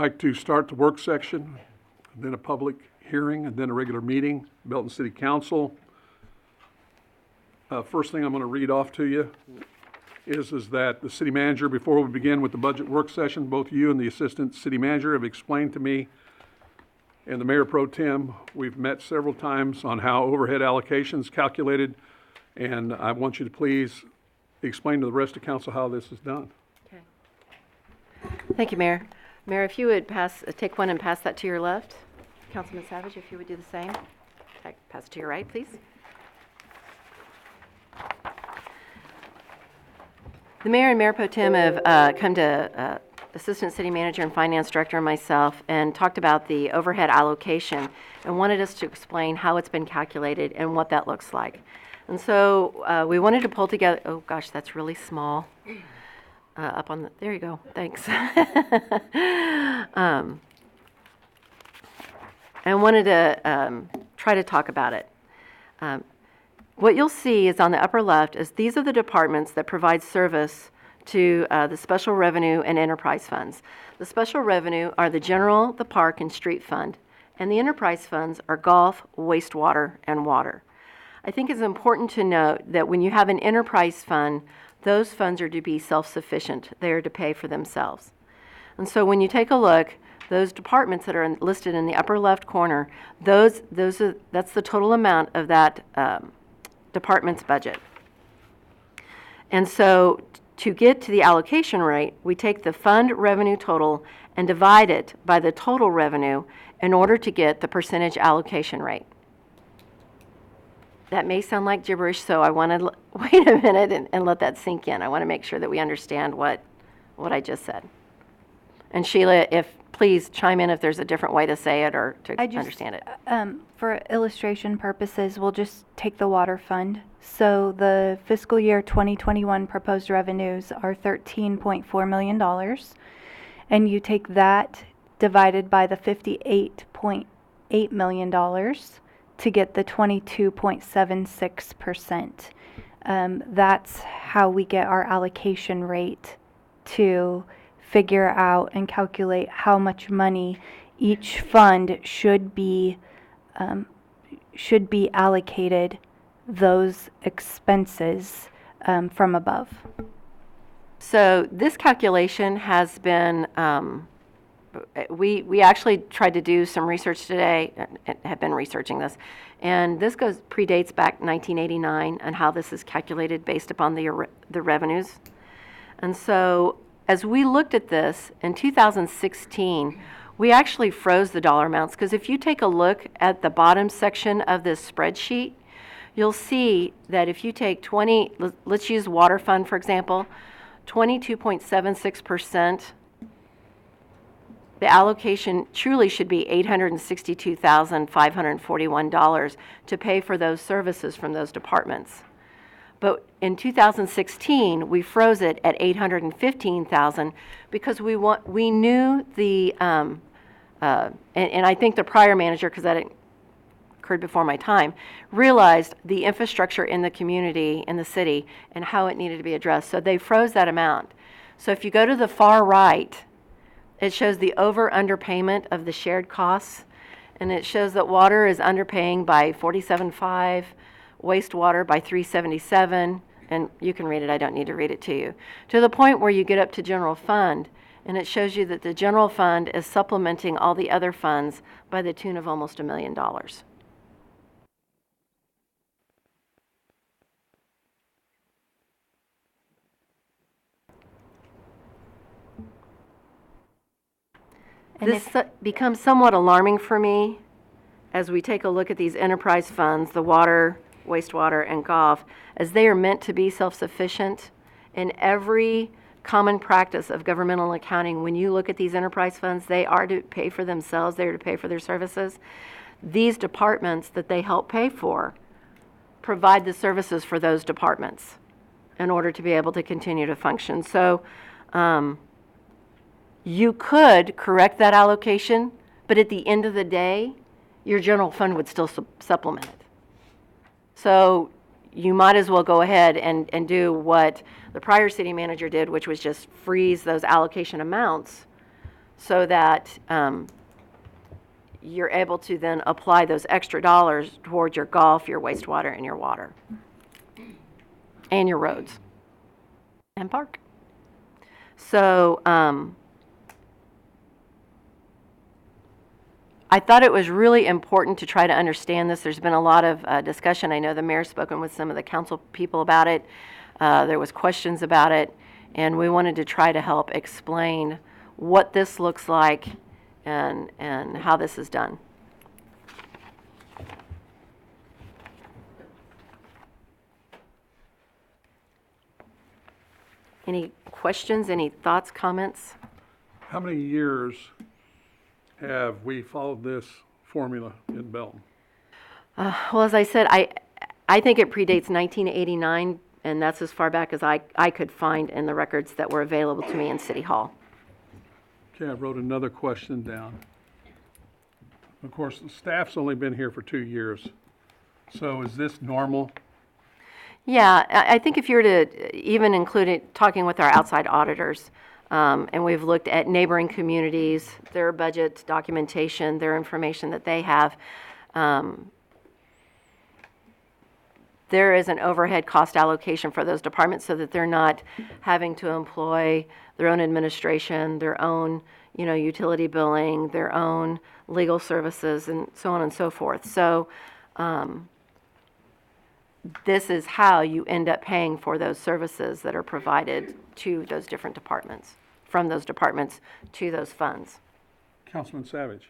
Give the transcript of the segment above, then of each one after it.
like to start the work section, then a public hearing, and then a regular meeting, Belton City Council. First thing I'm going to read off to you is that the city manager, before we begin with the budget work session, both you and the assistant city manager have explained to me, and the mayor pro tem, we've met several times on how overhead allocations calculated, and I want you to please explain to the rest of council how this is done. Okay. Thank you, Mayor. Mayor, if you would take one and pass that to your left. Councilman Savage, if you would do the same. Okay, pass it to your right, please. The mayor and mayor pro tem have come to assistant city manager and finance director and myself and talked about the overhead allocation and wanted us to explain how it's been calculated and what that looks like. And so we wanted to pull together, oh gosh, that's really small. Up on the, there you go, thanks. And wanted to try to talk about it. What you'll see is on the upper left is these are the departments that provide service to the special revenue and enterprise funds. The special revenue are the general, the park, and street fund. And the enterprise funds are golf, wastewater, and water. I think it's important to note that when you have an enterprise fund, those funds are to be self-sufficient. They are to pay for themselves. And so when you take a look, those departments that are listed in the upper left corner, that's the total amount of that department's budget. And so to get to the allocation rate, we take the fund revenue total and divide it by the total revenue in order to get the percentage allocation rate. That may sound like gibberish, so I want to wait a minute and let that sink in. I want to make sure that we understand what I just said. And Sheila, please chime in if there's a different way to say it or to understand it. For illustration purposes, we'll just take the water fund. So the fiscal year 2021 proposed revenues are $13.4 million. And you take that divided by the $58.8 million to get the 22.76%. That's how we get our allocation rate to figure out and calculate how much money each fund should be allocated those expenses from above. So this calculation has been, we actually tried to do some research today, have been researching this, and this predates back 1989 and how this is calculated based upon the revenues. And so as we looked at this in 2016, we actually froze the dollar amounts, because if you take a look at the bottom section of this spreadsheet, you'll see that if you take let's use water fund for example, 22.76%, the allocation truly should be $862,541 to pay for those services from those departments. But in 2016, we froze it at $815,000 because we knew the, and I think the prior manager, because that occurred before my time, realized the infrastructure in the community, in the city, and how it needed to be addressed. So they froze that amount. So if you go to the far right, it shows the over-underpayment of the shared costs, and it shows that water is underpaying by $47.5, wastewater by $377, and you can read it, I don't need to read it to you, to the point where you get up to general fund, and it shows you that the general fund is supplementing all the other funds by the tune of almost $1 million. This becomes somewhat alarming for me as we take a look at these enterprise funds, the water, wastewater, and golf, as they are meant to be self-sufficient. In every common practice of governmental accounting, when you look at these enterprise funds, they are to pay for themselves, they are to pay for their services. These departments that they help pay for provide the services for those departments in order to be able to continue to function. So you could correct that allocation, but at the end of the day, your general fund would still supplement it. So you might as well go ahead and do what the prior city manager did, which was just freeze those allocation amounts so that you're able to then apply those extra dollars towards your golf, your wastewater, and your water, and your roads and park. So I thought it was really important to try to understand this. There's been a lot of discussion. I know the mayor's spoken with some of the council people about it. There was questions about it, and we wanted to try to help explain what this looks like and how this is done. Any questions, any thoughts, comments? How many years have we followed this formula in Belton? Well, as I said, I think it predates 1989, and that's as far back as I could find in the records that were available to me in City Hall. Okay, I wrote another question down. Of course, the staff's only been here for 2 years. So is this normal? Yeah, I think if you were to even include it, talking with our outside auditors, and we've looked at neighboring communities, their budget documentation, their information that they have, there is an overhead cost allocation for those departments so that they're not having to employ their own administration, their own, utility billing, their own legal services, and so on and so forth. So this is how you end up paying for those services that are provided to those different departments, from those departments to those funds. Councilman Savage?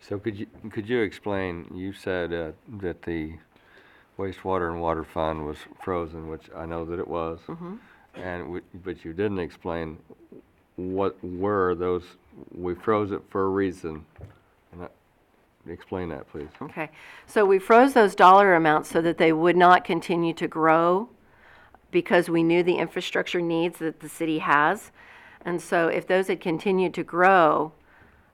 So could you explain, you said that the wastewater and water fund was frozen, which I know that it was. But you didn't explain what were those, we froze it for a reason. Explain that, please. Okay, so we froze those dollar amounts so that they would not continue to grow because we knew the infrastructure needs that the city has. And so if those had continued to grow,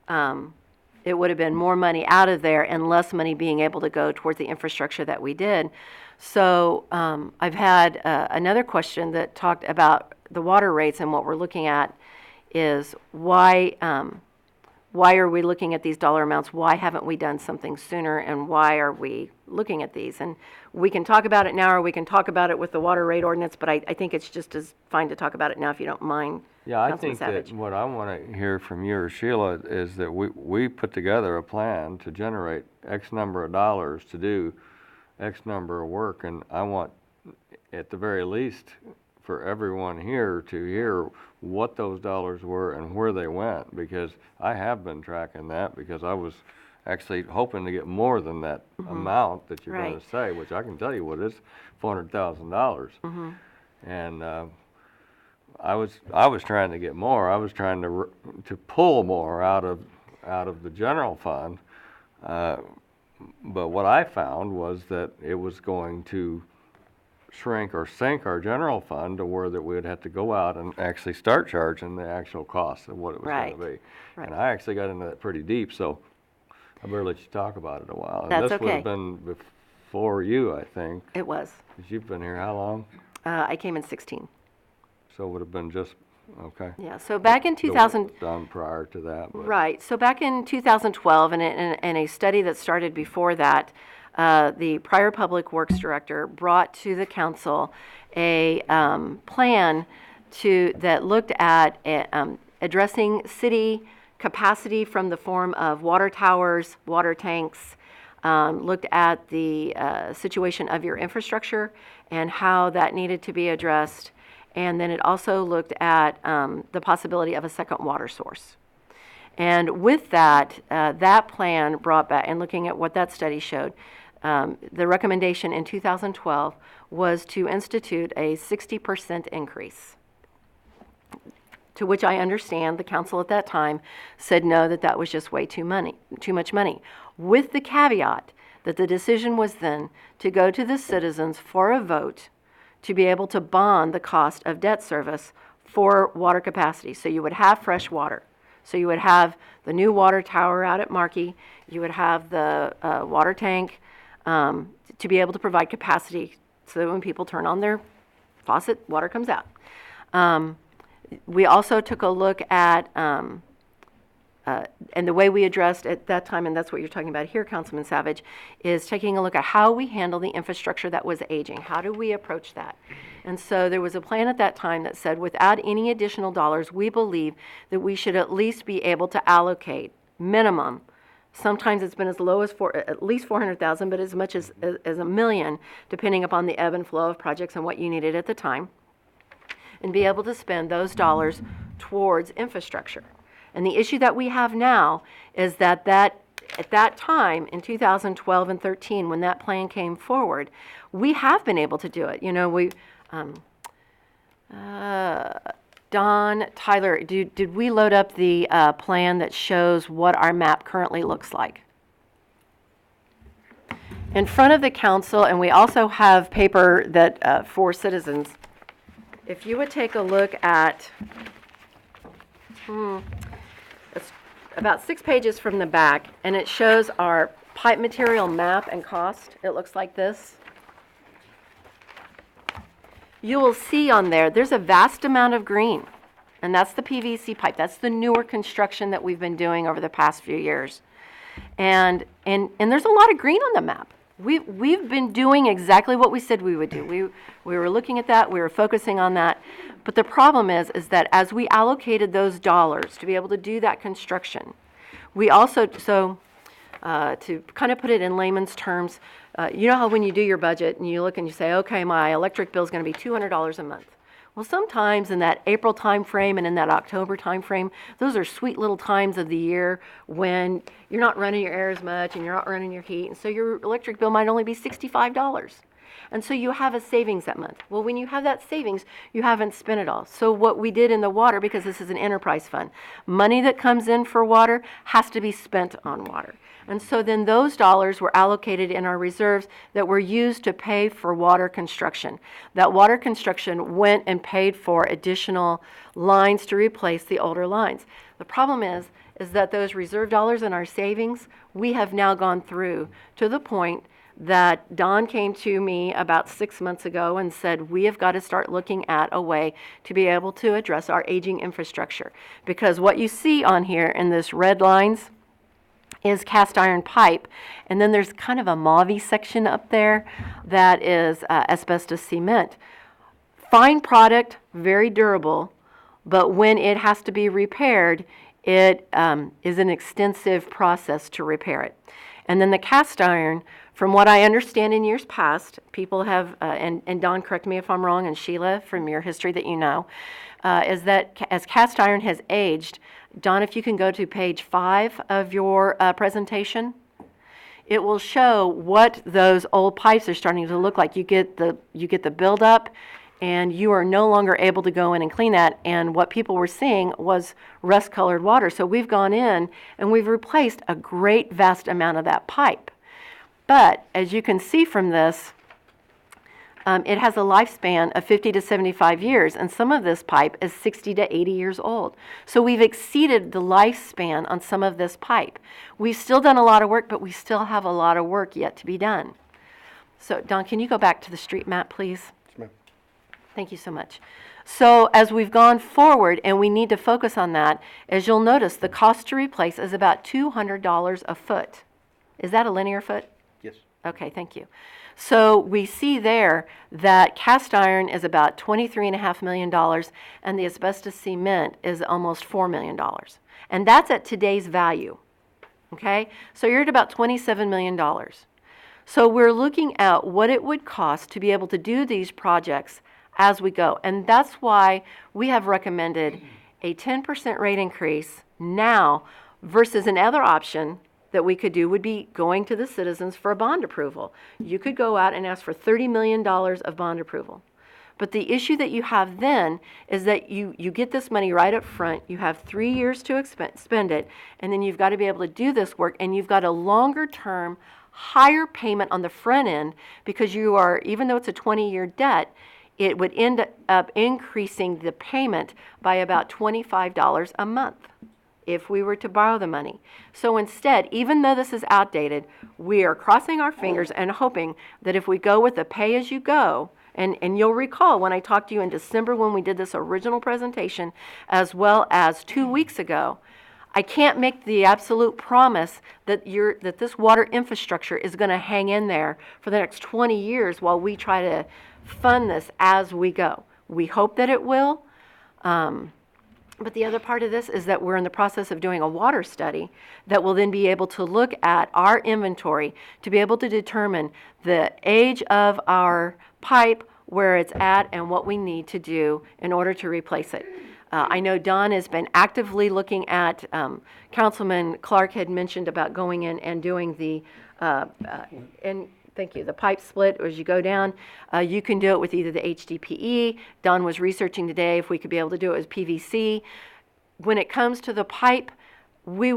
it would have been more money out of there and less money being able to go towards the infrastructure that we did. So I've had another question that talked about the water rates, and what we're looking at is why are we looking at these dollar amounts? Why haven't we done something sooner, and why are we looking at these? And we can talk about it now, or we can talk about it with the water rate ordinance, but I think it's just as fine to talk about it now if you don't mind. Yeah, I Councilman think that Savage. what I want to hear from you or Sheila is that we put together a plan to generate X number of dollars to do X number of work, and I want, at the very least, for everyone here to hear what those dollars were and where they went, because I have been tracking that, because I was actually hoping to get more than that amount that you're going Right. to say, which I can tell you what is, $400,000. And I was trying to get more. I was trying to pull more out of the general fund. But what I found was that it was going to shrink or sink our general fund to where that we'd have to go out and actually start charging the actual cost of what it was Right. going to be. Right. And I actually got into that pretty deep, so I better let you talk about it a while. And That's this would okay. have been before you, I think, It was. 'cause you've been here how long? I came in 16. So it would have been just, okay. Yeah, so back in The work 2000, was done prior to that, but. right, so back in 2012, and a study that started before that, the prior Public Works Director brought to the council a plan that looked at addressing city capacity from the form of water towers, water tanks, looked at the situation of your infrastructure and how that needed to be addressed. And then it also looked at the possibility of a second water source. And with that, that plan brought back, and looking at what that study showed, the recommendation in 2012 was to institute a 60% increase. To which I understand the council at that time said no, that was just way too much money. With the caveat that the decision was then to go to the citizens for a vote to be able to bond the cost of debt service for water capacity. So you would have fresh water. So you would have the new water tower out at Markey. You would have the water tank to be able to provide capacity so that when people turn on their faucet, water comes out. We also took a look at, and the way we addressed at that time, and that's what you're talking about here, Councilman Savage, is taking a look at how we handle the infrastructure that was aging. How do we approach that? And so there was a plan at that time that said without any additional dollars, we believe that we should at least be able to allocate minimum. Sometimes it's been as low as at least 400,000, but as much as $1 million, depending upon the ebb and flow of projects and what you needed at the time, and be able to spend those dollars towards infrastructure. And the issue that we have now is that at that time, in 2012 and 13, when that plan came forward, we have been able to do it. You know, Don, Tyler, did we load up the plan that shows what our map currently looks like? In front of the council, and we also have paper that for citizens. If you would take a look at, it's about 6 pages from the back, and it shows our pipe material map and cost. It looks like this. You will see on there, there's a vast amount of green, and that's the PVC pipe. That's the newer construction that we've been doing over the past few years. And there's a lot of green on the map. We've been doing exactly what we said we would do. We were looking at that, we were focusing on that. But the problem is that as we allocated those dollars to be able to do that construction, we also, to kind of put it in layman's terms, you know how when you do your budget and you look and you say, okay, my electric bill is going to be $200 a month. Well, sometimes in that April time frame and in that October time frame, those are sweet little times of the year when you're not running your air as much and you're not running your heat, and so your electric bill might only be $65. And so you have a savings that month. Well, when you have that savings, you haven't spent it all. So what we did in the water, because this is an enterprise fund, money that comes in for water has to be spent on water. And so then those dollars were allocated in our reserves that were used to pay for water construction. That water construction went and paid for additional lines to replace the older lines. The problem is that those reserve dollars in our savings, we have now gone through to the point that Don came to me about 6 months ago and said, we have got to start looking at a way to be able to address our aging infrastructure. Because what you see on here in this red lines is cast iron pipe, and then there's kind of a mauve section up there that is asbestos cement. Fine product, very durable, but when it has to be repaired, it is an extensive process to repair it. And then the cast iron, from what I understand in years past, people have, and Don, correct me if I'm wrong, and Sheila, from your history that you know, is that as cast iron has aged, Don, if you can go to page 5 of your presentation, it will show what those old pipes are starting to look like. You get the buildup, and you are no longer able to go in and clean that. And what people were seeing was rust-colored water. So we've gone in and we've replaced a great vast amount of that pipe. But as you can see from this, it has a lifespan of 50 to 75 years, and some of this pipe is 60 to 80 years old. So we've exceeded the lifespan on some of this pipe. We've still done a lot of work, but we still have a lot of work yet to be done. So, Don, can you go back to the street map, please? Yes, ma'am. Thank you so much. So as we've gone forward, and we need to focus on that, as you'll notice, the cost to replace is about $200 a foot. Is that a linear foot? Yes. Okay, thank you. So we see there that cast iron is about $23.5 million, and the asbestos cement is almost $4 million. And that's at today's value, okay? So you're at about $27 million. So we're looking at what it would cost to be able to do these projects as we go. And that's why we have recommended a 10% rate increase now versus another option that we could do would be going to the citizens for a bond approval. You could go out and ask for $30 million of bond approval. But the issue that you have then is that you get this money right up front, you have 3 years to spend it, and then you've got to be able to do this work, and you've got a longer term, higher payment on the front end because you are, even though it's a 20-year debt, it would end up increasing the payment by about $25 a month if we were to borrow the money. So instead, even though this is outdated, we are crossing our fingers and hoping that if we go with the pay-as-you-go, And you'll recall when I talked to you in December when we did this original presentation, as well as 2 weeks ago, I can't make the absolute promise that that this water infrastructure is going to hang in there for the next 20 years while we try to fund this as we go. We hope that it will. But the other part of this is that we're in the process of doing a water study that will then be able to look at our inventory to be able to determine the age of our pipe, where it's at, and what we need to do in order to replace it. I know Don has been actively looking at, Councilman Clark had mentioned about going in and doing the, and thank you, the pipe split as you go down. You can do it with either the HDPE. Don was researching today if we could be able to do it with PVC. When it comes to the pipe, we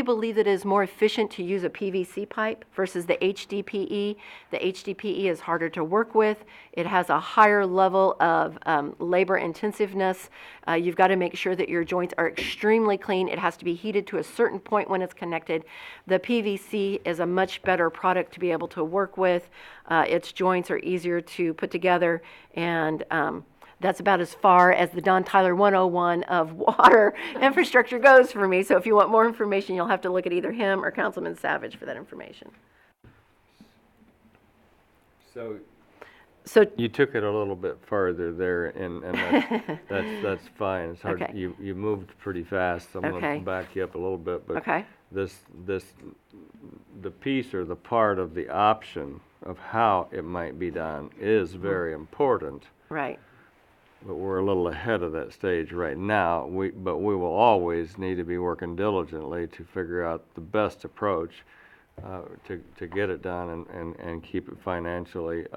believe that it is more efficient to use a PVC pipe versus the HDPE. The HDPE is harder to work with. It has a higher level of labor intensiveness. You've got to make sure that your joints are extremely clean. It has to be heated to a certain point when it's connected. The PVC is a much better product to be able to work with. Its joints are easier to put together, and that's about as far as the Don Tyler 101 of water infrastructure goes for me. So if you want more information, you'll have to look at either him or Councilman Savage for that information. So You took it a little bit further there, and that's fine. It's hard. Okay. You moved pretty fast. So I'm Okay. going to back you up a little bit, but Okay. the piece or the part of the option of how it might be done is very important. Right. But we're a little ahead of that stage right now. But we will always need to be working diligently to figure out the best approach to get it done and keep it financially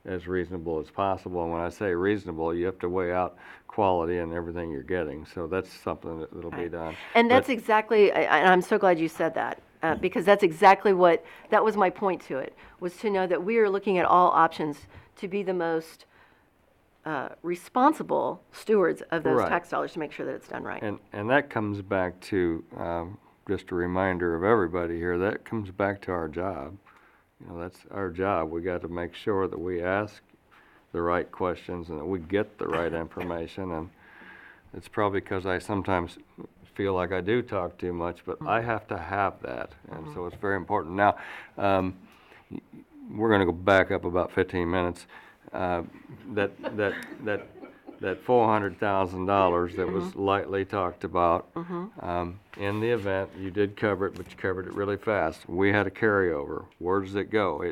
as reasonable as possible. And when I say reasonable, you have to weigh out quality and everything you're getting. So that's something that'll be done. And that's But- exactly, and I'm so glad you said that, because that's exactly that was my point to it, was to know that we are looking at all options to be the most responsible stewards of those Right. tax dollars to make sure that it's done right. And that comes back to, just a reminder of everybody here, that comes back to our job. You know, that's our job. We got to make sure that we ask the right questions and that we get the right information. And it's probably because I sometimes feel like I do talk too much, but I have to have that. And so it's very important. Now, we're going to go back up about 15 minutes. That $400,000 that was lightly talked about, in the event, you did cover it, but you covered it really fast. We had a carryover. Where does it go?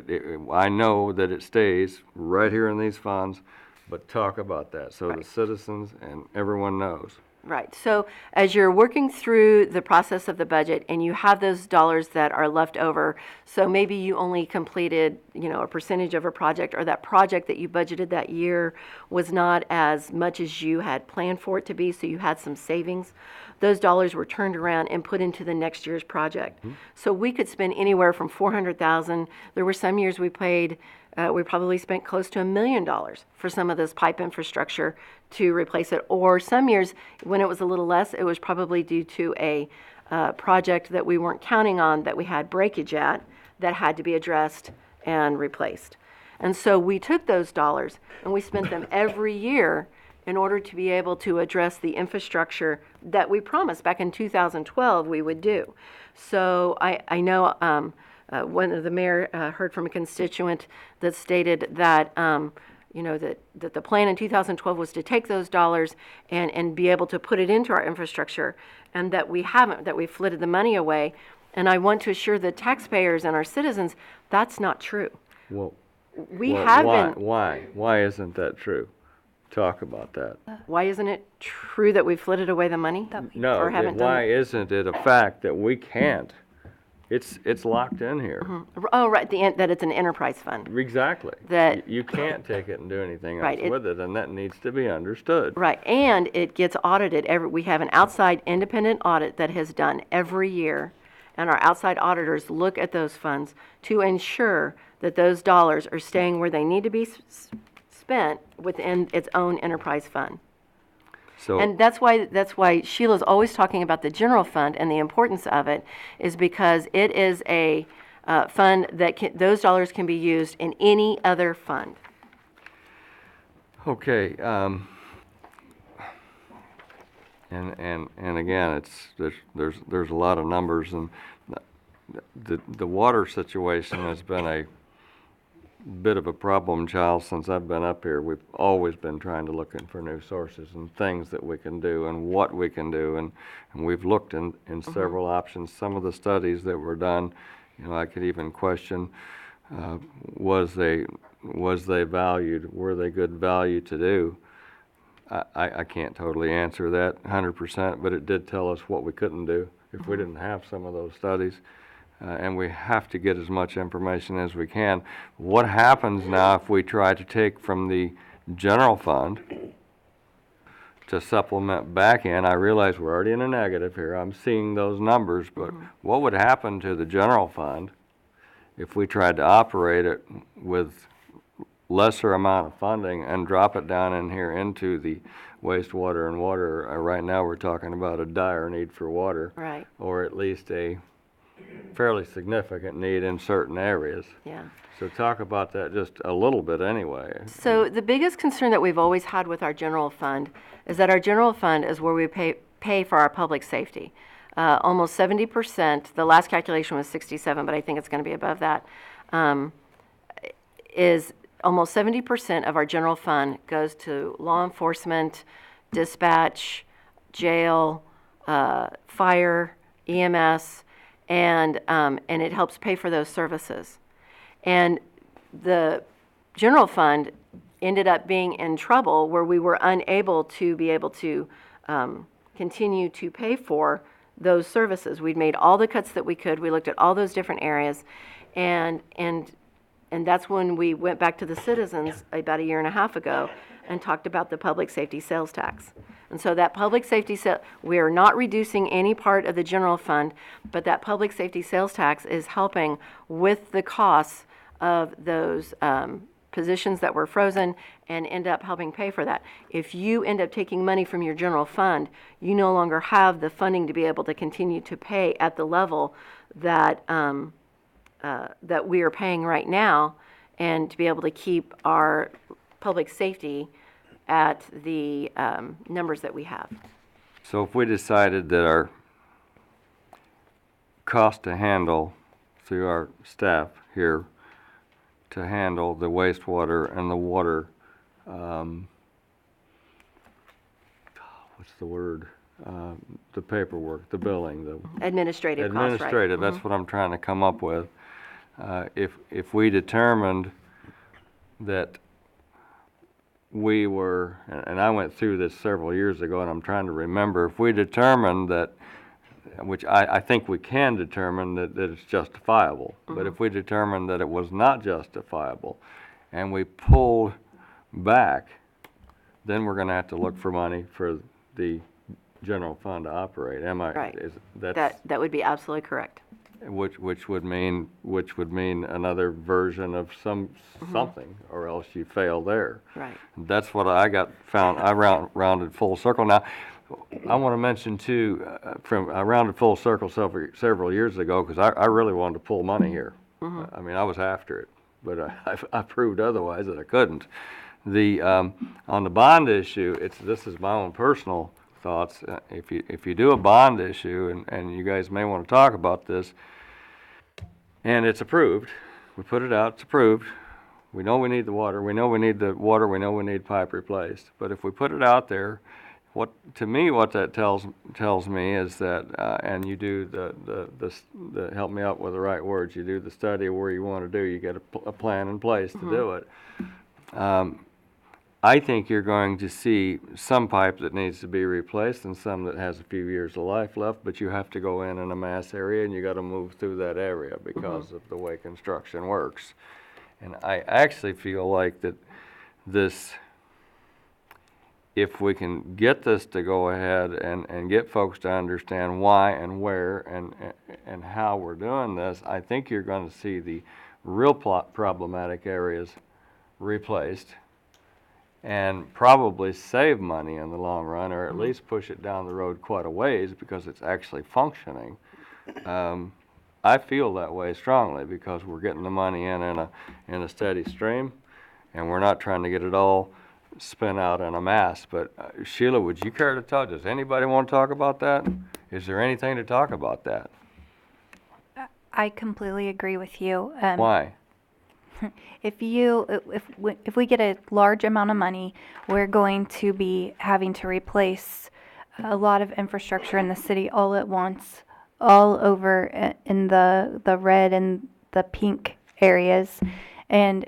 I know that it stays right here in these funds, but talk about that so the citizens and everyone knows. Right. So as you're working through the process of the budget and you have those dollars that are left over, so maybe you only completed, a percentage of a project, or that project that you budgeted that year was not as much as you had planned for it to be, so you had some savings. Those dollars were turned around and put into the next year's project. So we could spend anywhere from $400,000. There were some years we probably spent close to $1 million for some of this pipe infrastructure to replace it. Or some years, when it was a little less, it was probably due to a project that we weren't counting on, that we had breakage at, that had to be addressed and replaced. And so we took those dollars and we spent them every year in order to be able to address the infrastructure that we promised back in 2012 we would do. So I know one of the mayor heard from a constituent that stated that that the plan in 2012 was to take those dollars and be able to put it into our infrastructure, and that we haven't, that we've flitted the money away. And I want to assure the taxpayers and our citizens that's not true. Well, We have been. Why isn't that true? Talk about that. Why isn't it true that we've flitted away the money? No, Or haven't done why it? isn't it a fact that we can't? It's locked in here. Oh, right, that it's an enterprise fund. Exactly. That- You can't take it and do anything Right, else with it, and that needs to be understood. Right, and it gets audited we have an outside independent audit that has done every year, and our outside auditors look at those funds to ensure that those dollars are staying where they need to be spent within its own enterprise fund. So, And that's why Sheila's always talking about the general fund and the importance of it, is because it is a fund that those dollars can be used in any other fund. Okay, and again, there's a lot of numbers, and the water situation has been a bit of a problem child since I've been up here. We've always been trying to looking for new sources and things that we can do and what we can do, and we've looked in several options. Some of the studies that were done, I could even question, was they valued? Were they good value to do? I can't totally answer that 100%, but it did tell us what we couldn't do if we didn't have some of those studies. And we have to get as much information as we can. What happens now if we try to take from the general fund to supplement back in? I realize we're already in a negative here. I'm seeing those numbers, but what would happen to the general fund if we tried to operate it with lesser amount of funding and drop it down in here into the wastewater and water? Right now we're talking about a dire need for water. Right. Or at least a fairly significant need in certain areas. Yeah. So talk about that just a little bit anyway. So the biggest concern that we've always had with our general fund is that our general fund is where we pay for our public safety. Almost 70%, the last calculation was 67, but I think it's going to be above that, is almost 70% of our general fund goes to law enforcement, dispatch, jail, fire, EMS, and it helps pay for those services. And the general fund ended up being in trouble where we were unable to continue to pay for those services. We'd made all the cuts that we could. We looked at all those different areas, and that's when we went back to the citizens about a year and a half ago and talked about the public safety sales tax. And so that public safety we are not reducing any part of the general fund, but that public safety sales tax is helping with the costs of those positions that were frozen and end up helping pay for that. If you end up taking money from your general fund, you no longer have the funding to be able to continue to pay at the level that that we are paying right now, and to be able to keep our public safety at the numbers that we have. So if we decided that our cost to handle through our staff here to handle the wastewater and the water, what's the word? The paperwork, the billing, the Administrative costs, right? administrative, that's what I'm trying to come up with. If we determined that we were, and I went through this several years ago, and I'm trying to remember, if we determined that, which I think we can determine that it's justifiable, but if we determined that it was not justifiable and we pulled back, then we're going to have to look for money for the general fund to operate. Am I? Right. That's That would be absolutely correct. which would mean another version of something, or else you fail there. Right. That's what I rounded full circle. Now, I want to mention too, I rounded full circle several years ago because I really wanted to pull money here. I mean, I was after it, but I proved otherwise that I couldn't. On the bond issue, this is my own personal thoughts. If you do a bond issue, and you guys may want to talk about this, and it's approved, we put it out, it's approved, we know we need the water, we know we need pipe replaced, but if we put it out there, what that tells me is that, and you do the help me out with the right words, you do the study of where you want to do, you get a plan in place to do it. I think you're going to see some pipe that needs to be replaced and some that has a few years of life left, but you have to go in a mass area and you got to move through that area because of the way construction works. And I actually feel like that if we can get this to go ahead and get folks to understand why and where and how we're doing this, I think you're going to see the real problematic areas replaced and probably save money in the long run, or at least push it down the road quite a ways because it's actually functioning. I feel that way strongly because we're getting the money in a steady stream, and we're not trying to get it all spin out in a mass, but Sheila, would you care to talk? Does anybody want to talk about that? Is there anything to talk about that? I completely agree with you. Why? If we get a large amount of money, we're going to be having to replace a lot of infrastructure in the city all at once, all over in the red and the pink areas. And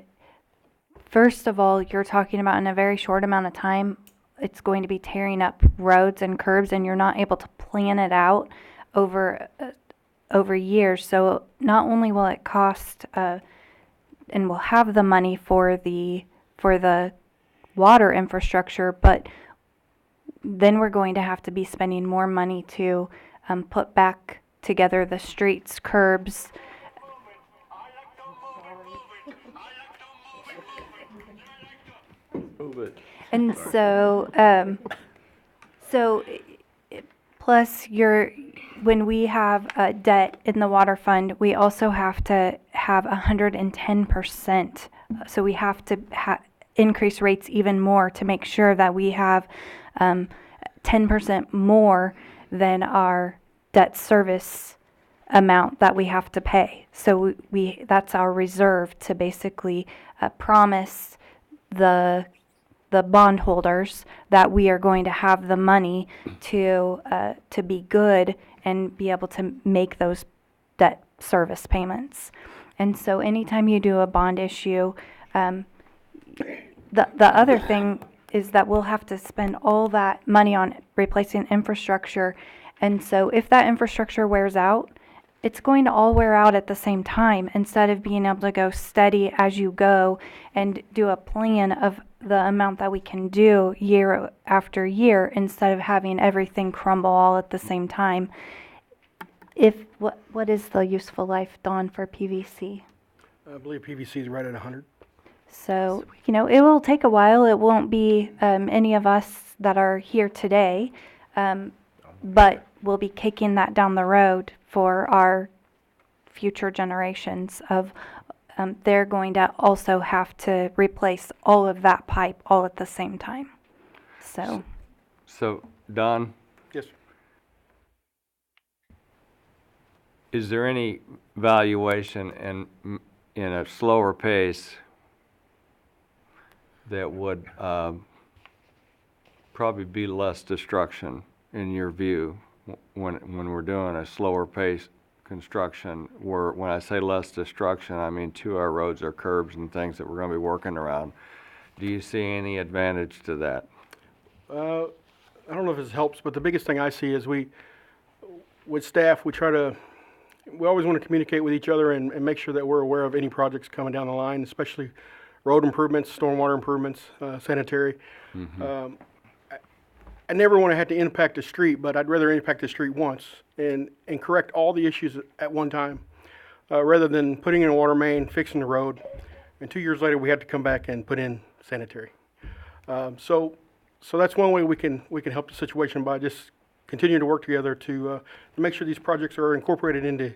first of all, you're talking about in a very short amount of time, it's going to be tearing up roads and curbs, and you're not able to plan it out over years. So not only will it cost, and we'll have the money for the water infrastructure, but then we're going to have to be spending more money to put back together the streets, curbs. Move it. And so, plus when we have debt in the water fund, we also have to have 110%. So we have to increase rates even more to make sure that we have 10% more than our debt service amount that we have to pay. So that's our reserve to basically promise the bondholders that we are going to have the money to be good and be able to make those debt service payments. And so anytime you do a bond issue, the other thing is that we'll have to spend all that money on replacing infrastructure. And so if that infrastructure wears out, it's going to all wear out at the same time, instead of being able to go steady as you go and do a plan of the amount that we can do year after year, instead of having everything crumble all at the same time. What is the useful life, Dawn, for PVC? I believe PVC is right at 100. So, it will take a while. It won't be any of us that are here today, but we'll be kicking that down the road for our future generations of they're going to also have to replace all of that pipe all at the same time. So, Don, Yes, sir. is there any valuation in a slower pace that would probably be less destruction in your view when we're doing a slower pace construction? When I say less destruction, I mean to our roads or curbs and things that we're going to be working around. Do you see any advantage to that? I don't know if this helps, but the biggest thing I see is with staff, we always want to communicate with each other and make sure that we're aware of any projects coming down the line, especially road improvements, stormwater improvements, sanitary. I never want to have to impact a street, but I'd rather impact the street once and correct all the issues at one time, rather than putting in a water main, fixing the road, and 2 years later we had to come back and put in sanitary. So that's one way we can help the situation, by just continuing to work together to make sure these projects are incorporated into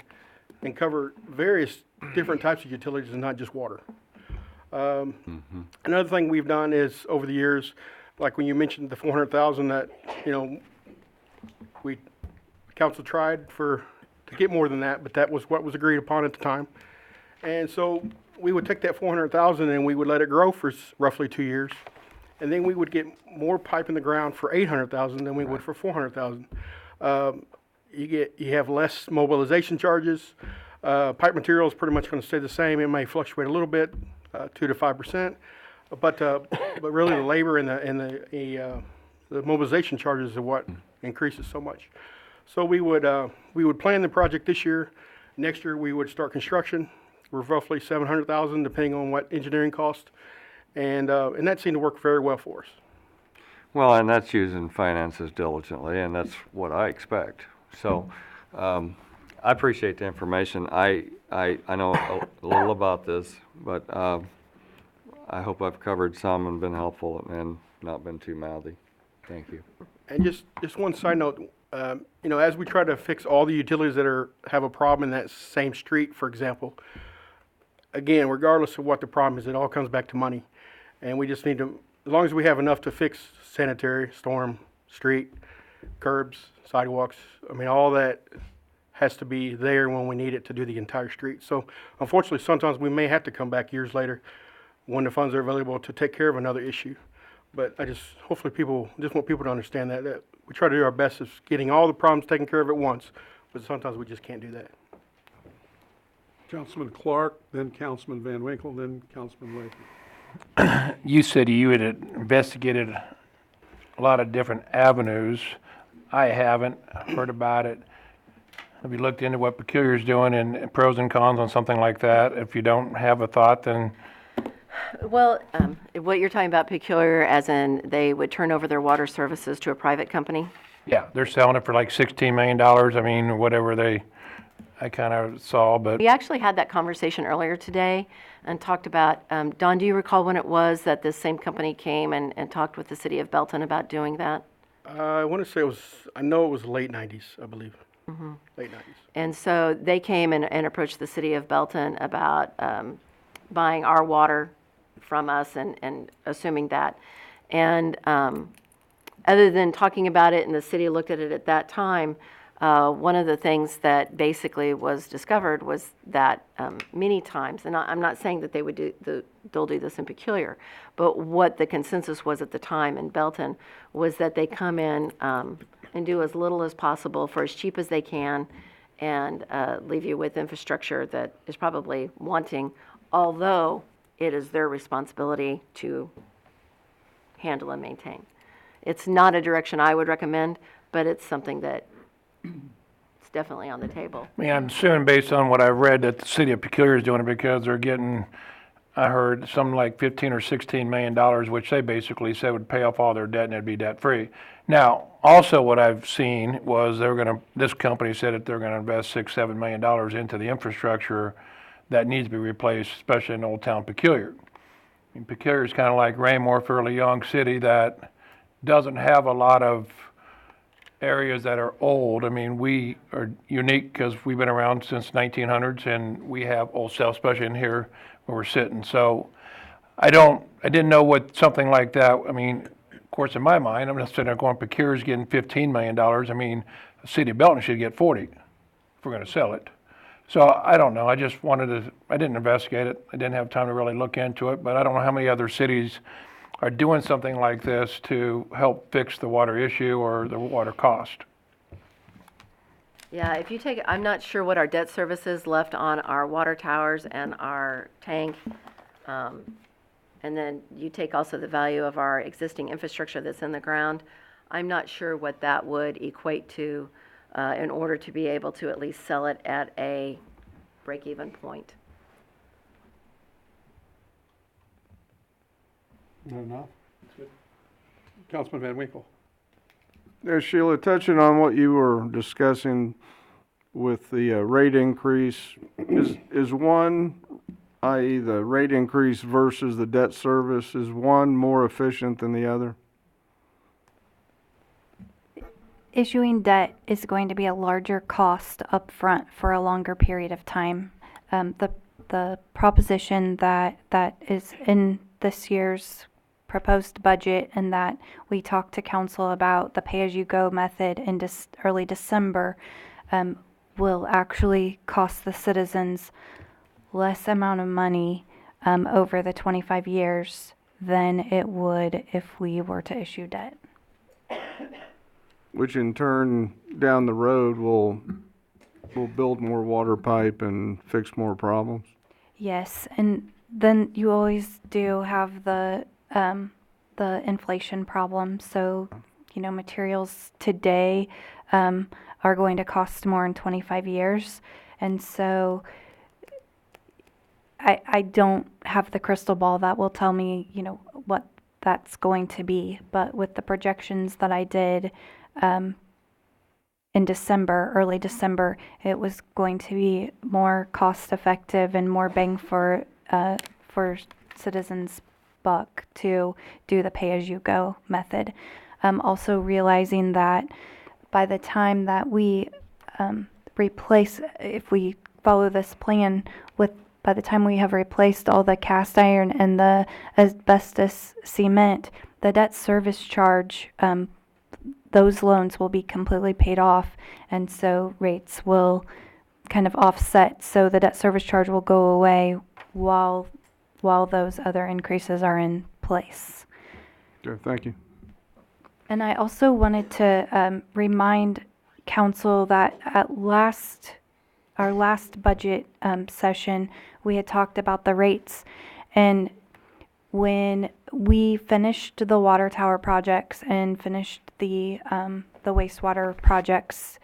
and cover various different types of utilities and not just water. Another thing we've done is, over the years, like when you mentioned the 400,000 that, council tried to get more than that, but that was what was agreed upon at the time. And so we would take that 400,000 and we would let it grow for roughly 2 years. And then we would get more pipe in the ground for 800,000 than we would for 400,000. You have less mobilization charges. Pipe material is pretty much going to stay the same. It may fluctuate a little bit, 2 to 5%, but really the labor and the mobilization charges are what increases so much. So we would plan the project this year. Next year we would start construction. We're roughly 700,000, depending on what engineering cost, and that seemed to work very well for us. Well, and that's using finances diligently, and that's what I expect. So, I appreciate the information. I know a little about this, but I hope I've covered some and been helpful and not been too mouthy. Thank you. And just one side note, as we try to fix all the utilities that have a problem in that same street, for example, again, regardless of what the problem is, it all comes back to money. And we just need to as long as we have enough to fix sanitary, storm, street, curbs, sidewalks, I mean, all that has to be there when we need it to do the entire street. So unfortunately, sometimes we may have to come back years later when the funds are available to take care of another issue. But I just, hopefully just want people to understand that we try to do our best of getting all the problems taken care of at once, but sometimes we just can't do that. Councilman Clark, then Councilman Van Winkle, then Councilman Lathan. You said you had investigated a lot of different avenues. I haven't heard about it. Have you looked into what Peculiar's doing and pros and cons on something like that? If you don't have a thought, then Well, what you're talking about Peculiar, as in they would turn over their water services to a private company? yeah, they're selling it for like $16 million. I mean, whatever I kind of saw, but We actually had that conversation earlier today and talked about, Don, do you recall when it was that this same company came and talked with the city of Belton about doing that? I want to say I know it was late 90s, I believe. Late 90s. And so they came and approached the city of Belton about buying our water from us and assuming that. And other than talking about it and the city looked at it at that time, one of the things that basically was discovered was that many times, and I'm not saying that they would they'll do this in Peculiar, but what the consensus was at the time in Belton was that they come in and do as little as possible for as cheap as they can and leave you with infrastructure that is probably wanting, although it is their responsibility to handle and maintain. It's not a direction I would recommend, but it's something that it's definitely on the table. I mean, I'm assuming based on what I've read that the city of Peculiar is doing it because they're getting, I heard something like $15 or $16 million, which they basically said would pay off all their debt and it'd be debt free. Now, also what I've seen was this company said that they're gonna invest $6-7 million into the infrastructure that needs to be replaced, especially in Old Town Peculiar. I mean, Peculiar is kind of like Raymore, fairly young city that doesn't have a lot of areas that are old. I mean, we are unique because we've been around since 1900s and we have old stuff, especially in here where we're sitting. So I didn't know what something like that, I mean, of course, in my mind, I'm not sitting there going, Peculiar's getting $15 million. I mean, the city of Belton should get 40 if we're going to sell it. So I don't know. I didn't investigate it. I didn't have time to really look into it, but I don't know how many other cities are doing something like this to help fix the water issue or the water cost. Yeah, if you take, I'm not sure what our debt service is left on our water towers and our tank. And then you take also the value of our existing infrastructure that's in the ground. I'm not sure what that would equate to in order to be able to at least sell it at a break-even point. Not enough? Councilman Van Winkle. Yeah, Sheila, touching on what you were discussing with the rate increase, is one, i.e. the rate increase versus the debt service, is one more efficient than the other? Issuing debt is going to be a larger cost up front for a longer period of time. The proposition that is in this year's proposed budget and that we talked to council about, the pay-as-you-go method in early December, will actually cost the citizens less amount of money over the 25 years than it would if we were to issue debt. Which in turn, down the road, will build more water pipe and fix more problems? Yes, and then you always do have the inflation problem. So, materials today are going to cost more in 25 years. And so I don't have the crystal ball that will tell me, what that's going to be. But with the projections that I did in December, early December, it was going to be more cost effective and more bang for citizens' buck to do the pay-as-you-go method. Also realizing that by the time that we replace, if we follow this plan with by the time we have replaced all the cast iron and the asbestos cement, the debt service charge, those loans will be completely paid off, and so rates will kind of offset. So the debt service charge will go away while those other increases are in place. Okay, thank you. And I also wanted to remind council that at our last budget session, we had talked about the rates. And when we finished the water tower projects and finished the wastewater projects,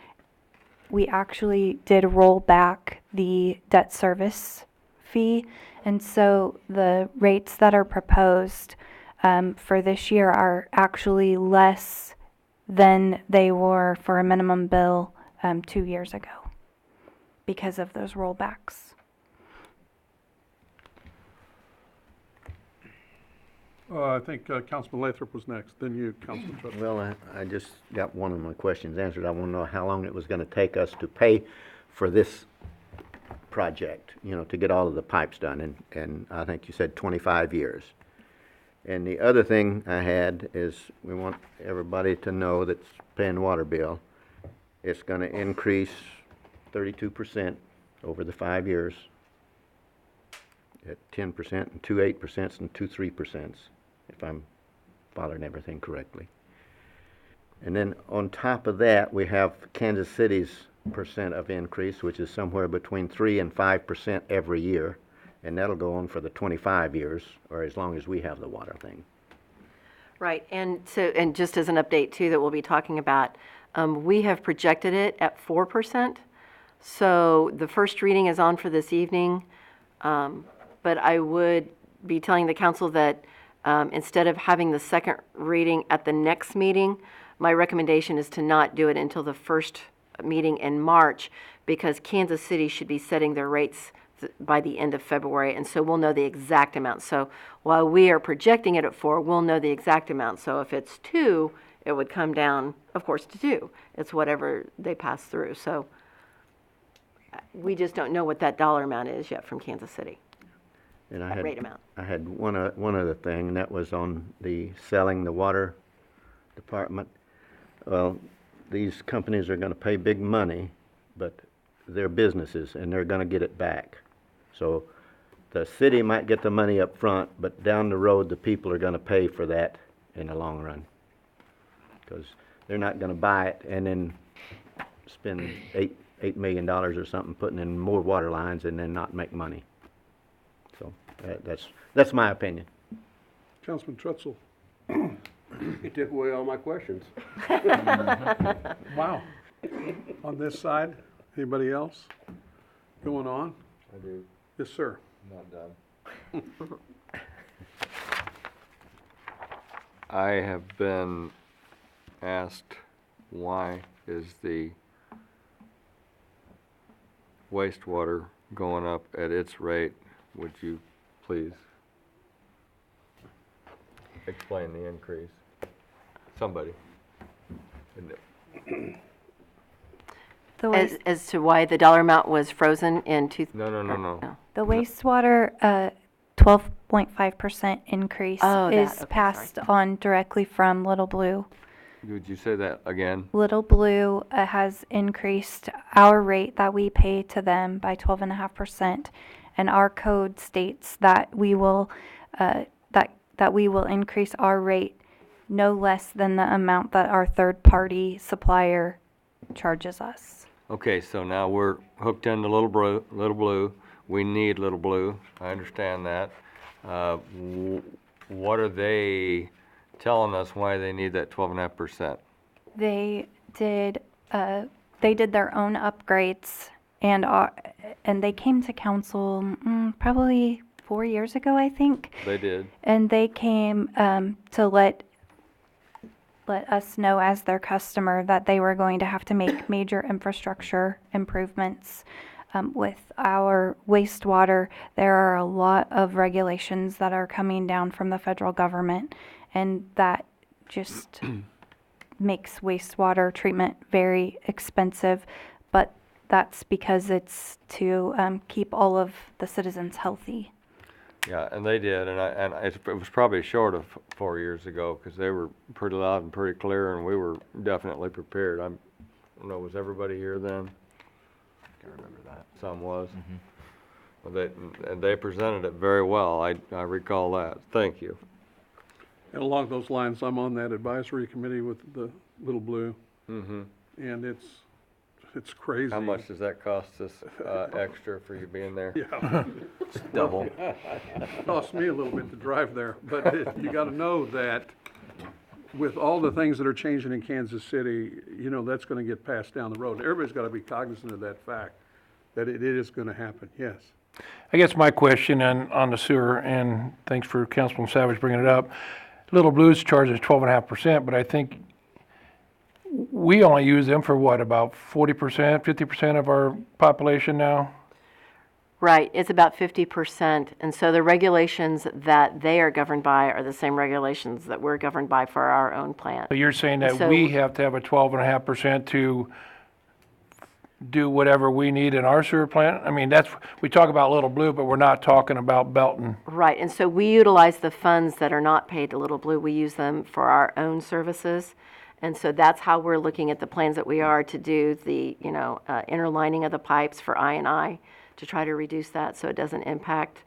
we actually did roll back the debt service fee. And so the rates that are proposed for this year are actually less than they were for a minimum bill 2 years ago because of those rollbacks. I think Councilman Lathrop was next, then you, Councilman Truttle. Well, I just got one of my questions answered. I want to know how long it was going to take us to pay for this project, you know, to get all of the pipes done, and I think you said 25 years. And the other thing I had is, we want everybody to know that's paying water bill, it's going to increase 32% over the 5 years at 10% and 2 8% and 2 3%, if I'm following everything correctly. And then on top of that, we have Kansas City's percent of increase, which is somewhere between 3 and 5% every year. And that'll go on for the 25 years, or as long as we have the water thing. Right, and so, and just as an update too, that we'll be talking about, we have projected it at 4%. So the first reading is on for this evening, but I would be telling the council that instead of having the second reading at the next meeting, my recommendation is to not do it until the first meeting in March, because Kansas City should be setting their rates by the end of February, and so we'll know the exact amount. So while we are projecting it at 4, we'll know the exact amount. So if it's 2, it would come down, of course, to 2. It's whatever they pass through. So we just don't know what that dollar amount is yet from Kansas City, And I that had, rate amount. I had one other thing, and that was on the selling the water department. Well, these companies are going to pay big money, but they're businesses, and they're going to get it back. So the city might get the money up front, but down the road, the people are going to pay for that in the long run. Because they're not going to buy it and then spend $8 million or something putting in more water lines and then not make money. So that's my opinion. Councilman Trutzel. You took away all my questions. Wow. On this side, anybody else going on? I do, Yes, sir. not done. I have been asked, why is the wastewater going up at its rate? Would you please explain the increase? Somebody. As to why the dollar amount was frozen in No. The wastewater 12.5% increase Oh, that, is okay, passed on directly from Little Blue. Would you say that again? Little Blue has increased our rate that we pay to them by 12.5%, and our code states that we will that we will increase our rate no less than the amount that our third-party supplier charges us. Okay, so now we're hooked into Little Blue. We need Little Blue. I understand that. What are they telling us why they need that 12.5%? They did their own upgrades, and they came to council probably 4 years ago, I think. They did. And they came to let us know as their customer that they were going to have to make major infrastructure improvements. With our wastewater, there are a lot of regulations that are coming down from the federal government, and that just makes wastewater treatment very expensive. But that's because it's to keep all of the citizens healthy. Yeah, and they did, and it was probably short of 4 years ago, because they were pretty loud and pretty clear, and we were definitely prepared. I don't know, was everybody here then? Can't remember that. Some was. Well, they presented it very well, I recall that. Thank you. And along those lines, I'm on that advisory committee with the Little Blue, Mm-hmm. and it's crazy. How much does that cost us extra for you being there? Yeah. Double. It cost me a little bit to drive there, but you gotta know that with all the things that are changing in Kansas City, you know, that's gonna get passed down the road. Everybody's gotta be cognizant of that fact, that it is gonna happen, yes. I guess my question on the sewer, and thanks for Councilman Savage bringing it up. Little Blues charges 12.5%, but I think we only use them for what, about 40%, 50% of our population now? Right, it's about 50%. And so the regulations that they are governed by are the same regulations that we're governed by for our own plant. So you're saying that So- we have to have a 12.5% to do whatever we need in our sewer plant? I mean, we talk about Little Blue, but we're not talking about Belton. Right, and so we utilize the funds that are not paid to Little Blue. We use them for our own services. And so that's how we're looking at the plans that we are to do the, interlining of the pipes for I&I to try to reduce that so it doesn't impact,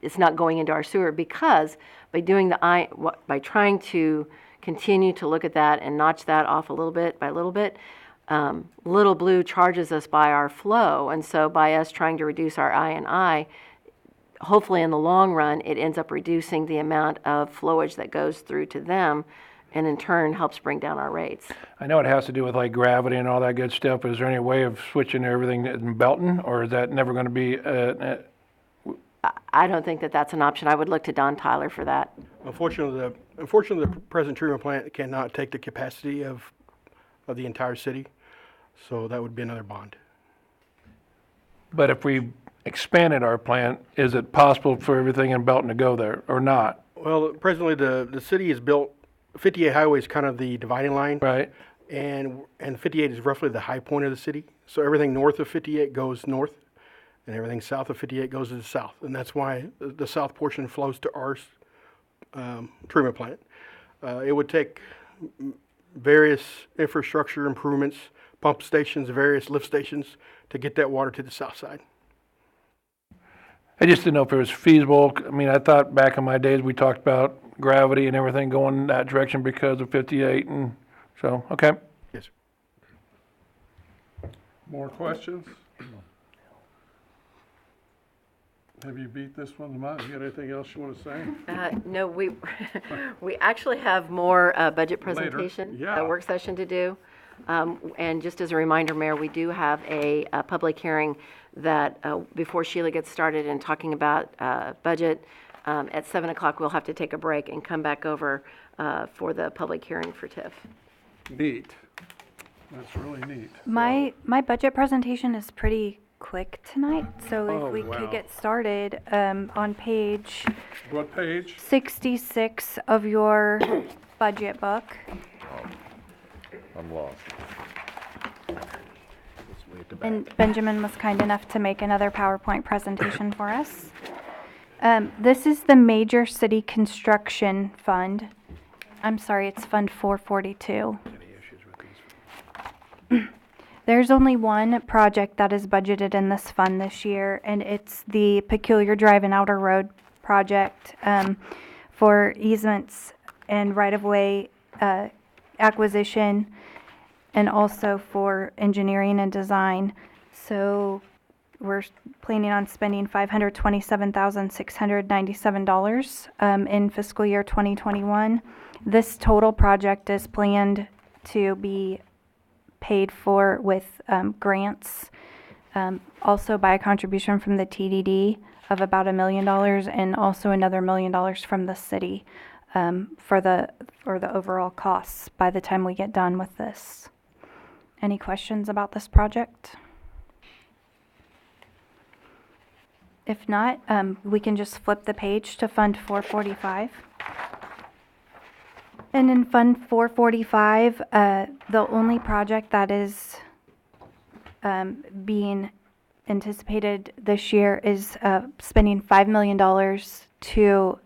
it's not going into our sewer, because by doing by trying to continue to look at that and notch that off a little bit by little bit, Little Blue charges us by our flow. And so by us trying to reduce our I&I, hopefully in the long run, it ends up reducing the amount of flowage that goes through to them, and in turn helps bring down our rates. I know it has to do with like gravity and all that good stuff, but is there any way of switching everything in Belton, or is that never going to be, I don't think that that's an option. I would look to Don Tyler for that. Unfortunately, the present treatment plant cannot take the capacity of the entire city, so that would be another bond. but if we expanded our plant, is it possible for everything in Belton to go there or not? Well, presently, the city is built, 58 Highway is kind of the dividing line. Right? And 58 is roughly the high point of the city. So everything north of 58 goes north, and everything south of 58 goes to the south. And that's why the south portion flows to our treatment plant. It would take various infrastructure improvements, pump stations, various lift stations to get that water to the south side. I just didn't know if it was feasible. I mean, I thought back in my days, we talked about gravity and everything going in that direction because of 58, and so, okay. Yes, sir. More questions? Have you beat this one, Lamont? You got anything else you want to say? No, we actually have more budget presentation, yeah. work session to do. And just as a reminder, Mayor, we do have a public hearing that, before Sheila gets started in talking about budget, at 7 o'clock, we'll have to take a break and come back over for the public hearing for TIF. Neat. That's really neat. My budget presentation is pretty quick tonight, so Oh, if we wow. could get started on page What page? 66 of your budget book. I'm lost. And Benjamin was kind enough to make another PowerPoint presentation for us. This is the Major City Construction Fund. I'm sorry, it's Fund 442. There's only one project that is budgeted in this fund this year, and it's the Peculiar Drive and Outer Road project for easements and right-of-way acquisition, and also for engineering and design. So we're planning on spending $527,697 in fiscal year 2021. This total project is planned to be paid for with grants, also by a contribution from the TDD of about $1 million, and also another $1 million from the city for the overall costs by the time we get done with this. Any questions about this project? If not, we can just flip the page to Fund 445. And in Fund 445, the only project that is being anticipated this year is spending $5 million to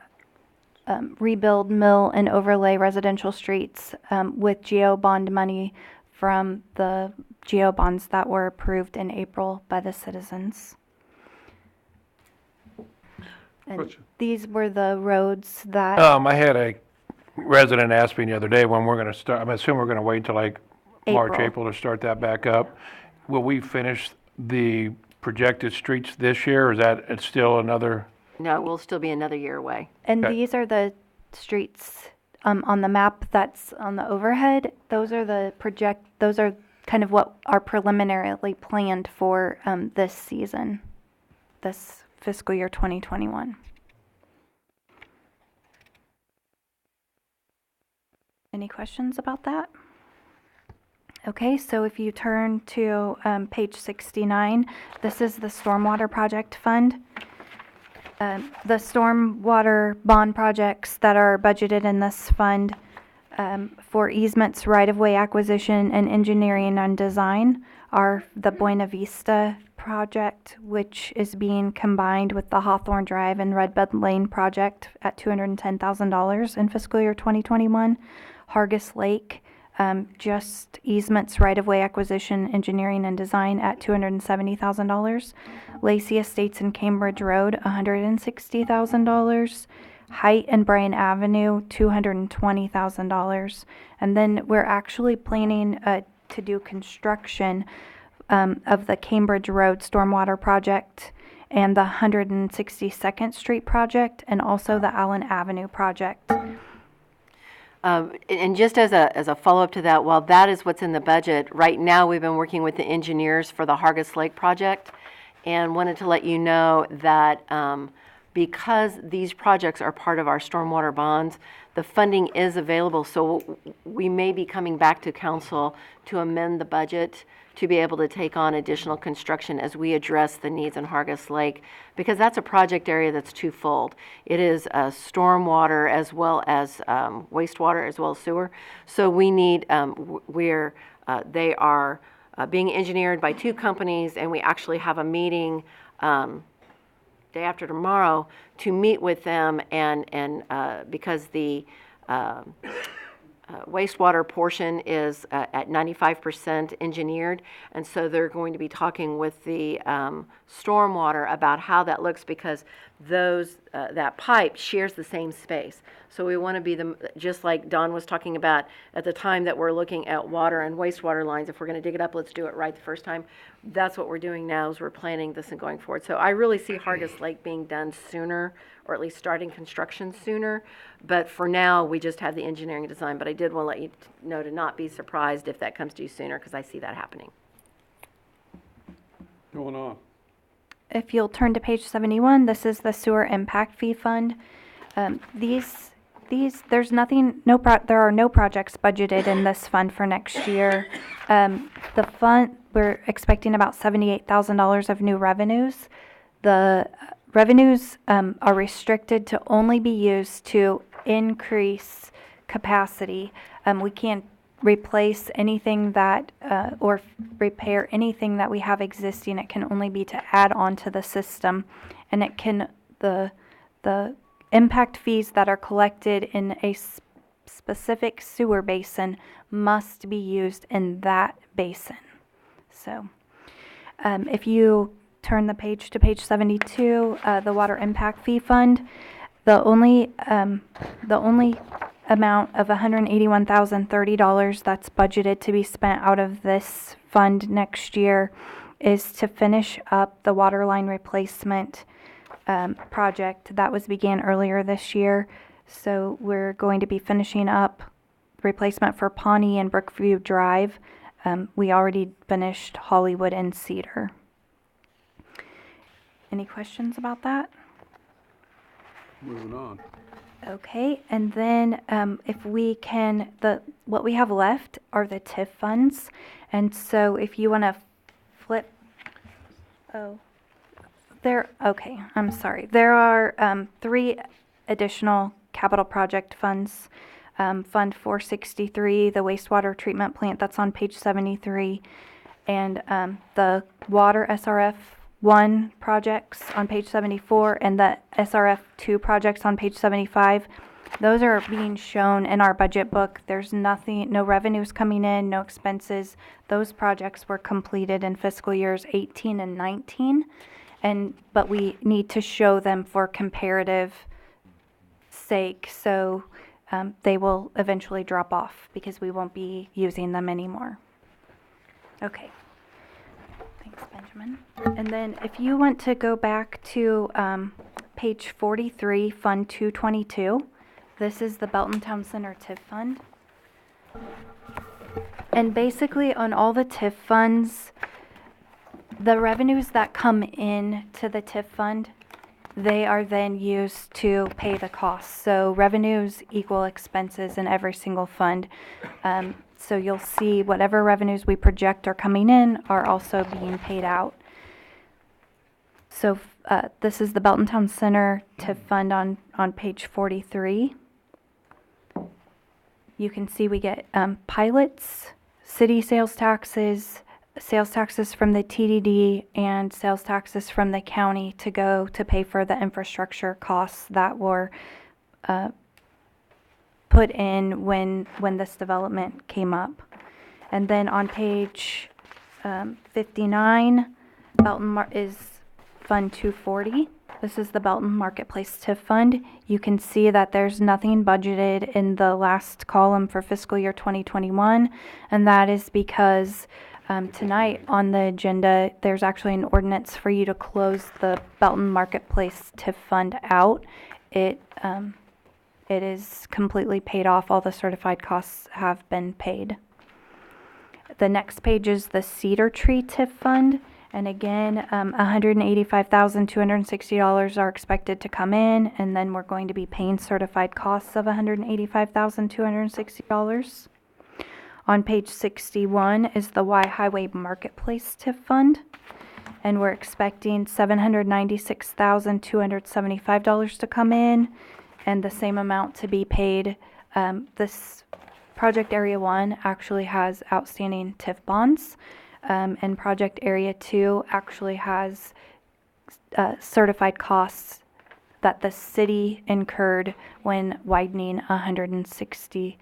rebuild, mill, and overlay residential streets with GEO bond money from the GEO bonds that were approved in April by the citizens. And Question. these were the roads that, I had a resident ask me the other day when we're gonna start, I'm assuming we're gonna wait until like March, April. April to start that back up. Will we finish the projected streets this year, or is that, it's still another? No, we'll still be another year away. and Okay. these are the streets on the map that's on the overhead. Those are those are kind of what are preliminarily planned for this season, this fiscal year 2021. Any questions about that? Okay, so if you turn to page 69, this is the Stormwater Project Fund. The stormwater bond projects that are budgeted in this fund for easements, right-of-way acquisition, and engineering and design are the Buena Vista project, which is being combined with the Hawthorne Drive and Redbud Lane project at $210,000 in fiscal year 2021. Hargis Lake, just easements, right-of-way acquisition, engineering, and design at $270,000. Lacey Estates and Cambridge Road, $160,000. Height and Bryan Avenue, $220,000. And then we're actually planning to do construction of the Cambridge Road Stormwater Project and the 162nd Street project, and also the Allen Avenue project. And just as a follow-up to that, while that is what's in the budget, right now we've been working with the engineers for the Hargis Lake project, and wanted to let you know that because these projects are part of our stormwater bonds, the funding is available. So we may be coming back to council to amend the budget to be able to take on additional construction as we address the needs in Hargis Lake, because that's a project area that's twofold. It is stormwater as well as wastewater as well as sewer. So we need, they are being engineered by two companies, and we actually have a meeting day after tomorrow to meet with them, and because the wastewater portion is at 95% engineered, and so they're going to be talking with the stormwater about how that looks, because those that pipe shares the same space. So we want to be just like Don was talking about at the time that we're looking at water and wastewater lines. If we're going to dig it up, let's do it right the first time. That's what we're doing now, is we're planning this and going forward. So I really see Hargis Lake being done sooner, or at least starting construction sooner. But for now, we just have the engineering design. But I did want to let you know to not be surprised if that comes to you sooner, because I see that happening. Going on. If you'll turn to page 71, this is the Sewer Impact Fee Fund. There's nothing, there are no projects budgeted in this fund for next year. The fund, we're expecting about $78,000 of new revenues. The revenues are restricted to only be used to increase capacity. We can't replace anything that, or repair anything that we have existing. It can only be to add on to the system. And it can, the impact fees that are collected in a specific sewer basin must be used in that basin. So, if you turn the page to page 72, the Water Impact Fee Fund, the only amount of $181,030 that's budgeted to be spent out of this fund next year is to finish up the water line replacement project that was began earlier this year. So we're going to be finishing up replacement for Pawnee and Brookview Drive. We already finished Hollywood and Cedar. Any questions about that? Moving on. Okay, and then if we can, what we have left are the TIF funds. And so if you want to flip, okay, I'm sorry. There are 3 additional capital project funds. Fund 463, the wastewater treatment plant, that's on page 73. And the water SRF 1 projects on page 74 and the SRF 2 projects on page 75, those are being shown in our budget book. There's nothing, no revenues coming in, no expenses. Those projects were completed in fiscal years 18 and 19. But we need to show them for comparative sake. So they will eventually drop off because we won't be using them anymore. Okay. Thanks, Benjamin. And then if you want to go back to page 43, Fund 222, this is the Belton Town Center TIF fund. And basically on all the TIF funds, the revenues that come in to the TIF fund, they are then used to pay the costs. So revenues equal expenses in every single fund. So you'll see whatever revenues we project are coming in are also being paid out. So this is the Belton Town Center TIF fund on page 43. You can see we get pilots, city sales taxes from the TDD, and sales taxes from the county to go to pay for the infrastructure costs that were put in when this development came up. And then on page 59, Belton is Fund 240. This is the Belton Marketplace TIF Fund. You can see that there's nothing budgeted in the last column for fiscal year 2021, and that is because tonight on the agenda, there's actually an ordinance for you to close the Belton Marketplace TIF Fund out. It is completely paid off. All the certified costs have been paid. The next page is the Cedar Tree TIF Fund. And again, $185,260 are expected to come in, and then we're going to be paying certified costs of $185,260. On page 61 is the Y Highway Marketplace TIF Fund, and we're expecting $796,275 to come in, and the same amount to be paid. This Project Area 1 actually has outstanding TIF bonds. And Project Area 2 actually has certified costs that the city incurred when widening 163rd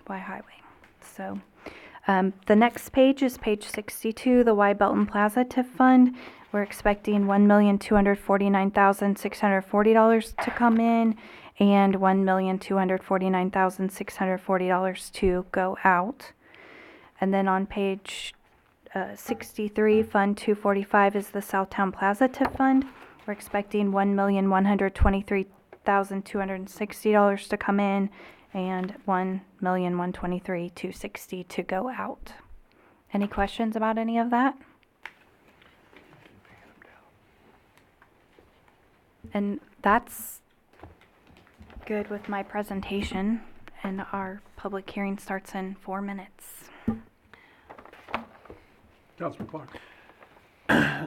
Y Highway. So the next page is page 62, the Y Belton Plaza TIF Fund. We're expecting $1,249,640 to come in and $1,249,640 to go out. And then on page 63, Fund 245 is the Southtown Plaza TIF Fund. We're expecting $1,123,260 to come in and $1,123,260 to go out. Any questions about any of that? And that's good with my presentation, and our public hearing starts in 4 minutes. Councilman Clark.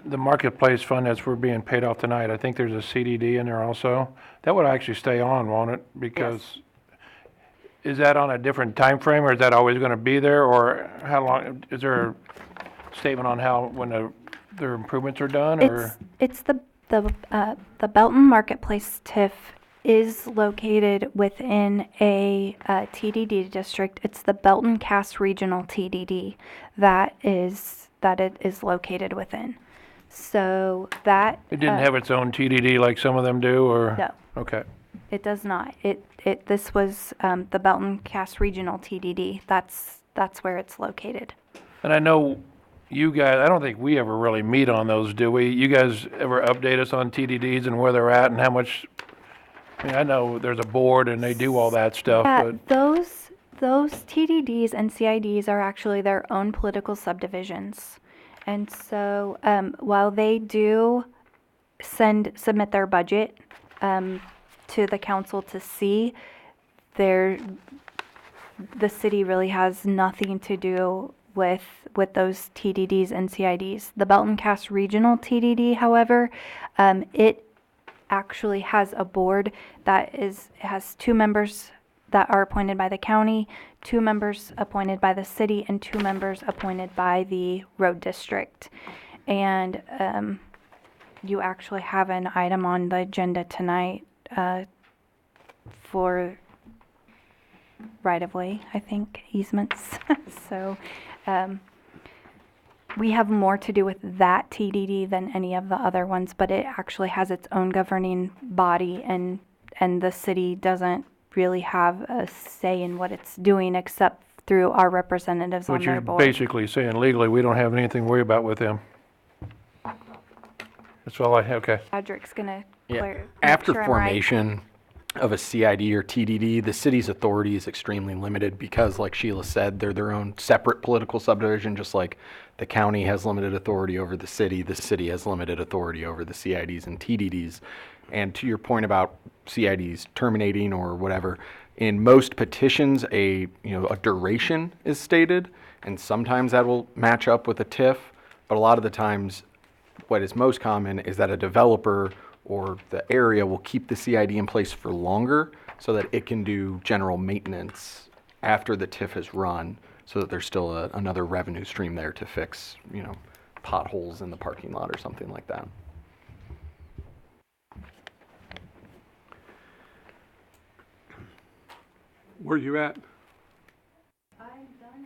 The Marketplace Fund that's we're being paid off tonight, I think there's a CDD in there also. That would actually stay on, won't it? Because is that on a different time frame, or is that always going to be there, or how long? Is there a statement on how when the improvements are done, or? It's the Belton Marketplace TIF is located within a TDD district. It's the Belton Cass Regional TDD that it is located within. So that It didn't have its own TDD like some of them do, or? No. Okay. It does not. This was the Belton Cass Regional TDD. That's where it's located. And I know you guys, I don't think we ever really meet on those, do we? You guys ever update us on TDDs and where they're at and how much? I mean, I know there's a board and they do all that stuff, Yeah, but those TDDs and CIDs are actually their own political subdivisions. And so while they do submit their budget to the council to see, the city really has nothing to do with those TDDs and CIDs. The Belton Cass Regional TDD, however, it actually has a board that has 2 members that are appointed by the county, 2 members appointed by the city, and 2 members appointed by the road district. And you actually have an item on the agenda tonight for right-of-way, I think, easements. So we have more to do with that TDD than any of the other ones, but it actually has its own governing body, and the city doesn't really have a say in what it's doing except through our representatives on But their you're board. basically saying legally, we don't have anything to worry about with them. That's all I have, okay. Patrick's gonna Yeah. clear. make After sure I'm right. formation of a CID or TDD, the city's authority is extremely limited because, like Sheila said, they're their own separate political subdivision, just like the county has limited authority over the city has limited authority over the CIDs and TDDs. And to your point about CIDs terminating or whatever, in most petitions, a duration is stated, and sometimes that will match up with a TIF, but a lot of the times what is most common is that a developer or the area will keep the CID in place for longer so that it can do general maintenance after the TIF has run, so that there's still another revenue stream there to fix, potholes in the parking lot or something like that. Where are you at? I'm done in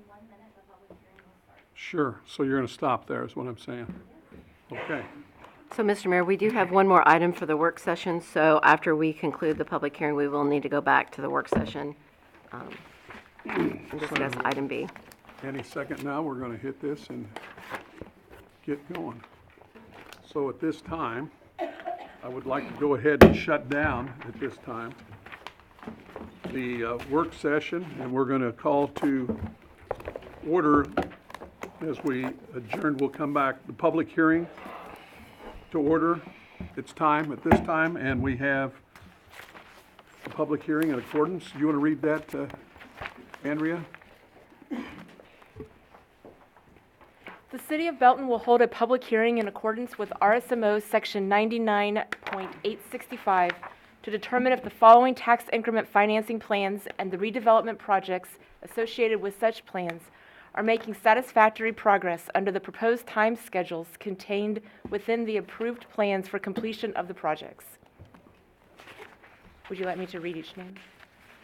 1 minute, the public hearing will start. Sure, so you're gonna stop there is what I'm saying. Okay. So, Mr. Mayor, we do have one more item for the work session, so after we conclude the public hearing, we will need to go back to the work session and discuss item B. Any second now, we're gonna hit this and get going. So at this time, I would like to go ahead and shut down at this time the work session, and we're gonna call to order as we adjourn. We'll come back, the public hearing to order. It's time, at this time, and we have the public hearing in accordance. You wanna read that, Andrea? The City of Belton will hold a public hearing in accordance with RSMO Section 99.865 to determine if the following tax increment financing plans and the redevelopment projects associated with such plans are making satisfactory progress under the proposed time schedules contained within the approved plans for completion of the projects. Would you like me to read each name?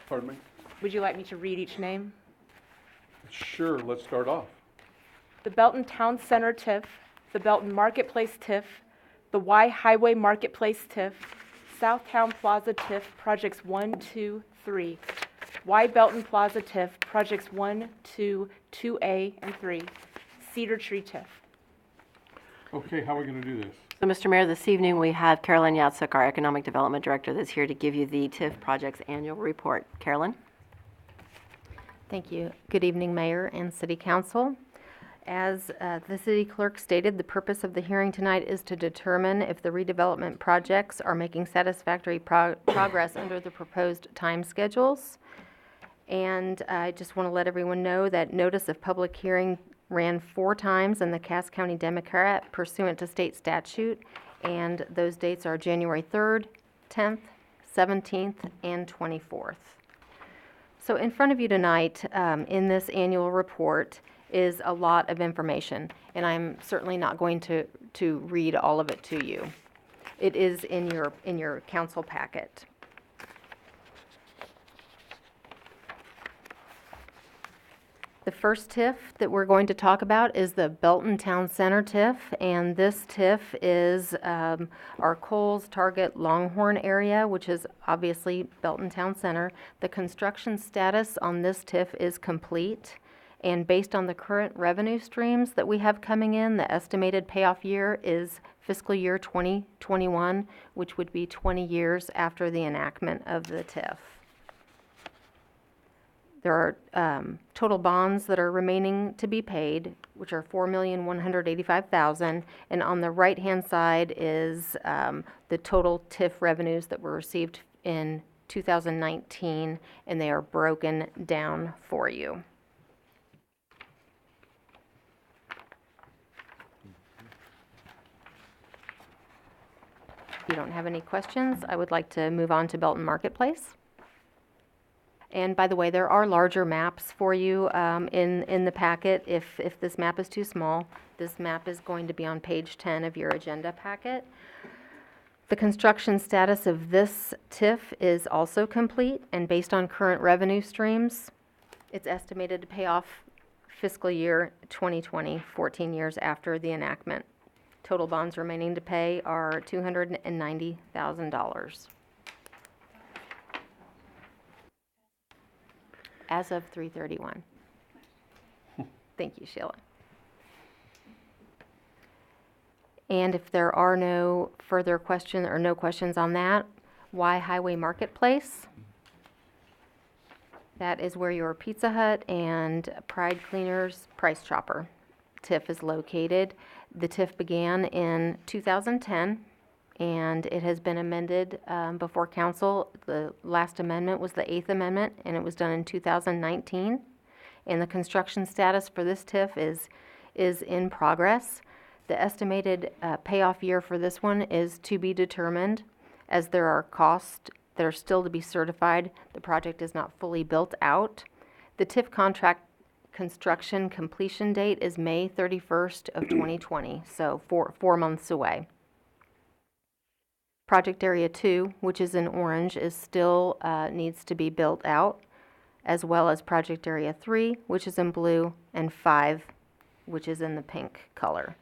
Pardon me? Would you like me to read each name? Sure, let's start off. The Belton Town Center TIF, the Belton Marketplace TIF, the Y Highway Marketplace TIF, Southtown Plaza TIF, Projects 1, 2, 3, Y Belton Plaza TIF, Projects 1, 2, 2A, and 3, Cedar Tree TIF. Okay, how are we gonna do this? So, Mr. Mayor, this evening we have Carolyn Yatsuk, our Economic Development Director, that's here to give you the TIF Projects Annual Report. Carolyn? Thank you. Good evening, Mayor and City Council. As the City Clerk stated, the purpose of the hearing tonight is to determine if the redevelopment projects are making satisfactory progress under the proposed time schedules. And I just want to let everyone know that notice of public hearing ran 4 times in the Cass County Democrat pursuant to state statute, and those dates are January 3rd, 10th, 17th, and 24th. So in front of you tonight, in this annual report, is a lot of information, and I'm certainly not going to read all of it to you. It is in your council packet. The first TIF that we're going to talk about is the Belton Town Center TIF, and this TIF is our Coles, Target, Longhorn area, which is obviously Belton Town Center. The construction status on this TIF is complete, and based on the current revenue streams that we have coming in, the estimated payoff year is fiscal year 2021, which would be 20 years after the enactment of the TIF. There are total bonds that are remaining to be paid, which are $4,185,000, and on the right-hand side is the total TIF revenues that were received in 2019, and they are broken down for you. If you don't have any questions, I would like to move on to Belton Marketplace. And by the way, there are larger maps for you in the packet. If this map is too small, this map is going to be on page 10 of your agenda packet. The construction status of this TIF is also complete, and based on current revenue streams, it's estimated to pay off fiscal year 2020, 14 years after the enactment. Total bonds remaining to pay are $290,000 as of 3/31. Thank you, Sheila. And if there are no further questions or no questions on that, why Highway Marketplace? That is where your Pizza Hut and Pride Cleaners Price Chopper TIF is located. The TIF began in 2010, and it has been amended before council. The last amendment was the 8th Amendment, and it was done in 2019. And the construction status for this TIF is in progress. The estimated payoff year for this one is to be determined, as there are costs that are still to be certified. The project is not fully built out. The TIF contract construction completion date is May 31st of 2020, so 4 months away. Project Area 2, which is in orange, is still needs to be built out, as well as Project Area 3, which is in blue, and 5, which is in the pink color.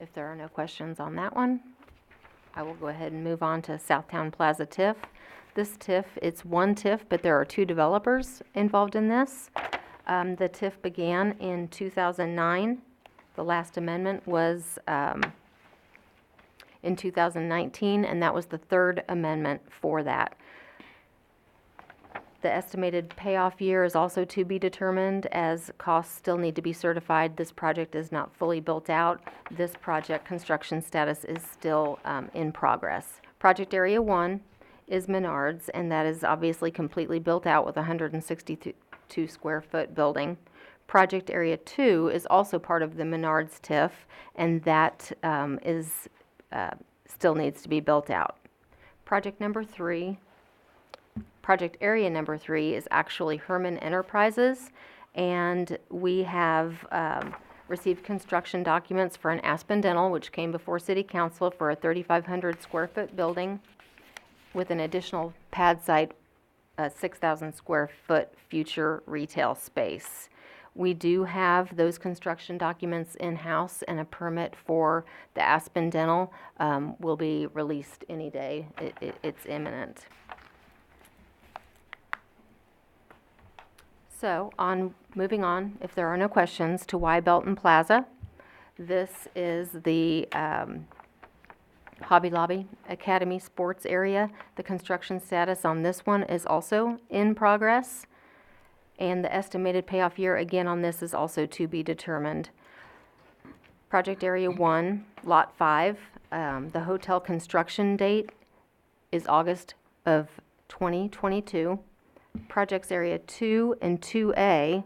If there are no questions on that one, I will go ahead and move on to Southtown Plaza TIF. This TIF, it's one TIF, but there are 2 developers involved in this. The TIF began in 2009. The last amendment was in 2019, and that was the 3rd amendment for that. The estimated payoff year is also to be determined, as costs still need to be certified. This project is not fully built out. This project construction status is still in progress. Project Area 1 is Menards, and that is obviously completely built out with a 162 square foot building. Project Area 2 is also part of the Menards TIF, and that still needs to be built out. Project Area number 3 is actually Herman Enterprises, and we have received construction documents for an Aspen Dental, which came before City Council for a 3,500 square foot building with an additional pad site, 6,000 square foot future retail space. We do have those construction documents in-house, and a permit for the Aspen Dental will be released any day. It's imminent. So, moving on, if there are no questions, to why Belton Plaza. This is the Hobby Lobby Academy Sports area. The construction status on this one is also in progress, and the estimated payoff year again on this is also to be determined. Project Area 1, Lot 5, the hotel construction date is August of 2022. Projects Area 2 and 2A,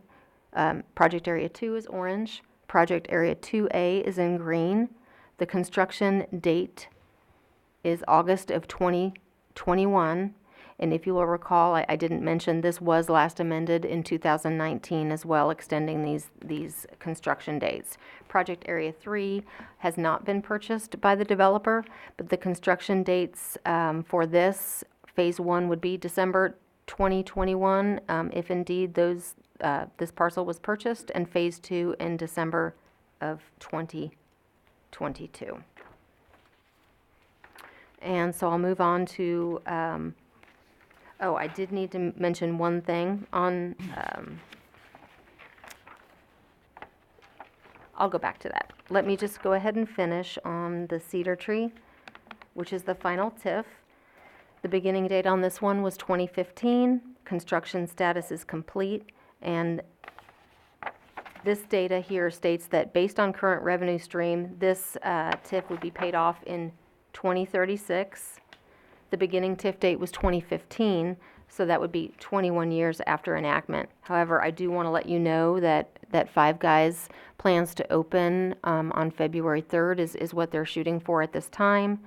Project Area 2 is orange, Project Area 2A is in green. The construction date is August of 2021, and if you will recall, I didn't mention this was last amended in 2019 as well, extending these construction dates. Project Area 3 has not been purchased by the developer, but the construction dates for this, Phase 1 would be December 2021, if indeed this parcel was purchased, and Phase 2 in December of 2022. And so I'll move on to, I did need to mention one thing on, I'll go back to that. Let me just go ahead and finish on the Cedar Tree, which is the final TIF. The beginning date on this one was 2015. Construction status is complete, and this data here states that based on current revenue stream, this TIF would be paid off in 2036. The beginning TIF date was 2015, So that would be 21 years after enactment. However, I do want to let you know that Five Guys plans to open on February 3rd is what they're shooting for at this time.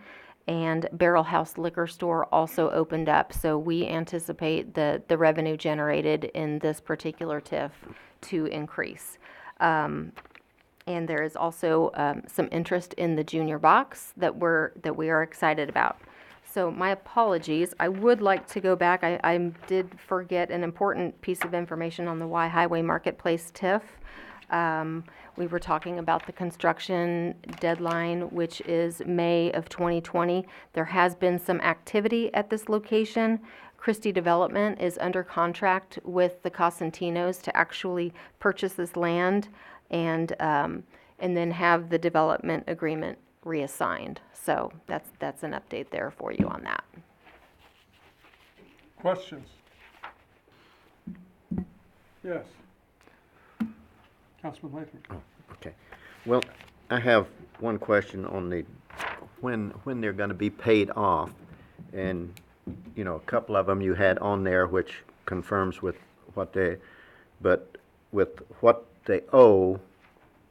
And Barrel House Liquor Store also opened up. So we anticipate the revenue generated in this particular TIF to increase. And there is also some interest in the junior box that we are excited about. So my apologies. I would like to go back. I did forget an important piece of information on the Y Highway Marketplace TIF. We were talking about the construction deadline, which is May of 2020. There has been some activity at this location. Christie Development is under contract with the Cosentinos to actually purchase this land and then have the development agreement reassigned. So that's an update there for you on that. Questions? Yes. Councilman Lathrop. Okay. Well, I have one question on the, when they're gonna be paid off. And, you know, a couple of them you had on there which confirms with what they, but with what they owe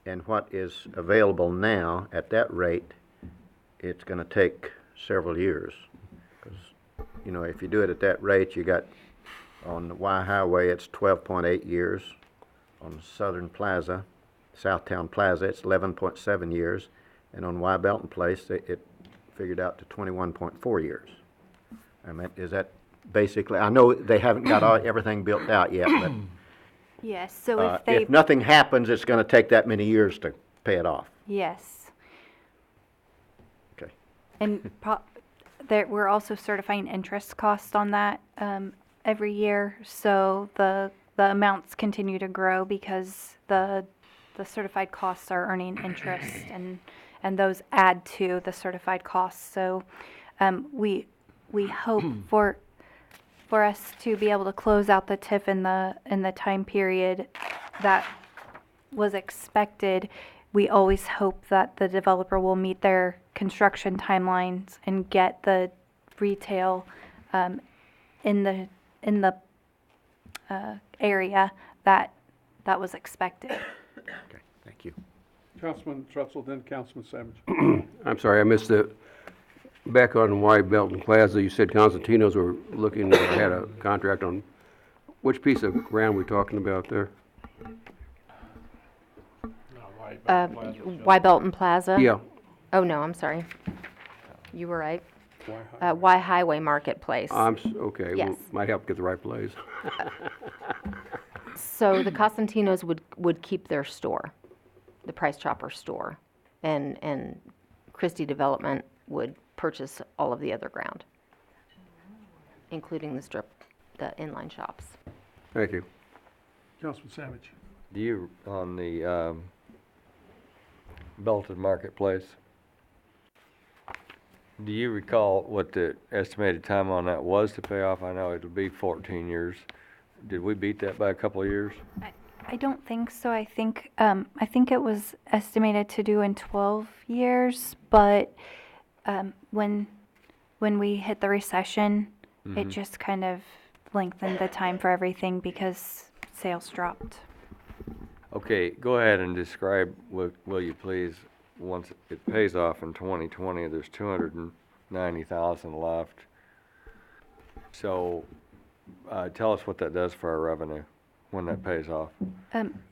and what is available now at that rate, it's gonna take several years. 'Cause, you know, if you do it at that rate, you got, on the Y Highway, it's 12.8 years. On Southern Plaza, Southtown Plaza, it's 11.7 years. And on Y Belton Place, it figured out to 21.4 years. I mean, is that basically, I know they haven't got everything built out yet, but Yes, so if they, if nothing happens, it's gonna take that many years to pay it off. yes. Okay. And we're also certifying interest costs on that every year. So the amounts continue to grow because the certified costs are earning interest and those add to the certified costs. So we hope for us to be able to close out the TIF in the time period that was expected. We always hope that the developer will meet their construction timelines and get the retail in the area that was expected. Okay, thank you. Councilman Trutzel, then Councilman Savage. I'm sorry, I missed it. Back on Y Belton Plaza, you said Constantinos were looking, had a contract on, which piece of ground we talking about there? Y Belton Plaza? Yeah, Oh, no, I'm sorry. You were right. Y Highway Marketplace. okay, well, Yes. might help get the right place. So the Cosentinos would keep their store, the Price Chopper store, and Christie Development would purchase all of the other ground, including the inline shops. Thank you. Councilman Savage. Do you, on the Belton Marketplace, do you recall what the estimated time on that was to pay off? I know it'll be 14 years. Did we beat that by a couple of years? I don't think so. I think it was estimated to do in 12 years, but when we hit the recession, it just kind of lengthened the time for everything because sales dropped. Okay, go ahead and describe, will you please, once it pays off in 2020, there's 290,000 left. So, tell us what that does for our revenue when that pays off.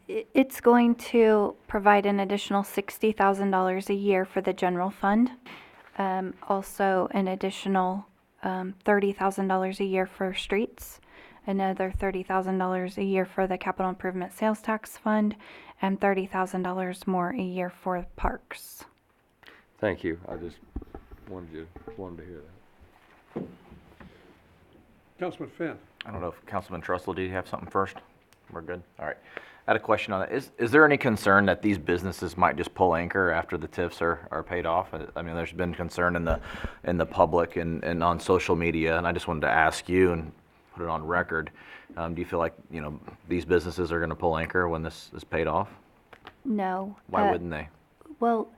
It's going to provide an additional $60,000 a year for the general fund. Also an additional $30,000 a year for streets, another $30,000 a year for the capital improvement sales tax fund, and $30,000 more a year for parks. Thank you. I just wanted to hear that. Councilman Finn. I don't know if Councilman Trussell, do you have something first? We're good? All right. I had a question on that. Is there any concern that these businesses might just pull anchor after the TIFs are paid off? I mean, there's been concern in the public and on social media, and I just wanted to ask you and put it on record. Do you feel like, these businesses are going to pull anchor when this is paid off? No. Why wouldn't they? Well,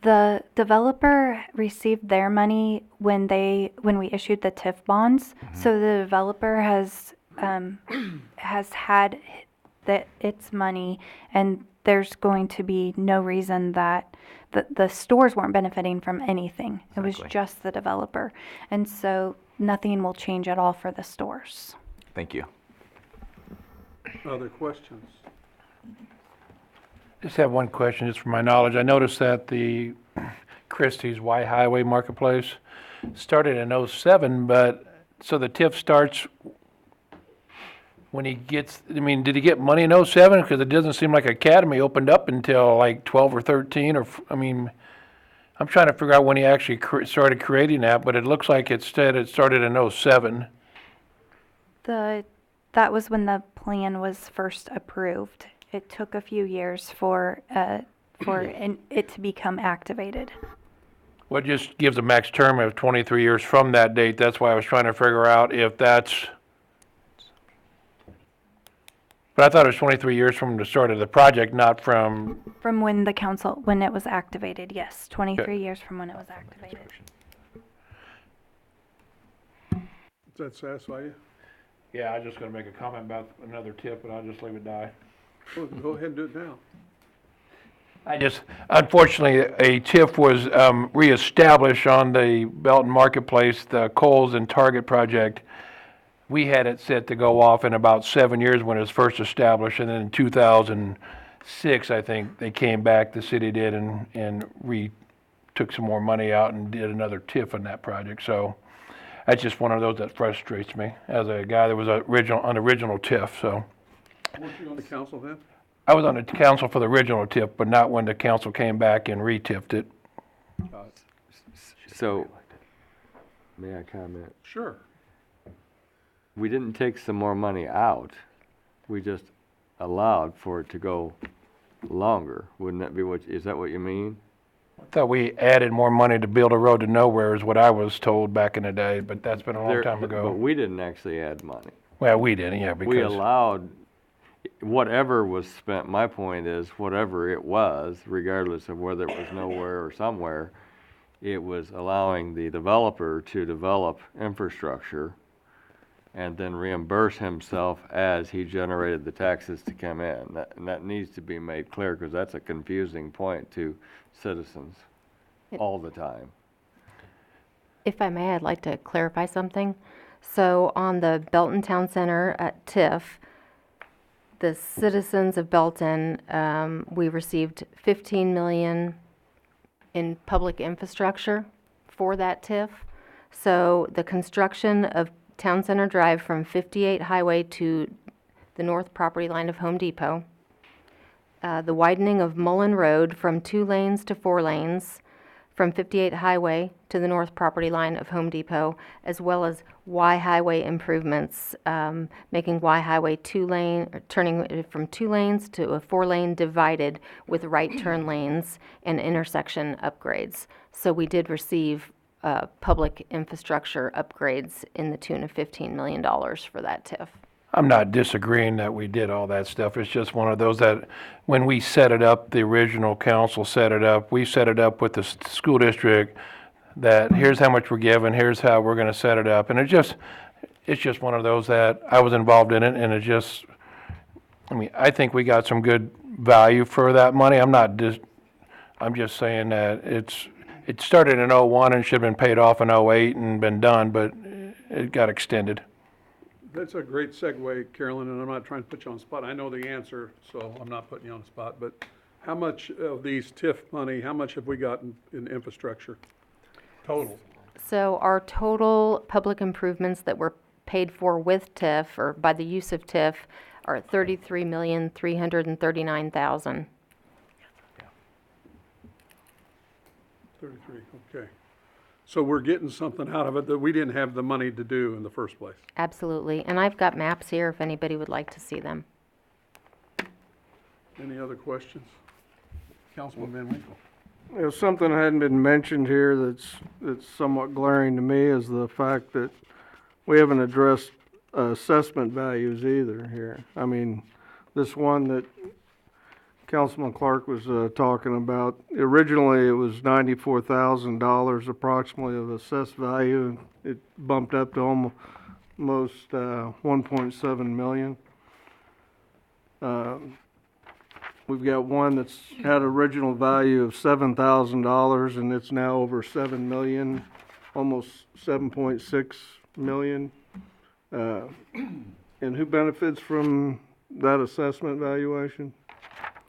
The developer received their money when we issued the TIF bonds. So the developer has had its money, and there's going to be no reason that the stores weren't benefiting from anything. It was Exactly. just the developer. And so nothing will change at all for the stores. Thank you. Other questions? Just have one question, just for my knowledge. I noticed that the Christie's Y Highway Marketplace started in '07, but, so the TIF starts when he gets, I mean, did he get money in '07? Because it doesn't seem like Academy opened up until like 12 or 13, or, I mean, I'm trying to figure out when he actually started creating that, but it looks like it started in '07. That was when the plan was first approved. It took a few years for it to become activated. Well, it just gives a max term of 23 years from that date. That's why I was trying to figure out if that's, but I thought it was 23 years from the start of the project, not from, From when when it was activated, yes, 23 years from when it was activated. Does that satisfy you? yeah, I was just gonna make a comment about another tip, but I'll just leave it die. Well, go ahead and do it now. Unfortunately, a TIF was reestablished on the Belton Marketplace, the Kohl's and Target project. We had it set to go off in about 7 years when it was first established, and then in 2006, I think, they came back, the city did, and took some more money out and did another TIF on that project. So that's just one of those that frustrates me as a guy that was on the original TIF, so. Weren't you on the council then? I was on the council for the original TIF, but not when the council came back and re-TIFed it. So, may I comment? Sure. We didn't take some more money out. We just allowed for it to go longer. Wouldn't that be is that what you mean? I thought we added more money to build a road to nowhere is what I was told back in the day, but that's been a long time But ago. we didn't actually add money. Well, we didn't, yeah, We because, allowed, whatever was spent, my point is, whatever it was, regardless of whether it was nowhere or somewhere, it was allowing the developer to develop infrastructure and then reimburse himself as he generated the taxes to come in. And that needs to be made clear, because that's a confusing point to citizens all the time. If I may, I'd like to clarify something. So on the Belton Town Center at TIF, the citizens of Belton, we received $15 million in public infrastructure for that TIF. So the construction of Town Center Drive from 58 Highway to the north property line of Home Depot, the widening of Mullen Road from 2 lanes to 4 lanes, from 58 Highway to the north property line of Home Depot, as well as Y Highway improvements, making Y Highway turning it from 2 lanes to a 4-lane divided with right turn lanes and intersection upgrades. So we did receive public infrastructure upgrades in the tune of $15 million for that TIF. I'm not disagreeing that we did all that stuff. It's just one of those that, when we set it up, the original council set it up, we set it up with the school district, that here's how much we're giving, here's how we're gonna set it up. And it's just one of those that I was involved in it, and I think we got some good value for that money. I'm just saying that it started in '01 and should have been paid off in '08 and been done, but it got extended. That's a great segue, Carolyn, and I'm not trying to put you on the spot. I know the answer, so I'm not putting you on the spot. But how much of these TIF money, how much have we gotten in infrastructure total? So our total public improvements that were paid for with TIF or by the use of TIF are $33,339,000. 33, okay. So we're getting something out of it that we didn't have the money to do in the first place. Absolutely. And I've got maps here if anybody would like to see them. Any other questions? Councilman Van Winkle. You know, something that hadn't been mentioned here that's somewhat glaring to me is the fact that we haven't addressed assessment values either here. I mean, this one that Councilman Clark was talking about. Originally, it was $94,000 approximately of assessed value. It bumped up to almost 1.7 million. We've got one that's had original value of $7,000 and it's now over 7 million, almost 7.6 million. And who benefits from that assessment valuation?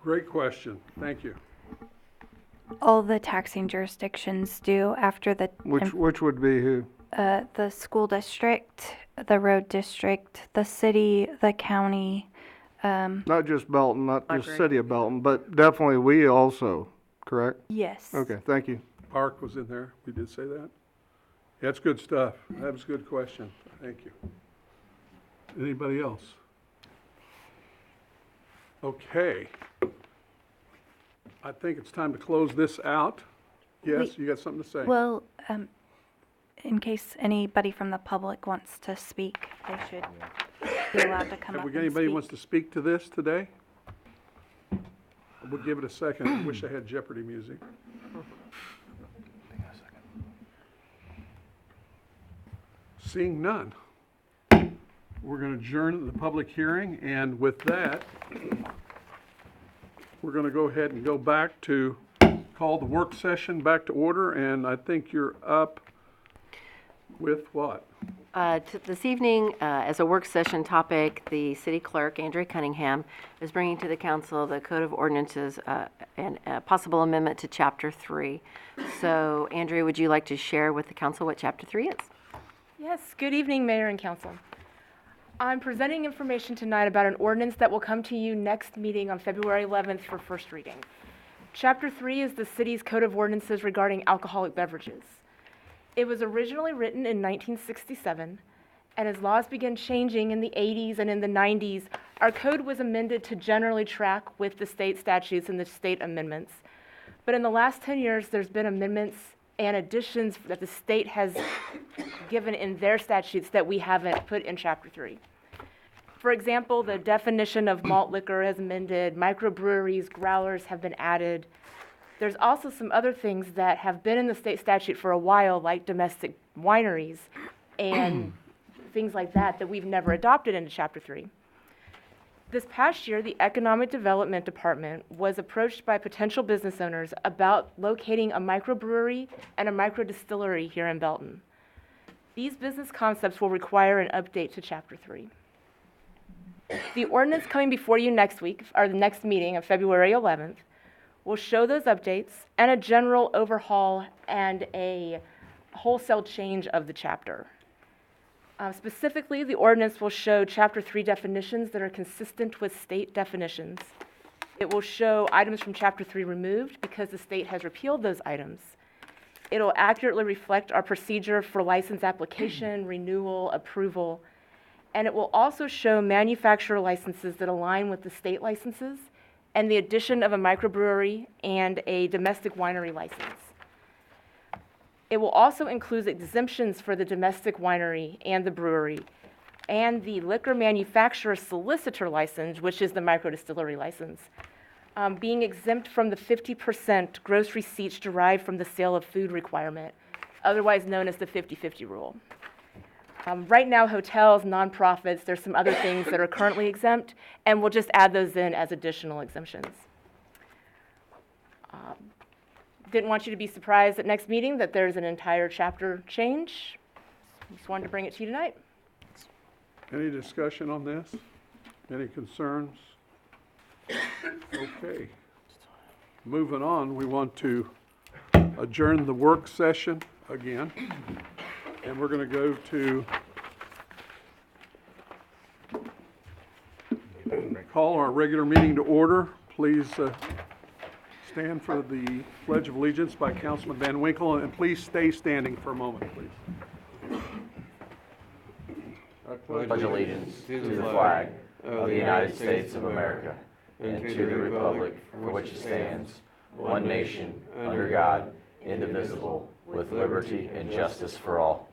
Great question. Thank you. All the taxing jurisdictions do after the Which would be who? the school district, the road district, the city, the county. Not just Belton, not just City of Belton, but definitely we also, correct? Yes. Okay, thank you. Park was in there. We did say that. That's good stuff. That was a good question. Thank you. Anybody else? Okay. I think it's time to close this out. Yes, you got something to say? Well, in case anybody from the public wants to speak, they should be allowed to come Have up we got and anybody speak. wants to speak to this today? We'll give it a second. I wish I had Jeopardy music. Seeing none. We're going to adjourn the public hearing, and with that, we're going to go ahead and go back to call the work session back to order, and I think you're up with what? This evening, as a work session topic, the city clerk, Andrea Cunningham, is bringing to the council the Code of Ordinances and a possible amendment to Chapter 3. So, Andrea, would you like to share with the council what Chapter 3 is? Yes, good evening, Mayor and Council. I'm presenting information tonight about an ordinance that will come to you next meeting on February 11th for first reading. Chapter 3 is the city's Code of Ordinances regarding alcoholic beverages. It was originally written in 1967, and as laws began changing in the 80s and in the 90s, our code was amended to generally track with the state statutes and the state amendments. But in the last 10 years, there's been amendments and additions that the state has given in their statutes that we haven't put in Chapter 3. For example, the definition of malt liquor is amended, microbreweries, growlers have been added. There's also some other things that have been in the state statute for a while, like domestic wineries and things like that, that we've never adopted into Chapter 3. This past year, the Economic Development Department was approached by potential business owners about locating a microbrewery and a microdistillery here in Belton. These business concepts will require an update to Chapter 3. The ordinance coming before you next week, or the next meeting of February 11th, will show those updates and a general overhaul and a wholesale change of the chapter. Specifically, the ordinance will show Chapter 3 definitions that are consistent with state definitions. It will show items from Chapter 3 removed because the state has repealed those items. It'll accurately reflect our procedure for license application, renewal, approval, and it will also show manufacturer licenses that align with the state licenses and the addition of a microbrewery and a domestic winery license. It will also include exemptions for the domestic winery and the brewery, and the liquor manufacturer solicitor license, which is the microdistillery license, being exempt from the 50% gross receipts derived from the sale of food requirement, otherwise known as the 50-50 rule. Right now, hotels, nonprofits, there's some other things that are currently exempt, and we'll just add those in as additional exemptions. Didn't want you to be surprised at next meeting that there's an entire chapter change. Just wanted to bring it to you tonight. Any discussion on this? Any concerns? Okay. Moving on, we want to adjourn the work session again, and we're going to go to call our regular meeting to order. Please stand for the Pledge of Allegiance by Councilman Van Winkle, and please stay standing for a moment, please. I Pledge allegiance to the flag of the United States of America and to the republic for which it stands, one nation, under God, indivisible, with liberty and justice for all.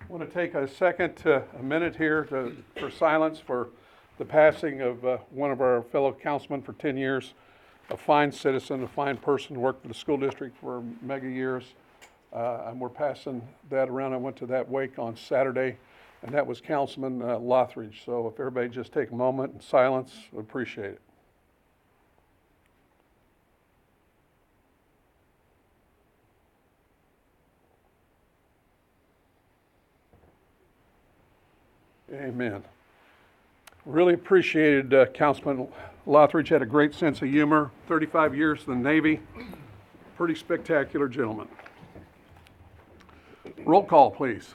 I want to take a minute here for silence for the passing of one of our fellow councilmen for 10 years, a fine citizen, a fine person, worked for the school district for mega years. And we're passing that around. I went to that wake on Saturday, and that was Councilman Lothridge. So if everybody just take a moment in silence, I'd appreciate it. Amen. Really appreciated Councilman Lothridge, had a great sense of humor, 35 years in the Navy, pretty spectacular gentleman. Roll call, please.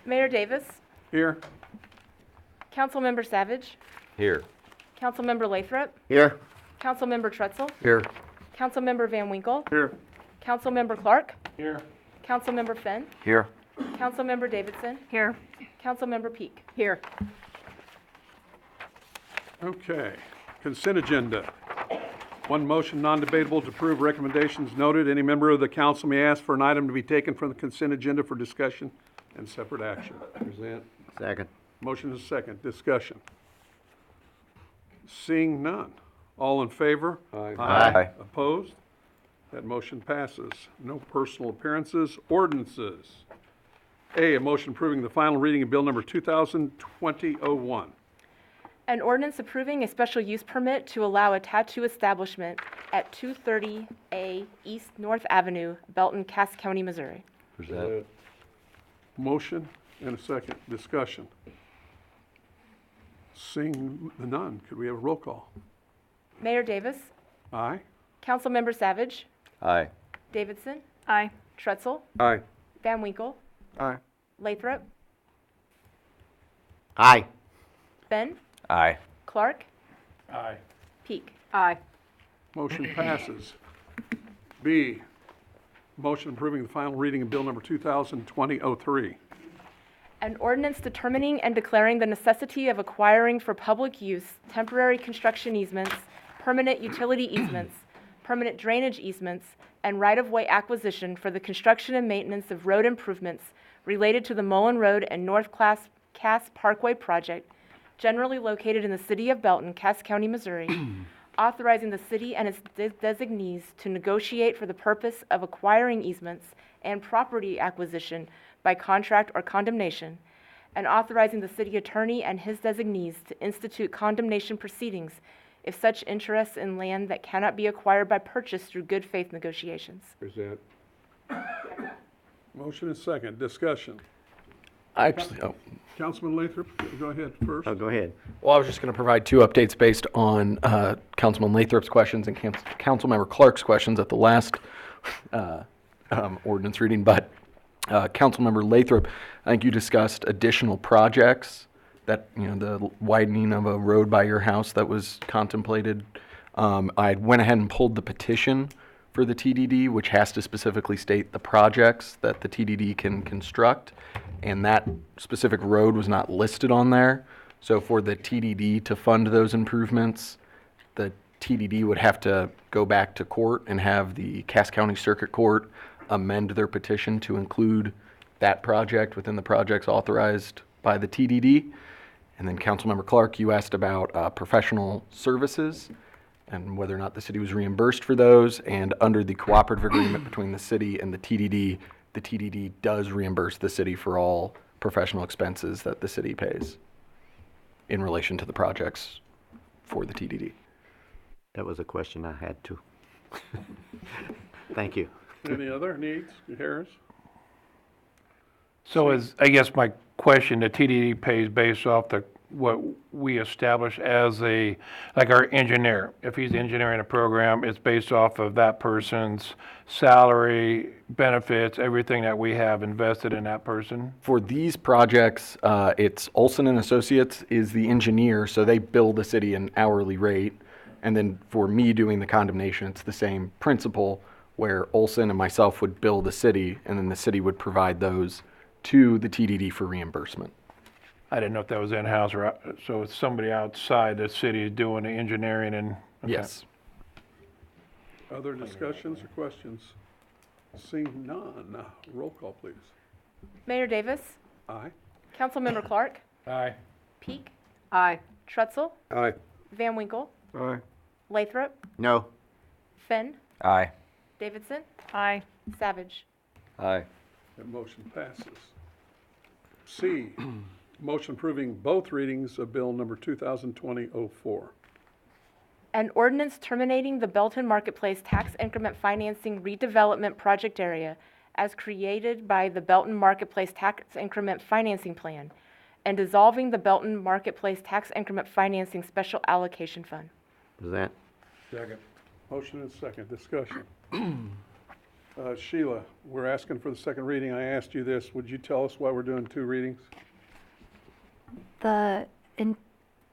Mayor Davis, Here. Councilmember Savage, Here. Councilmember Lathrop, Here? Councilmember Trutzel, Here. Councilmember Van Winkle, Here. Councilmember Clark, Here. Councilmember Fenn, Here. Councilmember Davidson, Here. Councilmember Peak. Here. Okay, consent agenda. One motion, non-debatable, to approve recommendations noted. Any member of the council may ask for an item to be taken from the consent agenda for discussion and separate action. Present. Second. Motion is second. Discussion. Seeing none. All in favor? Aye. Aye. Opposed? That motion passes. No personal appearances. Ordinances. A motion approving the final reading of Bill number 2020-01. An ordinance approving a special use permit to allow a tattoo establishment at 230A East North Avenue, Belton, Cass County, Missouri. Present. Motion and a second. Discussion. Seeing none, could we have a roll call? Mayor Davis, Aye? Councilmember Savage, Aye. Davidson, Aye. Trutzel, Aye. Van Winkle, Aye. Lathrop, Aye. Fenn, Aye. Clark, Aye. Peak. Aye. Motion passes. B, motion approving the final reading of Bill number 2020-03. An ordinance determining and declaring the necessity of acquiring for public use temporary construction easements, permanent utility easements, permanent drainage easements, and right-of-way acquisition for the construction and maintenance of road improvements related to the Mullen Road and North Cass Parkway project, generally located in the city of Belton, Cass County, Missouri, authorizing the city and its designees to negotiate for the purpose of acquiring easements and property acquisition by contract or condemnation, and authorizing the city attorney and his designees to institute condemnation proceedings if such interests in land that cannot be acquired by purchase through good faith negotiations. Present. Motion is second. Discussion. Councilman Lathrop, go ahead first. Oh, go ahead. Well, I was just going to provide two updates based on Councilman Lathrop's questions and Councilmember Clark's questions at the last ordinance reading. But Councilmember Lathrop, I think you discussed additional projects that, the widening of a road by your house that was contemplated. I went ahead and pulled the petition for the TDD, which has to specifically state the projects that the TDD can construct, and that specific road was not listed on there. So for the TDD to fund those improvements, the TDD would have to go back to court and have the Cass County Circuit Court amend their petition to include that project within the projects authorized by the TDD. And then Councilmember Clark, you asked about professional services and whether or not the city was reimbursed for those. And under the cooperative agreement between the city and the TDD does reimburse the city for all professional expenses that the city pays in relation to the projects for the TDD. That was a question I had too. Thank you. Any other needs? Harris? So I guess my question, the TDD pays based off what we establish as like our engineer. If he's engineering a program, it's based off of that person's salary, benefits, everything that we have invested in that person. For these projects, it's Olson and Associates is the engineer, so they bill the city an hourly rate. And then for me doing the condemnation, it's the same principle where Olson and myself would bill the city, and then the city would provide those to the TDD for reimbursement. I didn't know if that was in-house or, so it's somebody outside the city doing the engineering and. Okay. Yes. Other discussions or questions? Seeing none, roll call, please. Mayor Davis, Aye. Councilmember Clark, Aye. Peak, Aye. Trutzel, Aye. Van Winkle, Aye. Lathrop, No. Finn, Aye. Davidson, Aye. Savage. Aye. That motion passes. C, motion approving both readings of bill number 2020-04. An ordinance terminating the Belton Marketplace Tax Increment Financing Redevelopment Project Area as created by the Belton Marketplace Tax Increment Financing Plan and dissolving the Belton Marketplace Tax Increment Financing Special Allocation Fund. Present. Second. Motion and second, discussion. Sheila, we're asking for the second reading. I asked you this. Would you tell us why we're doing 2 readings?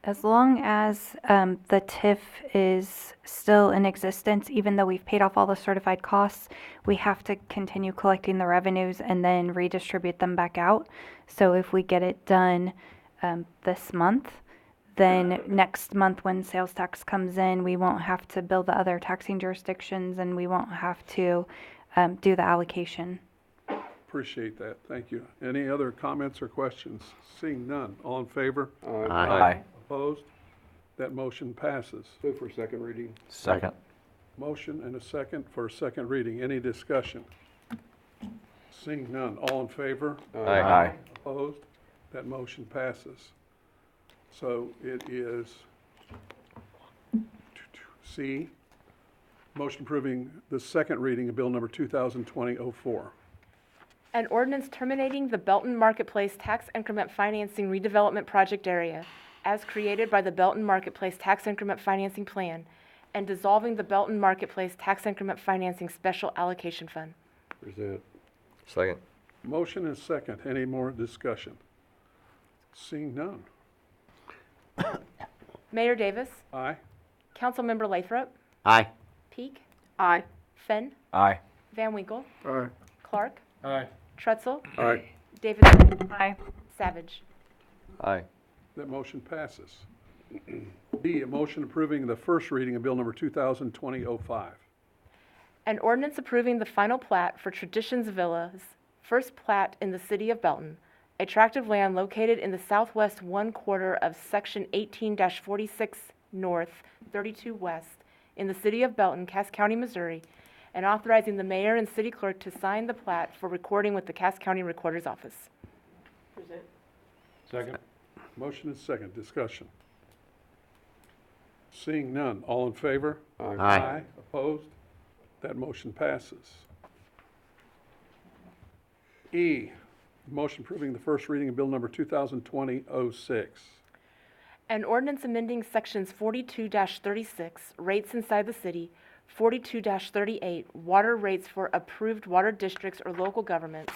As long as the TIF is still in existence, even though we've paid off all the certified costs, we have to continue collecting the revenues and then redistribute them back out. So if we get it done this month, then next month when sales tax comes in, we won't have to bill the other taxing jurisdictions and we won't have to do the allocation. Appreciate that. Thank you. Any other comments or questions? Seeing none. All in favor? Aye. Opposed? That motion passes. Move for second reading. Second. Motion and a second for a second reading. Any discussion? Seeing none. All in favor? Aye. Opposed? That motion passes. So it is C, motion approving the second reading of bill number 2020-04. An ordinance terminating the Belton Marketplace Tax Increment Financing Redevelopment Project Area as created by the Belton Marketplace Tax Increment Financing Plan and dissolving the Belton Marketplace Tax Increment Financing Special Allocation Fund. Present. Second. Motion and second. Any more discussion? Seeing none. Mayor Davis, Aye. Councilmember Lathrop, Aye. Peak, Aye. Finn, Aye. Van Winkle, Aye. Clark, Aye. Trutzel, Aye. Davidson, Aye. Savage. Aye. That motion passes. D, a motion approving the first reading of bill number 2020-05. An ordinance approving the final plat for Traditions Villas, first plat in the city of Belton, a tract of land located in the southwest one quarter of section 18-46 north, 32 west, in the city of Belton, Cass County, Missouri, and authorizing the mayor and city clerk to sign the plat for recording with the Cass County Recorder's Office. Second. Motion and second. Discussion. Seeing none. All in favor? Aye. Opposed? That motion passes. E, motion approving the first reading of bill number 2020-06. An ordinance amending sections 42-36, rates inside the city, 42-38, water rates for approved water districts or local governments,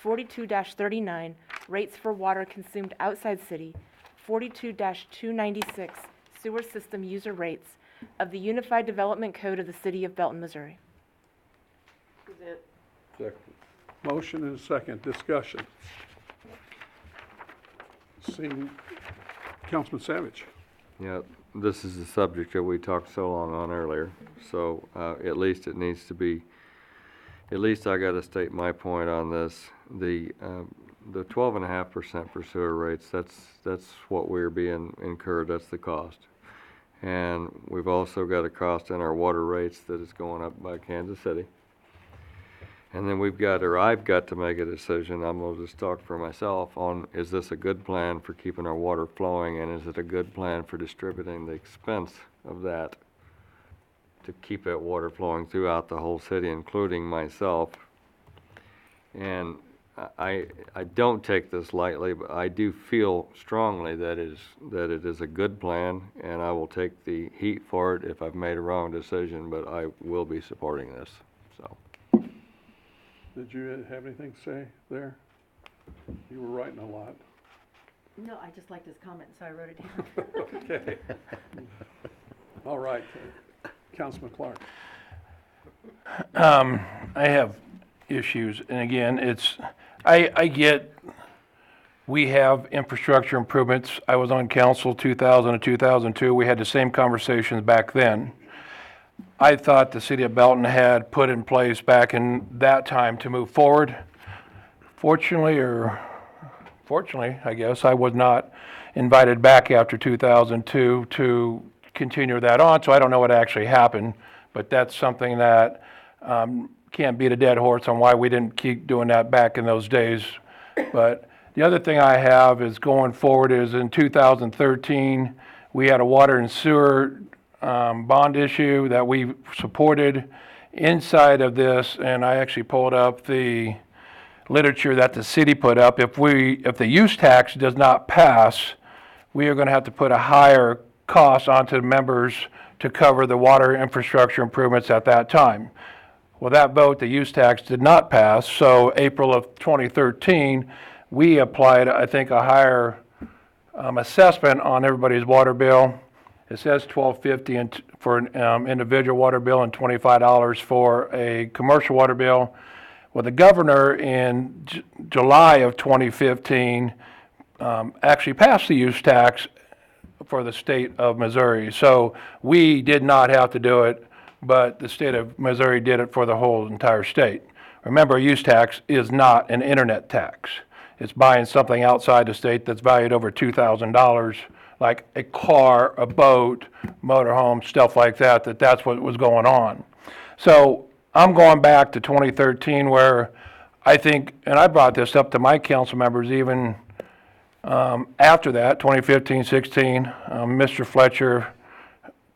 42-39, rates for water consumed outside city, 42-296, sewer system user rates of the Unified Development Code of the City of Belton, Missouri. Second. Motion and a second. Discussion. Seeing Councilman Savage. Yeah, this is the subject that we talked so long on earlier, so at least it needs to be, at least I gotta state my point on this. The 12.5% for sewer rates, that's what we're being incurred, that's the cost. And we've also got a cost in our water rates that is going up by Kansas City. And then we've got, or I've got to make a decision, I'm gonna just talk for myself, on is this a good plan for keeping our water flowing, and is it a good plan for distributing the expense of that to keep that water flowing throughout the whole city, including myself. And I don't take this lightly, but I do feel strongly that it is a good plan, and I will take the heat for it if I've made a wrong decision, but I will be supporting this, so. Did you have anything to say there? You were writing a lot. No, I just liked his comment, so I wrote it down. Okay. All right. Councilman Clark. I have issues, and again, I get, we have infrastructure improvements. I was on council 2000 to 2002. We had the same conversations back then. I thought the city of Belton had put in place back in that time to move forward. Fortunately, I guess, I was not invited back after 2002 to continue that on, so I don't know what actually happened, but that's something that can't beat a dead horse on why we didn't keep doing that back in those days. But the other thing I have is going forward is in 2013, we had a water and sewer bond issue that we supported. Inside of this, and I actually pulled up the literature that the city put up, if the use tax does not pass, we are going to have to put a higher cost onto the members to cover the water infrastructure improvements at that time. Well, that vote, the use tax did not pass, so April of 2013, we applied, I think, a higher assessment on everybody's water bill. It says $12.50 for an individual water bill and $25 for a commercial water bill. Well, the governor in July of 2015 actually passed the use tax for the state of Missouri. So we did not have to do it, but the state of Missouri did it for the whole entire state. Remember, a use tax is not an internet tax. It's buying something outside the state that's valued over $2,000, like a car, a boat, motorhome, stuff like that, that's what was going on. So I'm going back to 2013 where I think, and I brought this up to my council members even after that, 2015, 16, Mr. Fletcher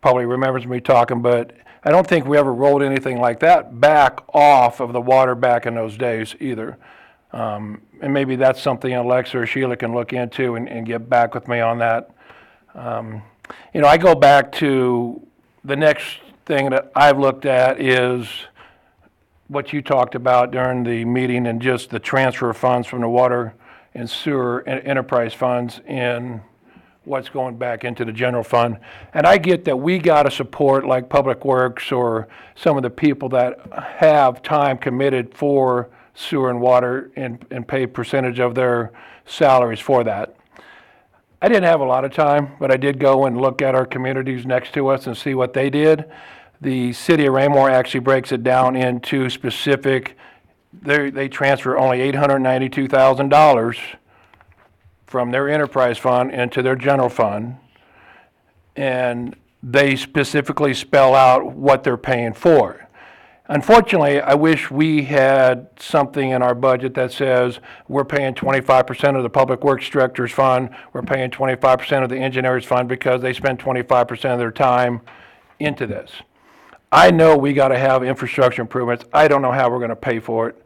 probably remembers me talking, but I don't think we ever rolled anything like that back off of the water back in those days either. And maybe that's something Alexa or Sheila can look into and get back with me on that. You know, I go back to the next thing that I've looked at is what you talked about during the meeting and just the transfer of funds from the water and sewer and enterprise funds and what's going back into the general fund. And I get that we got to support like Public Works or some of the people that have time committed for sewer and water and pay percentage of their salaries for that. I didn't have a lot of time, but I did go and look at our communities next to us and see what they did. The city of Raymore actually breaks it down into specific, they transfer only $892,000 from their enterprise fund into their general fund. And they specifically spell out what they're paying for. Unfortunately, I wish we had something in our budget that says we're paying 25% of the Public Works Director's fund, we're paying 25% of the engineer's fund because they spend 25% of their time into this. I know we got to have infrastructure improvements. I don't know how we're going to pay for it.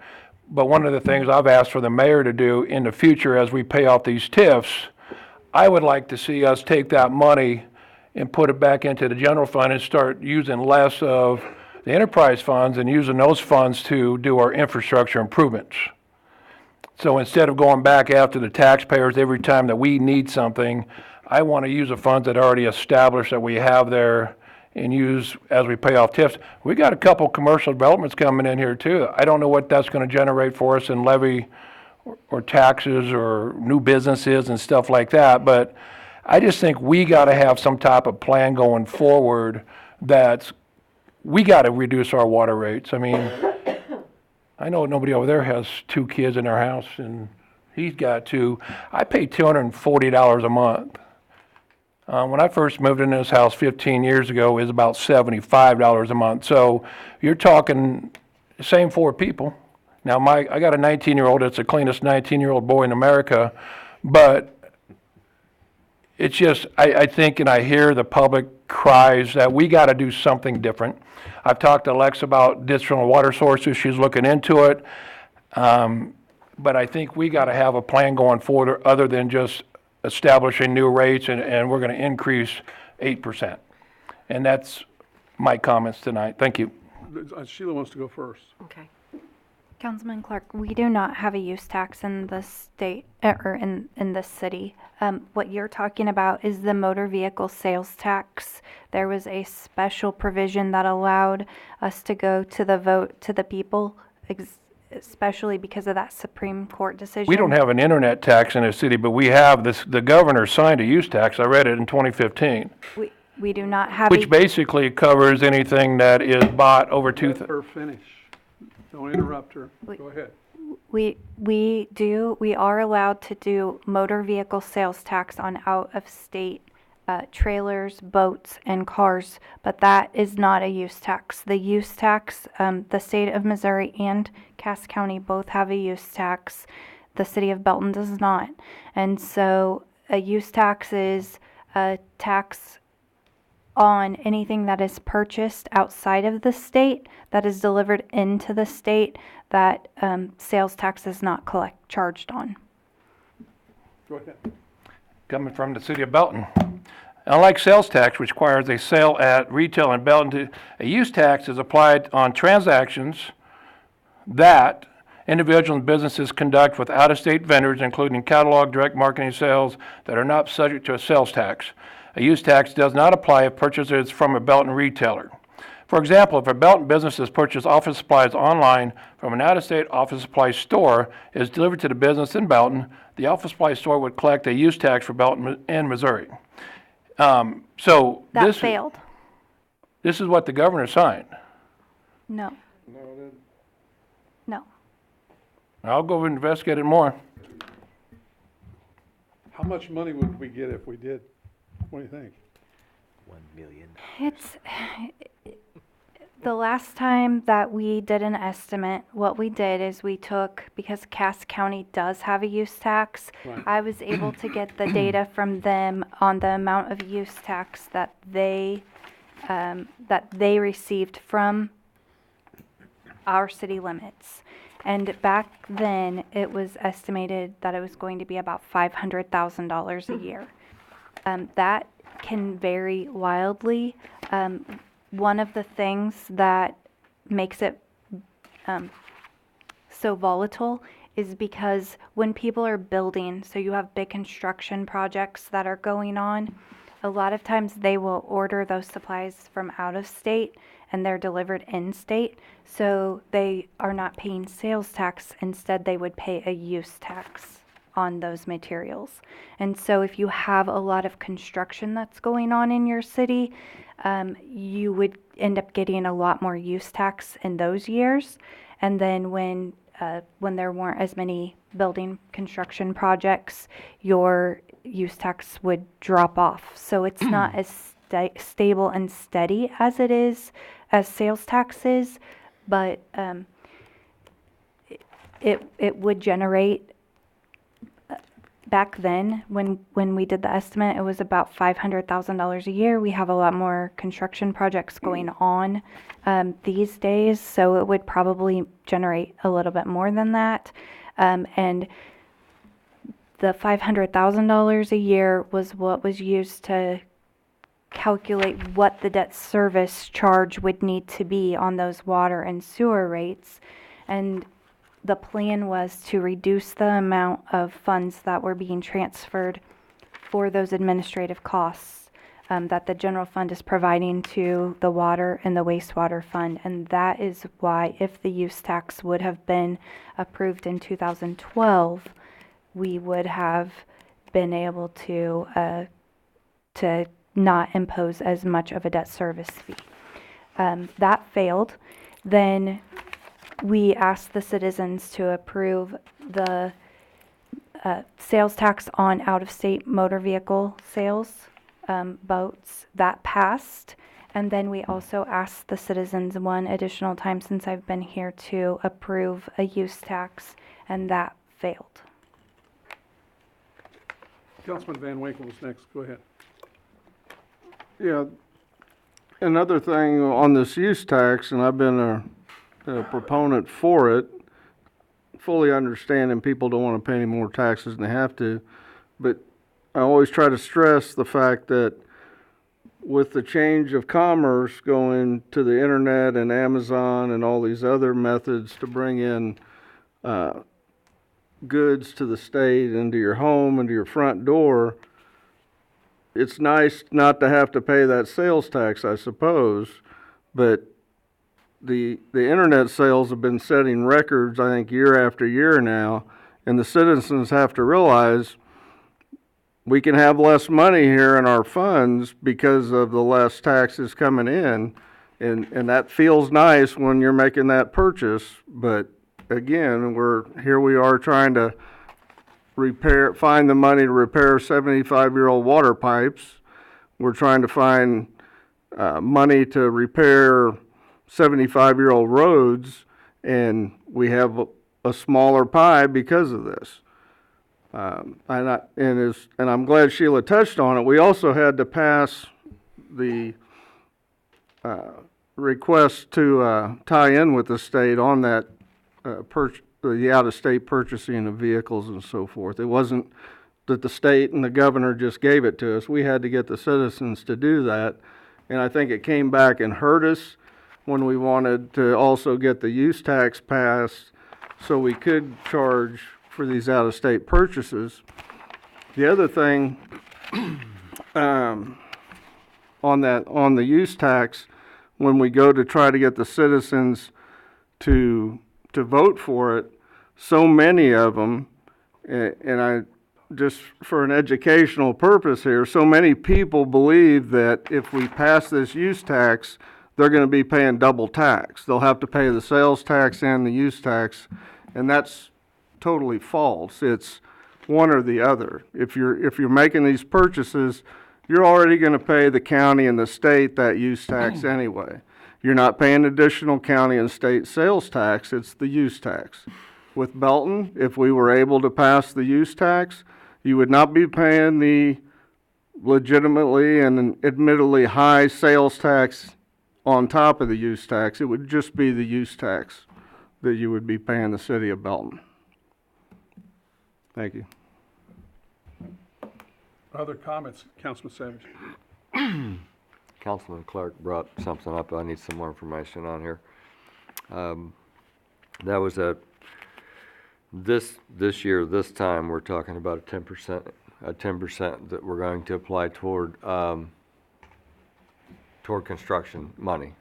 But one of the things I've asked for the mayor to do in the future as we pay off these TIFs, I would like to see us take that money and put it back into the general fund and start using less of the enterprise funds and using those funds to do our infrastructure improvements. So instead of going back after the taxpayers every time that we need something, I want to use the funds that are already established that we have there and use as we pay off TIFs. We got a couple commercial developments coming in here too. I don't know what that's going to generate for us in levy or taxes or new businesses and stuff like that, but I just think we got to have some type of plan going forward that's we got to reduce our water rates. I mean, I know nobody over there has 2 kids in their house, and he's got 2. I pay $240 a month. When I first moved in this house 15 years ago, it was about $75 a month. So you're talking same 4 people. Now, I got a 19-year-old that's the cleanest 19-year-old boy in America, but it's just, I think and I hear the public cries that we got to do something different. I've talked to Alex about additional water sources. She's looking into it. But I think we got to have a plan going forward other than just establishing new rates and we're going to increase 8%. And that's my comments tonight. Thank you. Sheila wants to go first. Okay. Councilman Clark, we do not have a use tax in the state, or in this city. What you're talking about is the motor vehicle sales tax. There was a special provision that allowed us to go to the vote to the people, especially because of that Supreme Court decision. We don't have an internet tax in the city, but we have this, the governor signed a use tax. I read it in 2015. We do not have Which basically covers anything that is bought over Let her finish. Don't interrupt her. Go ahead. We are allowed to do motor vehicle sales tax on out-of-state trailers, boats, and cars, but that is not a use tax. The use tax, the state of Missouri and Cass County both have a use tax. The city of Belton does not. And so a use tax is a tax on anything that is purchased outside of the state that is delivered into the state that sales tax is not charged on. Go ahead. Coming from the city of Belton. Unlike sales tax, which requires a sale at retail in Belton, a use tax is applied on transactions that individuals and businesses conduct with out-of-state vendors, including catalog, direct marketing sales, that are not subject to a sales tax. A use tax does not apply if purchases from a Belton retailer. For example, if a Belton business has purchased office supplies online from an out-of-state office supply store, is delivered to the business in Belton, the office supply store would collect a use tax for Belton and Missouri. So That this failed. This is what the governor signed. No. No. I'll go investigate it more. How much money would we get if we did? What do you think? 1 million. It's the last time that we did an estimate, what we did is we took, because Cass County does have a use tax, Right. I was able to get the data from them on the amount of use tax that they received from our city limits. And back then, it was estimated that it was going to be about $500,000 a year. That can vary wildly. One of the things that makes it so volatile is because when people are building, so you have big construction projects that are going on, a lot of times they will order those supplies from out of state and they're delivered in state, so they are not paying sales tax. Instead, they would pay a use tax on those materials. And so if you have a lot of construction that's going on in your city, you would end up getting a lot more use tax in those years. And then when there weren't as many building construction projects, your use tax would drop off. So it's not as stable and steady as it is as sales tax is, but it would generate. Back then, when we did the estimate, it was about $500,000 a year. We have a lot more construction projects going on these days, so it would probably generate a little bit more than that. And the $500,000 a year was what was used to calculate what the debt service charge would need to be on those water and sewer rates. And the plan was to reduce the amount of funds that were being transferred for those administrative costs that the general fund is providing to the water and the wastewater fund. And that is why, if the use tax would have been approved in 2012, we would have been able to not impose as much of a debt service fee. That failed. Then we asked the citizens to approve the sales tax on out-of-state motor vehicle sales, boats. That passed. And then we also asked the citizens one additional time since I've been here to approve a use tax, and that failed. Councilman Van Winkle is next. Go ahead. Yeah, another thing on this use tax, and I've been a proponent for it, fully understanding people don't want to pay any more taxes than they have to, but I always try to stress the fact that with the change of commerce going to the internet and Amazon and all these other methods to bring in goods to the state, into your home, into your front door, it's nice not to have to pay that sales tax, I suppose, but the internet sales have been setting records, I think, year after year now, and the citizens have to realize we can have less money here in our funds because of the less taxes coming in, and that feels nice when you're making that purchase, but again, we are trying to find the money to repair 75-year-old water pipes we're trying to find money to repair 75-year-old roads, and we have a smaller pie because of this. And I'm glad Sheila touched on it. We also had to pass the request to tie in with the state on that the out-of-state purchasing of vehicles and so forth. It wasn't that the state and the governor just gave it to us. We had to get the citizens to do that. And I think it came back and hurt us when we wanted to also get the use tax passed so we could charge for these out-of-state purchases. The other thing on the use tax, when we go to try to get the citizens to vote for it, so many of them, and I just for an educational purpose here, so many people believe that if we pass this use tax, they're going to be paying double tax. They'll have to pay the sales tax and the use tax, and that's totally false. It's one or the other. If you're making these purchases, you're already going to pay the county and the state that use tax anyway. You're not paying additional county and state sales tax, it's the use tax. With Belton, if we were able to pass the use tax, you would not be paying the legitimately and admittedly high sales tax on top of the use tax. It would just be the use tax that you would be paying the city of Belton. Thank you. Other comments, Councilman Savage? Councilman Clark brought something up I need some more information on here. That was this year, this time, we're talking about a 10% that we're going to apply toward construction money.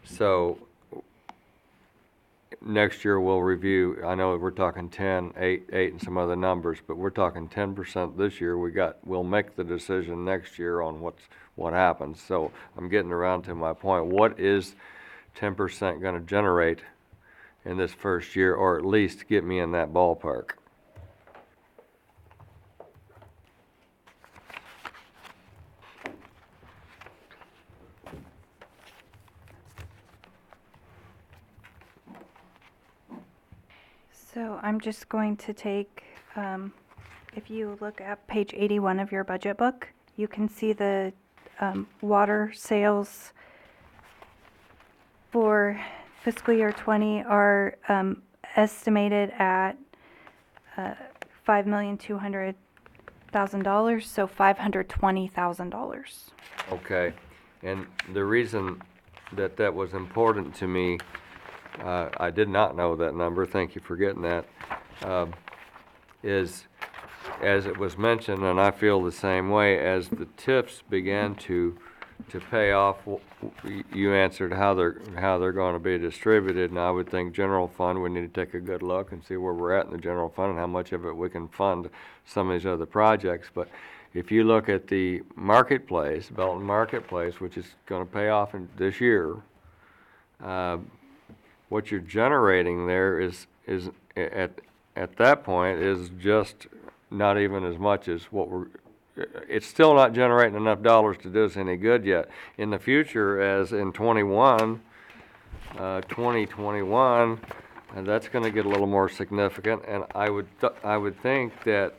So next year we'll review, I know we're talking 10, 8 and some other numbers, but we're talking 10% this year. We'll make the decision next year on what happens. So I'm getting around to my point. What is 10% going to generate in this first year, or at least get me in that ballpark? So I'm just going to take, if you look at page 81 of your budget book, you can see the water sales for fiscal year 20 are estimated at $5,200,000, so $520,000. Okay, and the reason that was important to me, I did not know that number, thank you for getting that, is, as it was mentioned, and I feel the same way, as the TIFs began to pay off, you answered how they're going to be distributed, and I would think general fund, we need to take a good look and see where we're at in the general fund and how much of it we can fund some of these other projects. But if you look at the marketplace, Belton Marketplace, which is going to pay off this year, what you're generating there is at that point is just not even as much as what it's still not generating enough dollars to do us any good yet. In the future, as in 2021, that's going to get a little more significant, and I would think that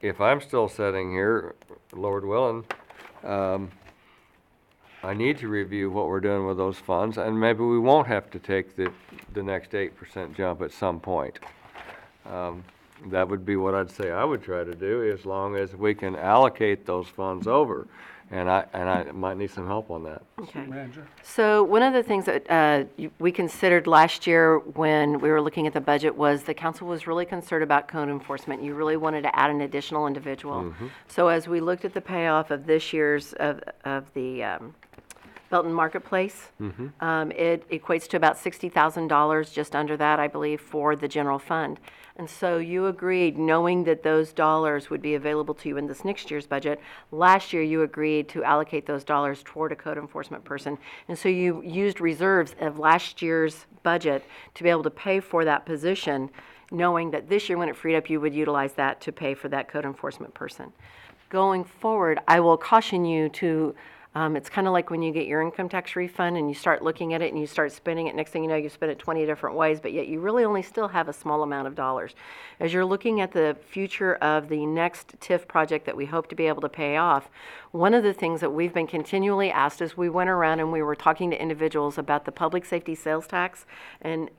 if I'm still sitting here, Lord willing, I need to review what we're doing with those funds, and maybe we won't have to take the next 8% jump at some point. That would be what I'd say I would try to do, as long as we can allocate those funds over. And I might need some help on that. Okay. Manager? So one of the things that we considered last year when we were looking at the budget was the council was really concerned about code enforcement. You really wanted to add an additional individual. Mm-hmm. So as we looked at the payoff of this year's of the Belton Marketplace, it equates to about $60,000, just under that, I believe, for the general fund. And so you agreed, knowing that those dollars would be available to you in this next year's budget. Last year, you agreed to allocate those dollars toward a code enforcement person. And so you used reserves of last year's budget to be able to pay for that position, knowing that this year, when it freed up, you would utilize that to pay for that code enforcement person. going forward, I will caution you to, it's kind of like when you get your income tax refund and you start looking at it and you start spending it. Next thing you know, you spend it 20 different ways, but yet you really only still have a small amount of dollars. As you're looking at the future of the next TIF project that we hope to be able to pay off, one of the things that we've been continually asked is we went around and we were talking to individuals about the public safety sales tax. And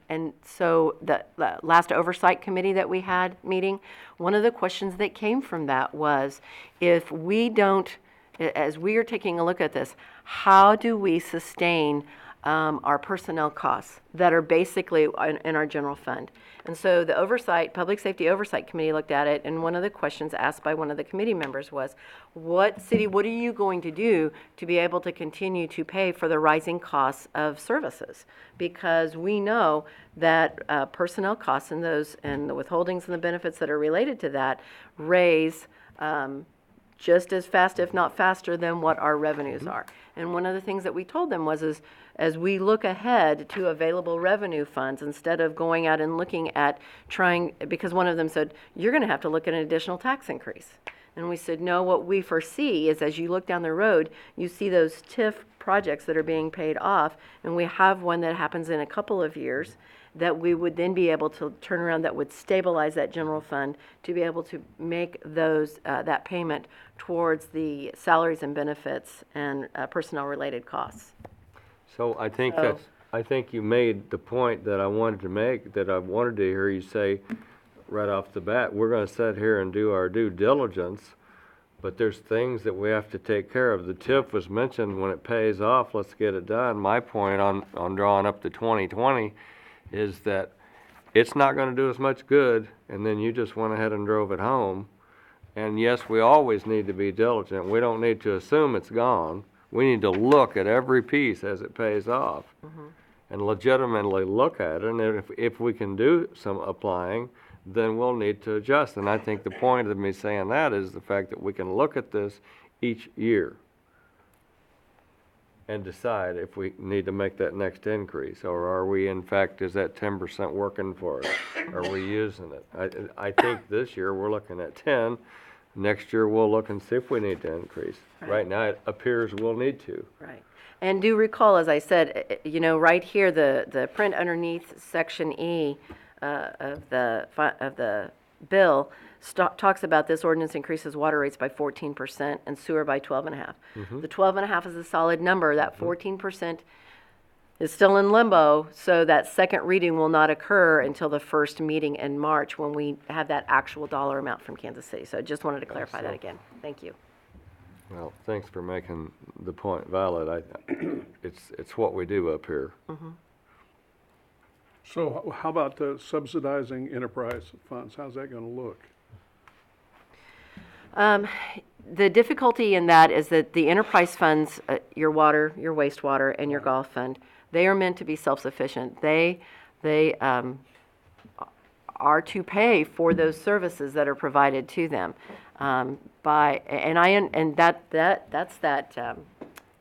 so the last oversight committee that we had meeting, one of the questions that came from that was, if we don't, as we are taking a look at this, how do we sustain our personnel costs that are basically in our general fund? And so the Public Safety Oversight Committee looked at it, and one of the questions asked by one of the committee members was, what are you going to do to be able to continue to pay for the rising costs of services? Because we know that personnel costs and the withholdings and the benefits that are related to that raise just as fast, if not faster, than what our revenues are. And one of the things that we told them was, as we look ahead to available revenue funds, instead of going out and looking at because one of them said, you're going to have to look at an additional tax increase. And we said, no, what we foresee is, as you look down the road, you see those TIF projects that are being paid off, and we have one that happens in a couple of years, that we would then be able to turn around, that would stabilize that general fund to be able to make that payment towards the salaries and benefits and personnel-related costs. So I think you made the point that I wanted to make, that I wanted to hear you say right off the bat. We're gonna sit here and do our due diligence, but there's things that we have to take care of. The TIF was mentioned, when it pays off, let's get it done. My point on drawing up to 2020 is that it's not gonna do us much good, and then you just went ahead and drove it home. And yes, we always need to be diligent. We don't need to assume it's gone. We need to look at every piece as it pays off and legitimately look at it. And if we can do some applying, then we'll need to adjust. And I think the point of me saying that is the fact that we can look at this each year and decide if we need to make that next increase, or are we, in fact, is that 10% working for us? Are we using it? I think this year we're looking at 10. Next year we'll look and see if we need to increase. Right now it appears we'll need to. Right. And do recall, as I said, right here, the print underneath Section E of the bill talks about this ordinance increases water rates by 14% and sewer by 12.5. The 12.5 is a solid number. That 14% is still in limbo, so that second reading will not occur until the first meeting in March, when we have that actual dollar amount from Kansas City. So I just wanted to clarify that again. Thank you. Well, thanks for making the point valid. It's what we do up here. So how about subsidizing enterprise funds? How's that gonna look? The difficulty in that is that the enterprise funds, your water, your wastewater, and your golf fund, they are meant to be self-sufficient. They are to pay for those services that are provided to them. That's that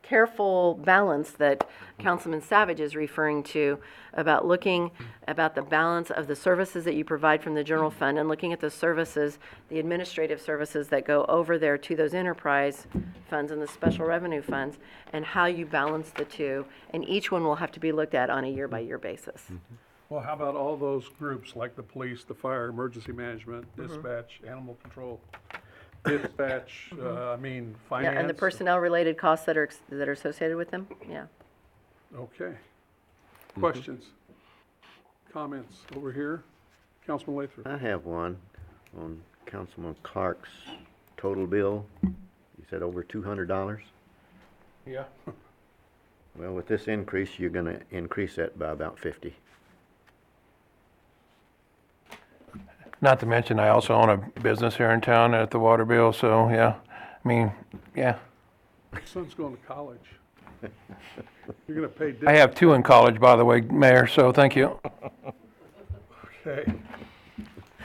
careful balance that Councilman Savage is referring to, about looking about the balance of the services that you provide from the general fund and looking at the services, the administrative services that go over there to those enterprise funds and the special revenue funds, and how you balance the two. And each one will have to be looked at on a year-by-year basis. Well, how about all those groups, like the police, the fire, emergency management, dispatch, animal control, dispatch, finance? Yeah, and the personnel-related costs that are associated with them, yeah. Okay. Questions? Comments over here? Councilman Lathrop? I have one on Councilman Clark's total bill. You said over $200? Yeah. Well, with this increase, you're gonna increase that by about 50. Not to mention, I also own a business here in town at the water bill, so, yeah. Yeah. My son's going to college. You're gonna pay. I have two in college, by the way, Mayor, so thank you. Okay.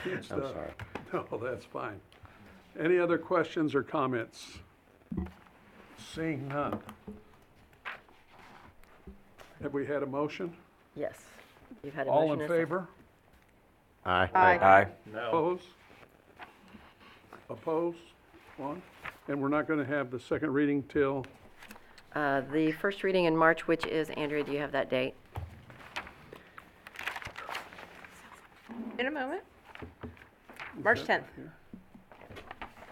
I'm sorry. No, that's fine. Any other questions or comments? Seeing none. Have we had a motion? Yes. You've had a All motion in and a second. favor? Aye. Aye. Opposed? Opposed? One? And we're not gonna have the second reading till, The first reading in March, which is, Andrea, do you have that date? In a moment. March 10th.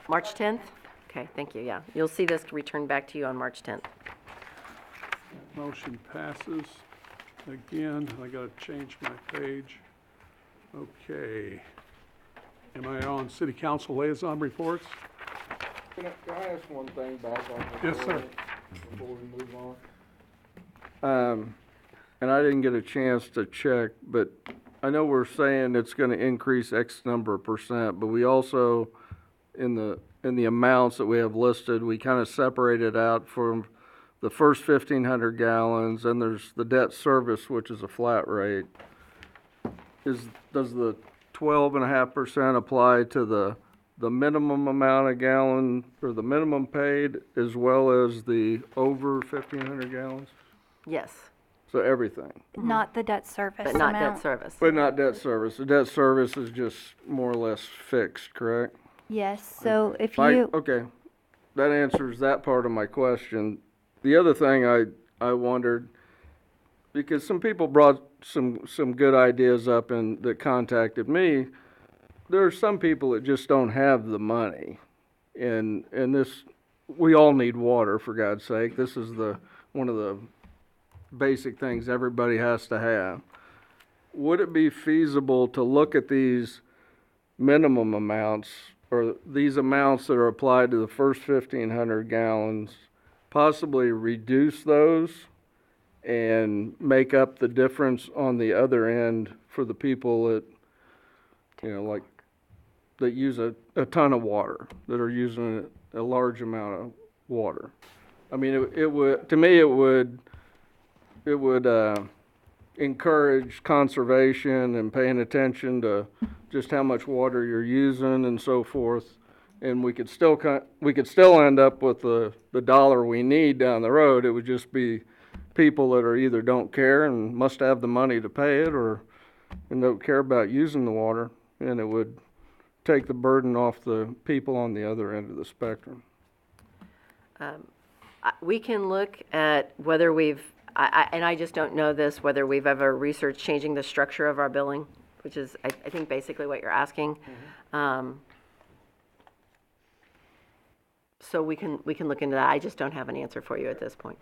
March 10th? Okay, thank you, yeah. You'll see this returned back to you on March 10th. motion passes. Again, I gotta change my page. Okay. Am I on city council liaison reports? Can I ask one thing back on Yes, sir. before we move on? And I didn't get a chance to check, but I know we're saying it's gonna increase X number of percent, but we also, in the amounts that we have listed, we kind of separated out from the first 1,500 gallons, and there's the debt service, which is a flat rate. Does the 12.5% apply to the minimum amount of gallon, or the minimum paid, as well as the over 1,500 gallons? Yes, So everything, Not the debt service but not debt amount. service. but not debt service. The debt service is just more or less fixed, correct? Yes, so if I- you, Okay, that answers that part of my question. The other thing I wondered, because some people brought some good ideas up and that contacted me, there are some people that just don't have the money. And this, we all need water, for God's sake. This is one of the basic things everybody has to have. Would it be feasible to look at these minimum amounts, or these amounts that are applied to the first 1,500 gallons, possibly reduce those and make up the difference on the other end for the people that, like, that use a ton of water, that are using a large amount of water? I mean, it would, to me, it would encourage conservation and paying attention to just how much water you're using and so forth. And we could still end up with the dollar we need down the road. It would just be people that are either don't care and must have the money to pay it, and don't care about using the water. And it would take the burden off the people on the other end of the spectrum. We can look at whether and I just don't know this, whether we've ever researched changing the structure of our billing, which is, I think, basically what you're asking. So we can look into that. I just don't have an answer for you at this point.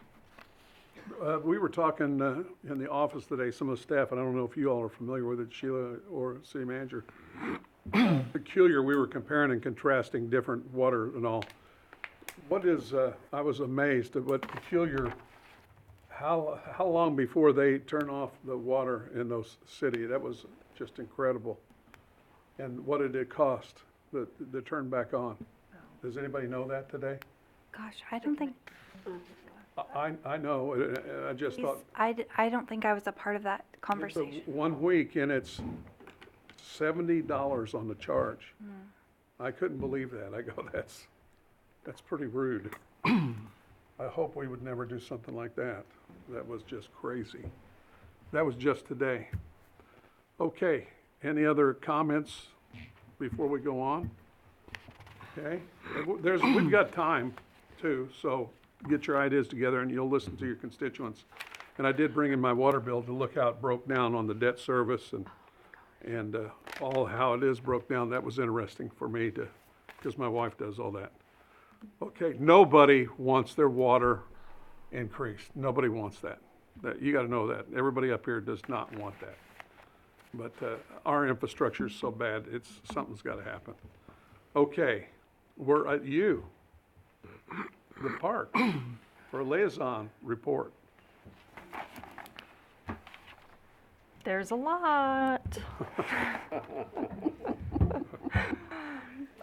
We were talking in the office today, some of the staff, and I don't know if you all are familiar with it, Sheila or city manager. Peculiar, we were comparing and contrasting different water and all. What is, I was amazed at what Peculiar, how long before they turn off the water in those cities? That was just incredible. And what did it cost to turn back on? Does anybody know that today? gosh, I don't think, I know, I just thought, I don't think I was a part of that it's conversation. 1 week and it's $70 on the charge. I couldn't believe that. I go, that's pretty rude. I hope we would never do something like that. That was just crazy. That was just today. Okay, any other comments before we go on? Okay, we've got time too, so get your ideas together and you'll listen to your constituents. And I did bring in my water bill to look how it broke down on the debt service and all how it is broke down. That was interesting for me because my wife does all that. Okay, nobody wants their water increased. Nobody wants that. You got to know that. Everybody up here does not want that. But our infrastructure is so bad, something's got to happen. Okay, we're at you, the park, for a liaison report. There's a lot.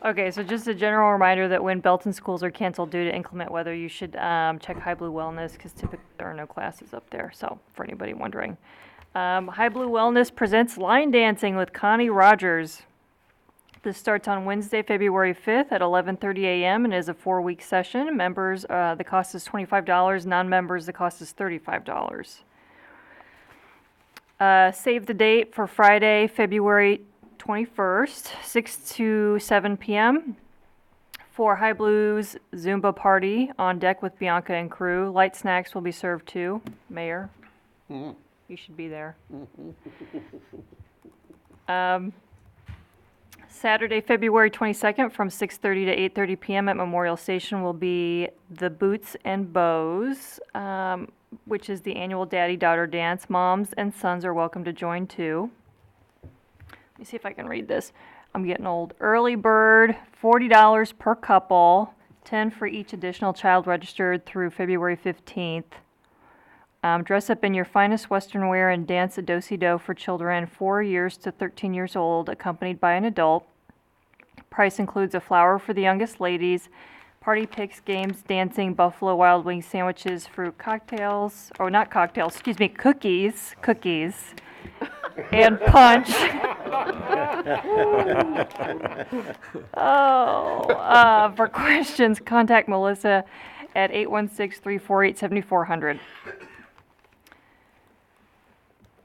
Okay, so just a general reminder that when Belton schools are canceled due to inclement weather, you should check High Blue Wellness because typically there are no classes up there. So for anybody wondering, High Blue Wellness presents line dancing with Connie Rogers. This starts on Wednesday, February 5th at 11:30 a.m. and is a 4-week session. Members, the cost is $25. Non-members, the cost is $35. Save the date for Friday, February 21st, 6 to 7 p.m. for High Blues Zumba party on deck with Bianca and crew. Light snacks will be served too. Mayor, you should be there. Saturday, February 22nd from 6:30 to 8:30 p.m. at Memorial Station will be the Boots and Bows, which is the annual daddy-daughter dance. Moms and sons are welcome to join too. Let me see if I can read this. I'm getting old. Early bird, $40 per couple, 10 for each additional child registered through February 15th. Dress up in your finest Western wear and dance a do-si-do for children 4 years to 13 years old, accompanied by an adult. Price includes a flower for the youngest ladies, party picks, games, dancing, Buffalo Wild Wings sandwiches, fruit cocktails, or not cocktails, excuse me, cookies, and punch. For questions, contact Melissa at 816-348-7400.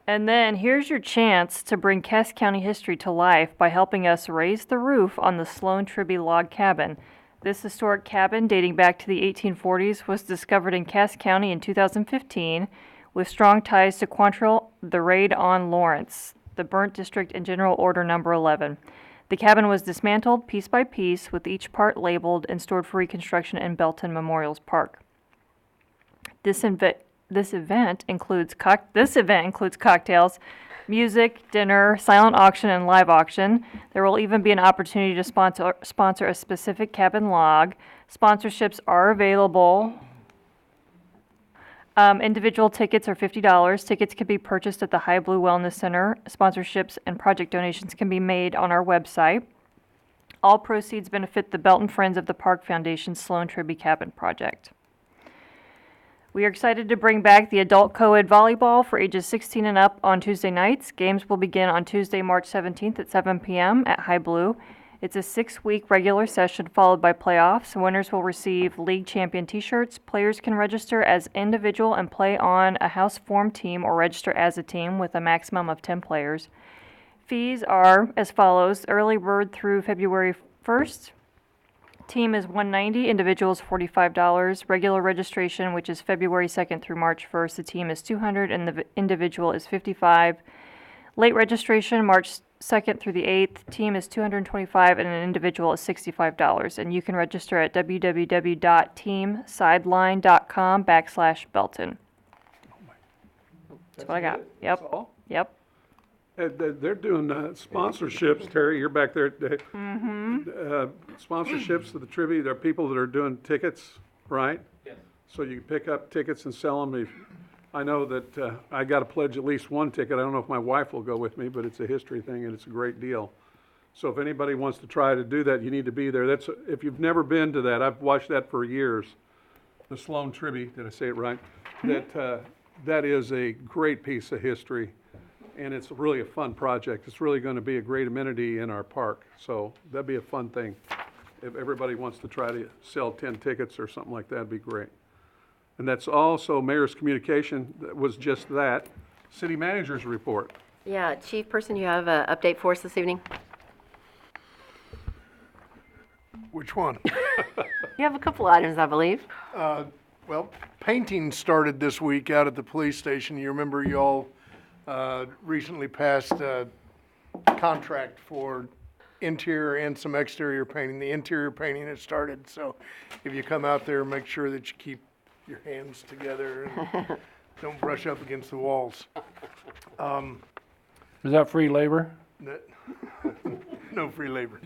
And then here's your chance to bring Cass County history to life by helping us raise the roof on the Sloan Tribby log cabin. This historic cabin, dating back to the 1840s, was discovered in Cass County in 2015 with strong ties to Quantrill, the raid on Lawrence, the burnt district in General Order Number 11. The cabin was dismantled piece by piece, with each part labeled and stored for reconstruction in Belton Memorials Park. This event includes cocktails, music, dinner, silent auction, and live auction. There will even be an opportunity to sponsor a specific cabin log. Sponsorships are available. Individual tickets are $50. Tickets can be purchased at the High Blue Wellness Center. Sponsorships and project donations can be made on our website. All proceeds benefit the Belton Friends of the Park Foundation Sloan Tribby Cabin Project. We are excited to bring back the adult co-ed volleyball for ages 16 and up on Tuesday nights. Games will begin on Tuesday, March 17th at 7 p.m. at High Blue. It's a 6-week regular session followed by playoffs. Winners will receive league champion t-shirts. Players can register as individual and play on a house formed team or register as a team with a maximum of 10 players. Fees are as follows. Early bird through February 1st. Team is $190, individuals $45. Regular registration, which is February 2nd through March 1st, the team is $200 and the individual is $55. Late registration, March 2nd through the 8th, team is $225 and an individual is $65. And you can register at www.teamsideline.com/Belton. That's what I got. Yep. That's all? Yep. They're doing sponsorships, Terry, you're back there. Sponsorships to the trivia, there are people that are doing tickets, right? Yes. So you can pick up tickets and sell them. I know that I got to pledge at least one ticket. I don't know if my wife will go with me, but it's a history thing and it's a great deal. So if anybody wants to try to do that, you need to be there. If you've never been to that, I've watched that for years. The Sloan Tribby, did I say it right? That is a great piece of history. And it's really a fun project. It's really going to be a great amenity in our park. So that'd be a fun thing. If everybody wants to try to sell 10 tickets or something like that, it'd be great. And that's also Mayor's communication, that was just that. City Manager's report. Yeah, Chief Person, you have an update for us this evening? Which one? You have a couple items, I believe. Well, painting started this week out at the police station. You remember y'all recently passed a contract for interior and some exterior painting. The interior painting has started, so if you come out there, make sure that you keep your hands together and don't brush up against the walls. Is that free labor? No free labor.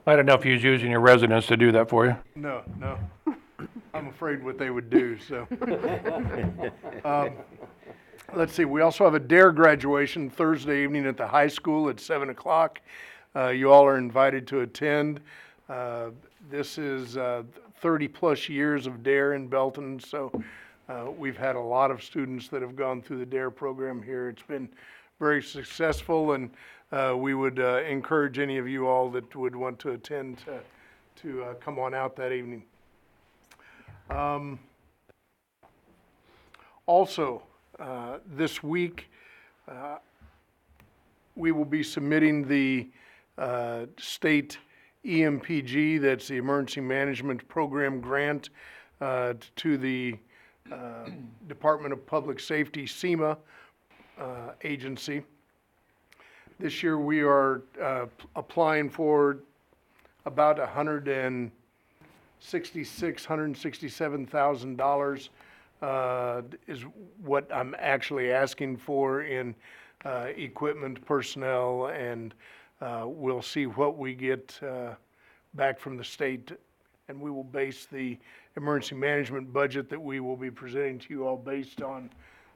I don't know if you was using your residence to do that for you. No. I'm afraid what they would do, so. Let's see, we also have a DARE graduation Thursday evening at the high school at 7 o'clock. You all are invited to attend. This is 30-plus years of DARE in Belton, so we've had a lot of students that have gone through the DARE program here. It's been very successful, and we would encourage any of you all that would want to attend to come on out that evening. Also, this week, we will be submitting the state EMPG, that's the Emergency Management Program grant, to the Department of Public Safety, SEMA, agency. This year, we are applying for about $167,000 is what I'm actually asking for in equipment, personnel, and we'll see what we get back from the state. And we will base the emergency management budget that we will be presenting to you all based on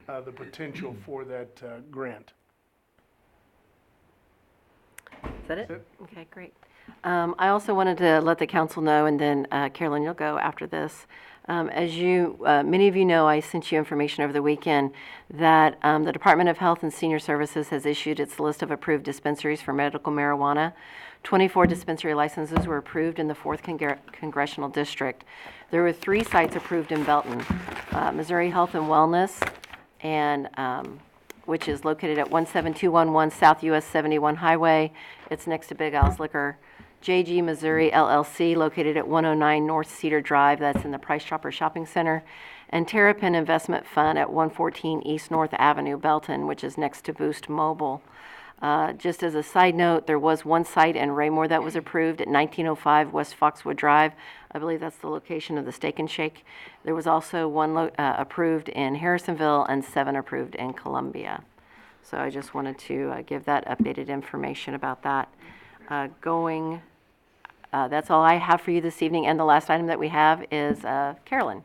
the potential for that grant. Is that it? Okay, great. I also wanted to let the council know, and then Carolyn, you'll go after this. As you, many of you know, I sent you information over the weekend that the Department of Health and Senior Services has issued its list of approved dispensaries for medical marijuana. 24 dispensary licenses were approved in the 4th Congressional District. There were 3 sites approved in Belton, Missouri Health and Wellness, and which is located at 17211 South US 71 Highway. It's next to Big Al's Liquor. JG Missouri LLC, located at 109 North Cedar Drive, that's in the Price Chopper Shopping Center. And Terrapin Investment Fund at 114 East North Avenue, Belton, which is next to Boost Mobile. Just as a side note, there was one site in Raymore that was approved at 1905 West Foxwood Drive. I believe that's the location of the Steak and Shake. There was also one approved in Harrisonville and 7 approved in Columbia. So I just wanted to give that updated information about that. That's all I have for you this evening. And the last item that we have is Carolyn.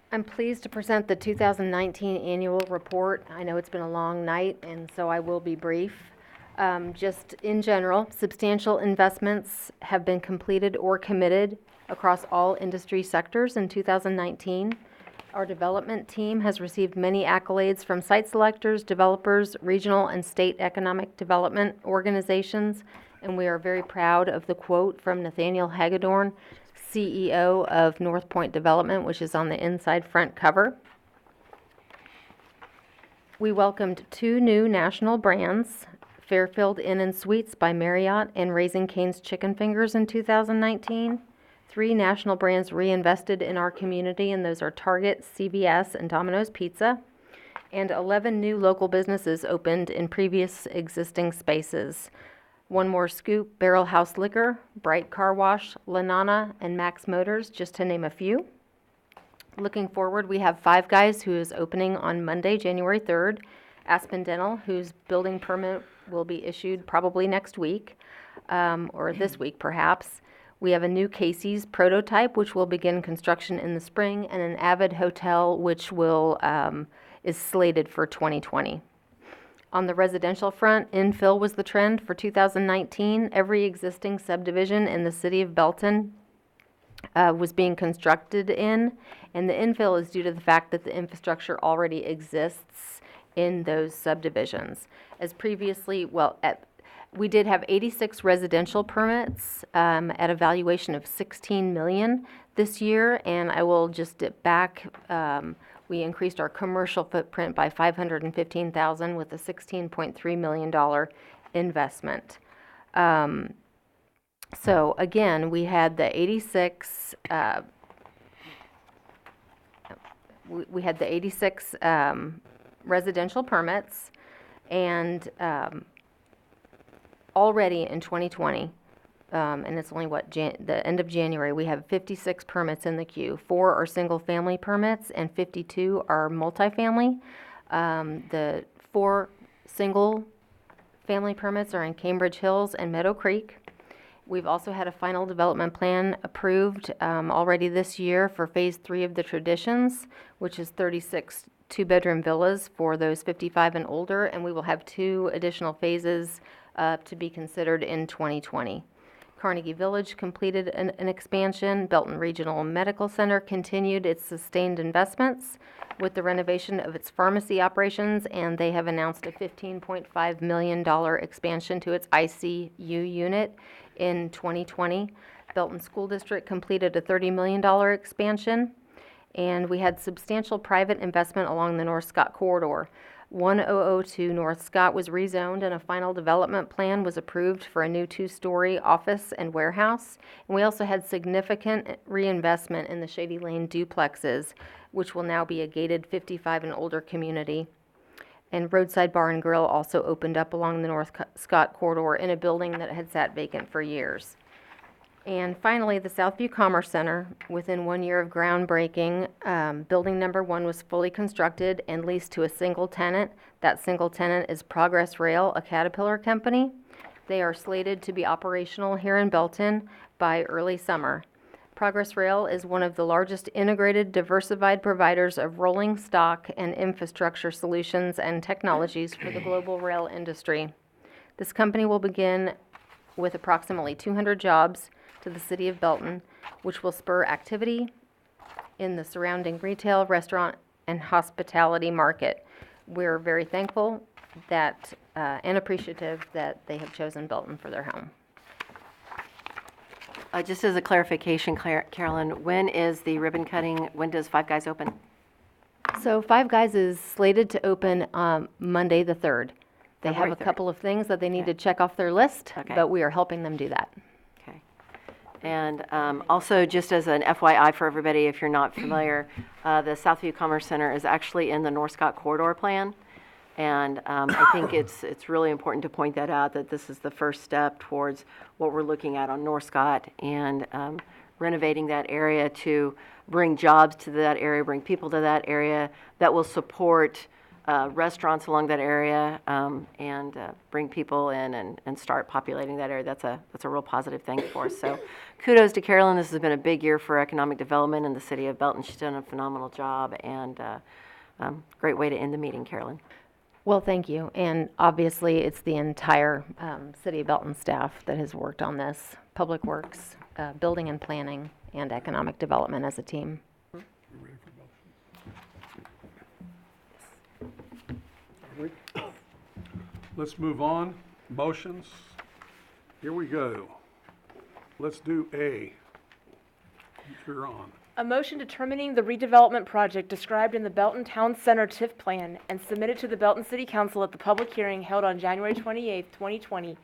I'm pleased to present the 2019 annual report. I know it's been a long night, and so I will be brief. Just in general, substantial investments have been completed or committed across all industry sectors in 2019. Our development team has received many accolades from site selectors, developers, regional and state economic development organizations, and we are very proud of the quote from Nathaniel Hagedorn, CEO of North Point Development, which is on the inside front cover. We welcomed 2 new national brands, Fairfield Inn & Suites by Marriott and Raising Cane's Chicken Fingers in 2019. 3 national brands reinvested in our community, and those are Target, CVS, and Domino's Pizza. And 11 new local businesses opened in previous existing spaces. One More Scoop, Barrel House Liquor, Bright Car Wash, Lanana, and Max Motors, just to name a few. Looking forward, we have Five Guys, who is opening on Monday, January 3rd. Aspen Dental, whose building permit will be issued probably next week, or this week perhaps. We have a new Casey's prototype, which will begin construction in the spring, and an Avid Hotel, which will is slated for 2020. On the residential front, infill was the trend for 2019. Every existing subdivision in the city of Belton was being constructed in, and the infill is due to the fact that the infrastructure already exists in those subdivisions. As previously, we did have 86 residential permits at a valuation of $16 million this year, and I will just dip back. We increased our commercial footprint by $515,000 with a $16.3 million investment. So again, we had the 86 residential permits, and already in 2020, and it's only the end of January, we have 56 permits in the queue. 4 are single-family permits and 52 are multifamily. The 4 single-family permits are in Cambridge Hills and Meadow Creek. We've also had a final development plan approved already this year for Phase 3 of the Traditions, which is 36 2-bedroom villas for those 55 and older, and we will have 2 additional phases to be considered in 2020. Carnegie Village completed an expansion. Belton Regional Medical Center continued its sustained investments with the renovation of its pharmacy operations, and they have announced a $15.5 million expansion to its ICU unit in 2020. Belton School District completed a $30 million expansion, and we had substantial private investment along the North Scott corridor. 1002 North Scott was rezoned and a final development plan was approved for a new 2-story office and warehouse. And we also had significant reinvestment in the Shady Lane duplexes, which will now be a gated 55 and older community. And Roadside Bar and Grill also opened up along the North Scott corridor in a building that had sat vacant for years. And finally, the Southview Commerce Center, within 1 year of groundbreaking, building number 1 was fully constructed and leased to a single tenant. That single tenant is Progress Rail, a Caterpillar company. They are slated to be operational here in Belton by early summer. Progress Rail is one of the largest integrated, diversified providers of rolling stock and infrastructure solutions and technologies for the global rail industry. This company will begin with approximately 200 jobs to the city of Belton, which will spur activity in the surrounding retail, restaurant, and hospitality market. We're very thankful that and appreciative that they have chosen Belton for their home. Just as a clarification, Carolyn, when is the ribbon cutting? When does Five Guys open? So Five Guys is slated to open Monday the 3rd. They have February a 3rd. couple of things that they need to check off their list, Okay. but we are helping them do that. Okay. And also, just as an FYI for everybody, if you're not familiar, the Southview Commerce Center is actually in the North Scott Corridor Plan. And I think it's really important to point that out, that this is the first step towards what we're looking at on North Scott and renovating that area to bring jobs to that area, bring people to that area that will support restaurants along that area and bring people in and start populating that area. That's a real positive thing for us. So kudos to Carolyn. This has been a big year for economic development in the city of Belton. She's done a phenomenal job, and great way to end the meeting, Carolyn. Well, thank you. And obviously, it's the entire City of Belton staff that has worked on this. Public Works, Building and Planning, and Economic Development as a team. Let's move on. Motions. Here we go. Let's do A. You're on. A motion determining the redevelopment project described in the Belton Town Center TIF plan and submitted to the Belton City Council at the public hearing held on January 28, 2020,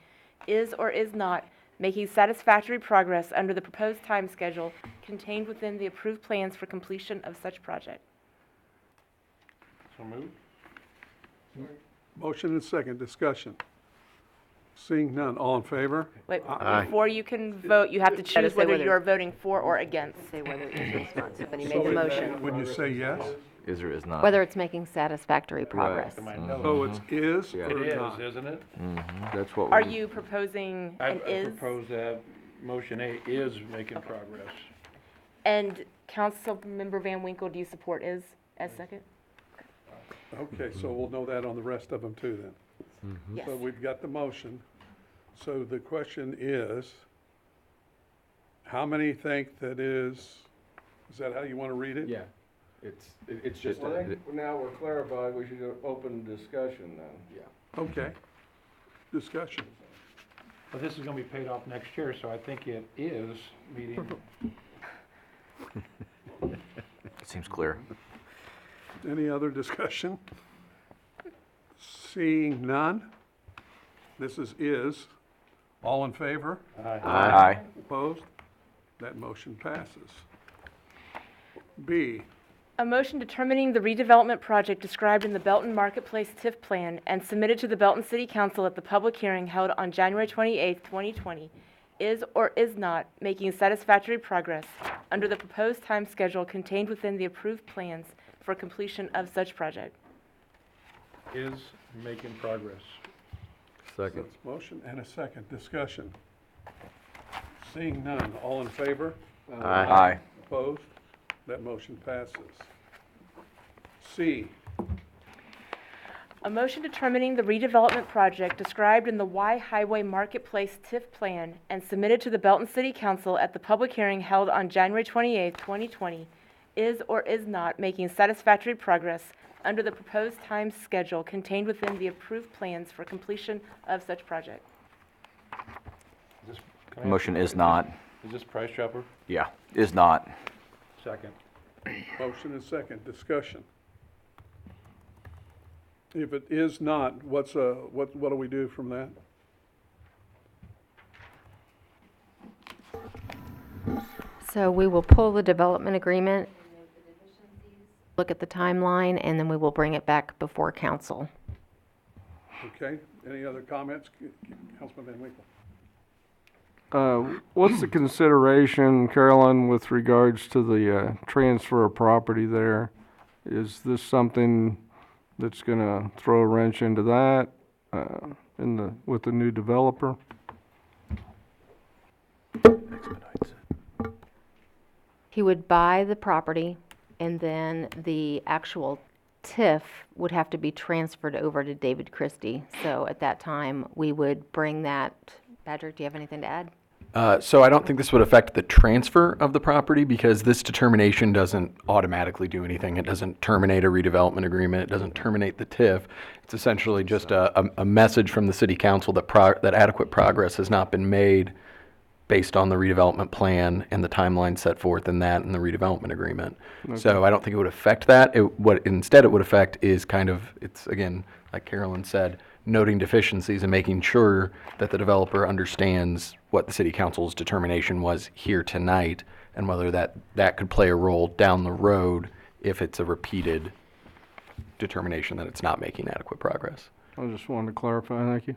is or is not making satisfactory progress under the proposed time schedule contained within the approved plans for completion of such project. So moved. Motion and second. Discussion. Seeing none. All in favor? Wait, Aye. before you can vote, you have to Gotta choose say whether whether- you are voting for or against. Say whether it is or is not. Somebody made So the motion. When you say yes, Is or is not? Whether it's making satisfactory progress. so it's is Yeah. or not? Isn't it? That's what Are we, you proposing I an is? propose that motion A is making progress. And Councilmember Van Winkle, do you support is as second? Okay, so we'll know that on the rest of them too then. Yes. So we've got the motion. So the question is, how many think that is that how you want to read it? Yeah, it's just. Well, I think now we're clarified, we should open discussion then. Yeah. Okay. Discussion. But this is gonna be paid off next year, so I think it is meeting. It seems clear. Any other discussion? Seeing none? This is. All in favor? Aye. Opposed? That motion passes. B. A motion determining the redevelopment project described in the Belton Marketplace TIF plan and submitted to the Belton City Council at the public hearing held on January 28, 2020, is or is not making satisfactory progress under the proposed time schedule contained within the approved plans for completion of such project. Is making progress. Second. Motion and a second. Discussion. Seeing none. All in favor? Aye. Opposed? That motion passes. C. A motion determining the redevelopment project described in the Y Highway Marketplace TIF plan and submitted to the Belton City Council at the public hearing held on January 28, 2020, is or is not making satisfactory progress under the proposed time schedule contained within the approved plans for completion of such project. Motion is not. Is this Price Chopper? Yeah, is not. Second. Motion and second, discussion. If it is not, what do we do from that? So we will pull the development agreement, look at the timeline, and then we will bring it back before council. Okay, any other comments? Councilman Van Winkle. What's the consideration, Carolyn, with regards to the transfer of property there? Is this something that's gonna throw a wrench into that with the new developer? He would buy the property, and then the actual TIF would have to be transferred over to David Christie. So at that time, we would bring that. Patrick, do you have anything to add? So I don't think this would affect the transfer of the property because this determination doesn't automatically do anything. It doesn't terminate a redevelopment agreement. It doesn't terminate the TIF. It's essentially just a message from the city council that adequate progress has not been made based on the redevelopment plan and the timeline set forth in that and the redevelopment agreement. Okay. So I don't think it would affect that. What instead it would affect is it's again, like Carolyn said, noting deficiencies and making sure that the developer understands what the city council's determination was here tonight and whether that could play a role down the road if it's a repeated determination that it's not making adequate progress. I just wanted to clarify, thank you.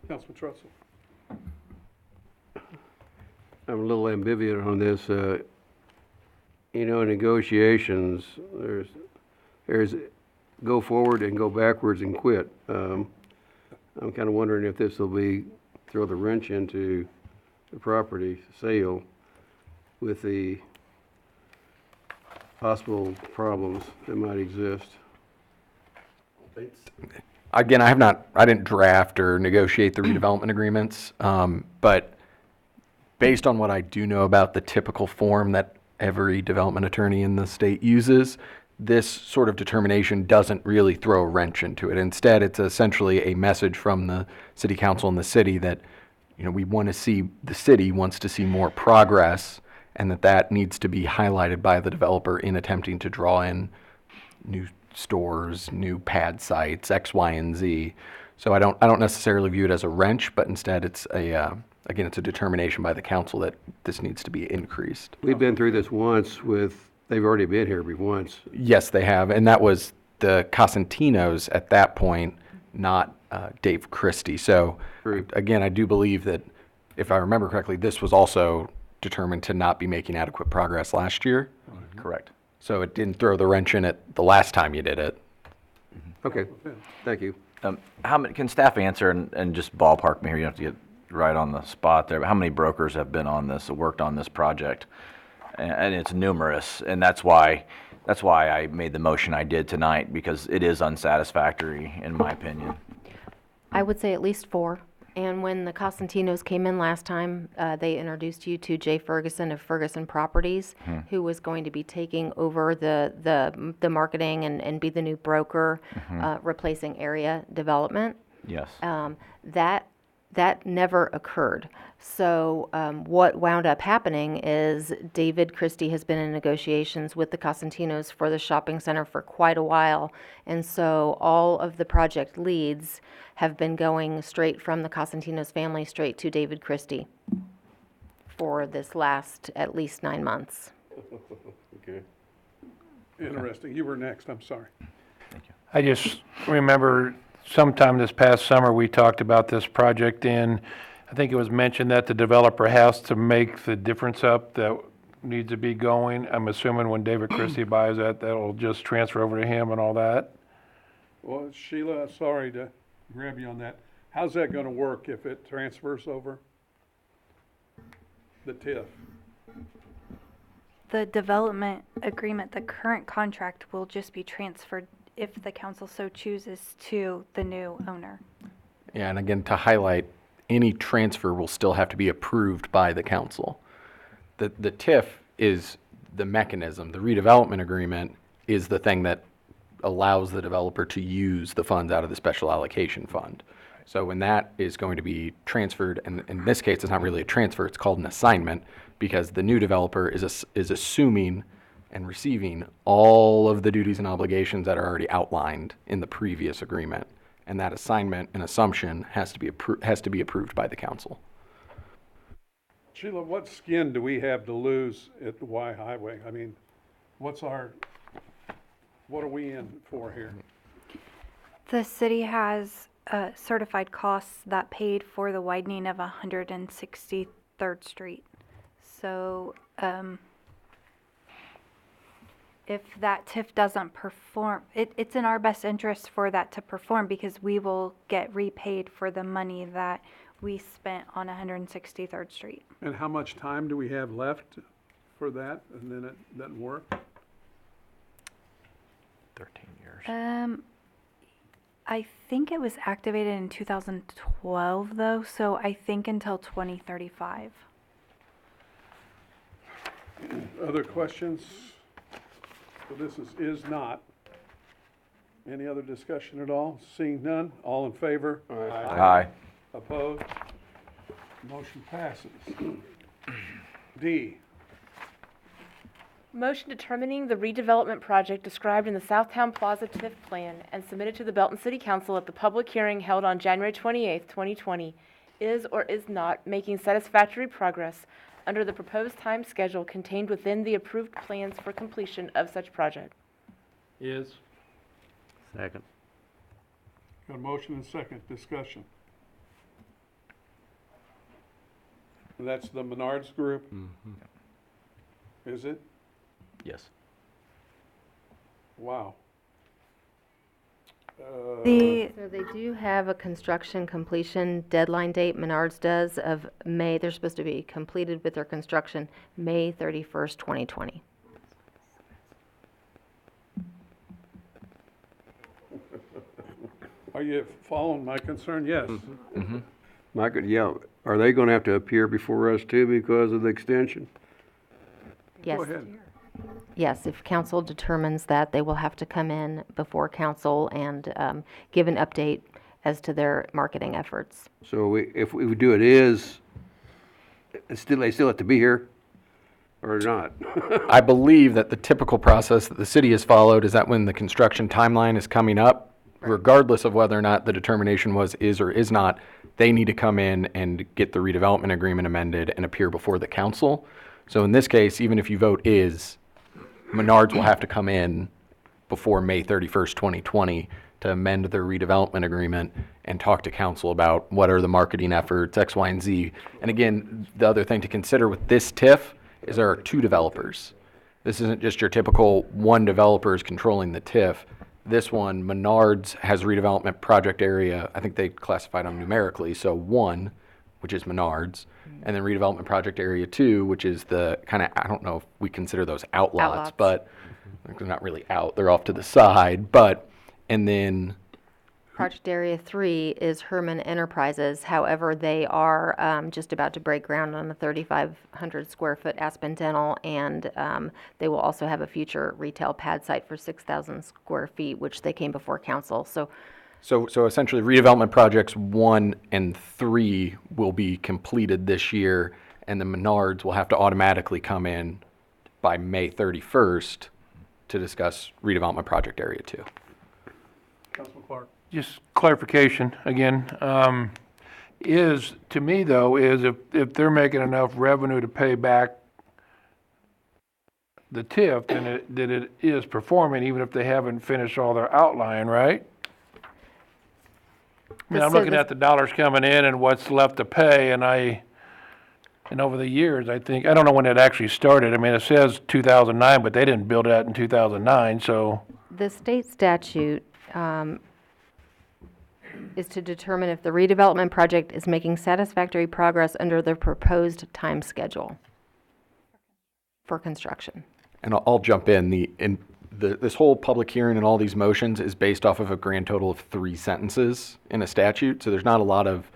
Councilman Trussell. I'm a little ambivalent on this. In negotiations, there's go forward and go backwards and quit. I'm kind of wondering if this will throw the wrench into the property sale with the possible problems that might exist. Again, I didn't draft or negotiate the redevelopment agreements, but based on what I do know about the typical form that every development attorney in the state uses, this sort of determination doesn't really throw a wrench into it. Instead, it's essentially a message from the city council and the city that, the city wants to see more progress and that needs to be highlighted by the developer in attempting to draw in new stores, new pad sites, X, Y, and Z. So I don't necessarily view it as a wrench, but instead it's it's a determination by the council that this needs to be increased. We've been through this once they've already been here once. Yes, they have, and that was the Cosentinos at that point, not Dave Christie. So again, I do believe that, if I remember correctly, this was also determined to not be making adequate progress last year. Correct. So it didn't throw the wrench in it the last time you did it. Okay, thank you. How many, can staff answer and just ballpark me here? You don't have to get right on the spot there, but how many brokers have been on this, worked on this project? And it's numerous, and that's why I made the motion I did tonight, because it is unsatisfactory, in my opinion. I would say at least 4. And when the Cosentinos came in last time, they introduced you to Jay Ferguson of Ferguson Properties, who was going to be taking over the marketing and be the new broker, replacing Area Development. Yes. That never occurred. So what wound up happening is David Christie has been in negotiations with the Cosentinos for the shopping center for quite a while. And so all of the project leads have been going straight from the Cosentinos family straight to David Christie for this last at least 9 months. Okay. Interesting. You were next, I'm sorry. I just remember sometime this past summer, we talked about this project and I think it was mentioned that the developer has to make the difference up that needs to be going. I'm assuming when David Christie buys that'll just transfer over to him and all that. Well, Sheila, sorry to grab you on that. How's that gonna work if it transfers over? The TIF? The development agreement, the current contract will just be transferred if the council so chooses, to the new owner. Yeah, and again, to highlight, any transfer will still have to be approved by the council. The TIF is the mechanism. The redevelopment agreement is the thing that allows the developer to use the funds out of the special allocation fund. So when that is going to be transferred, and in this case, it's not really a transfer, it's called an assignment, because the new developer is assuming and receiving all of the duties and obligations that are already outlined in the previous agreement. And that assignment and assumption has to be approved by the council. Sheila, what skin do we have to lose at the Y Highway? I mean, what are we in for here? The city has certified costs that paid for the widening of 163rd Street. So if that TIF doesn't perform, it's in our best interest for that to perform, because we will get repaid for the money that we spent on 163rd Street. And how much time do we have left for that, and then it doesn't work? 13 years. I think it was activated in 2012 though, so I think until 2035. Other questions? So this is not. Any other discussion at all? Seeing none, all in favor? Aye. Opposed? Motion passes. D, Motion determining the redevelopment project described in the Southtown Plaza TIF plan and submitted to the Belton City Council at the public hearing held on January 28, 2020, is or is not making satisfactory progress under the proposed time schedule contained within the approved plans for completion of such project. Is. Second. got a motion and second, discussion. And that's the Menards Group? Is it? Yes. Wow. So they do have a construction completion deadline date, Menards does, of May. They're supposed to be completed with their construction May 31st, 2020. Are you following my concern? Yes. Michael, yeah, are they gonna have to appear before us too because of the extension? Yes. Go ahead. Yes, if council determines that, they will have to come in before council and give an update as to their marketing efforts. So if we do they still have to be here or not? I believe that the typical process that the city has followed is that when the construction timeline is coming up, regardless of whether or not the determination is or is not, they need to come in and get the redevelopment agreement amended and appear before the council. So in this case, even if you vote is, Menards will have to come in before May 31st, 2020 to amend their redevelopment agreement and talk to council about what are the marketing efforts, X, Y, and Z. And again, the other thing to consider with this TIF is there are two developers. This isn't just your typical one developer is controlling the TIF. This one, Menards, has redevelopment project area, I think they classified them numerically, so 1, which is Menards, and then redevelopment project area 2, which is the kind of, I don't know if we consider those outlots, Outlots. but they're not really out, they're off to the side, but, and then, Project Area 3 is Herman Enterprises. However, they are just about to break ground on a 3,500 square foot Aspen Dental, and they will also have a future retail pad site for 6,000 square feet, which they came before council. so essentially redevelopment projects 1 and 3 will be completed this year, and the Menards will have to automatically come in by May 31st to discuss redevelopment project area 2. Councilman Clark. Just clarification again, to me though, is if they're making enough revenue to pay back the TIF, then it is performing, even if they haven't finished all their outline, right? I mean, I'm looking at the dollars coming in and what's left to pay, and over the years, I think, I don't know when it actually started. I mean, it says 2009, but they didn't build that in 2009, so. The state statute is to determine if the redevelopment project is making satisfactory progress under the proposed time schedule for construction. And I'll jump in. this whole public hearing and all these motions is based off of a grand total of 3 sentences in a statute. So there's not a lot of,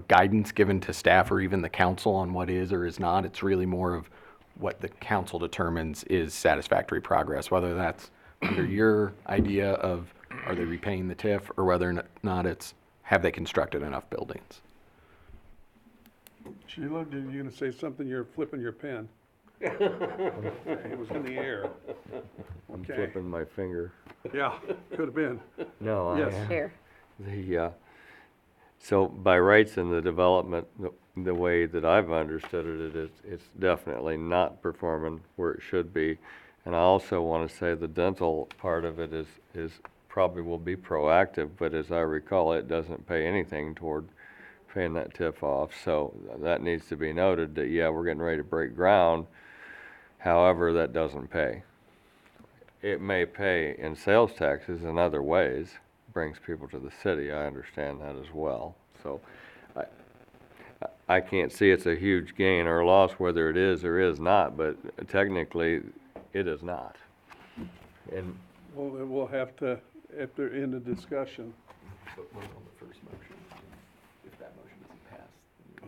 guidance given to staff or even the council on what is or is not. It's really more of what the council determines is satisfactory progress, whether that's under your idea of are they repaying the TIF or whether or not it's have they constructed enough buildings. Sheila, you're gonna say something, you're flipping your pen. It was in the air. I'm Okay. flipping my finger. Yeah, could have been. No, I Yes. am. Here. So by rights in the development, the way that I've understood it's definitely not performing where it should be. And I also want to say the dental part of it is probably will be proactive, but as I recall, it doesn't pay anything toward paying that TIF off. So that needs to be noted that, yeah, we're getting ready to break ground. However, that doesn't pay. It may pay in sales taxes in other ways, brings people to the city. I understand that as well. So I can't see it's a huge gain or loss whether it is or is not, but technically it is not. And Well, then we'll have to, at the end of discussion.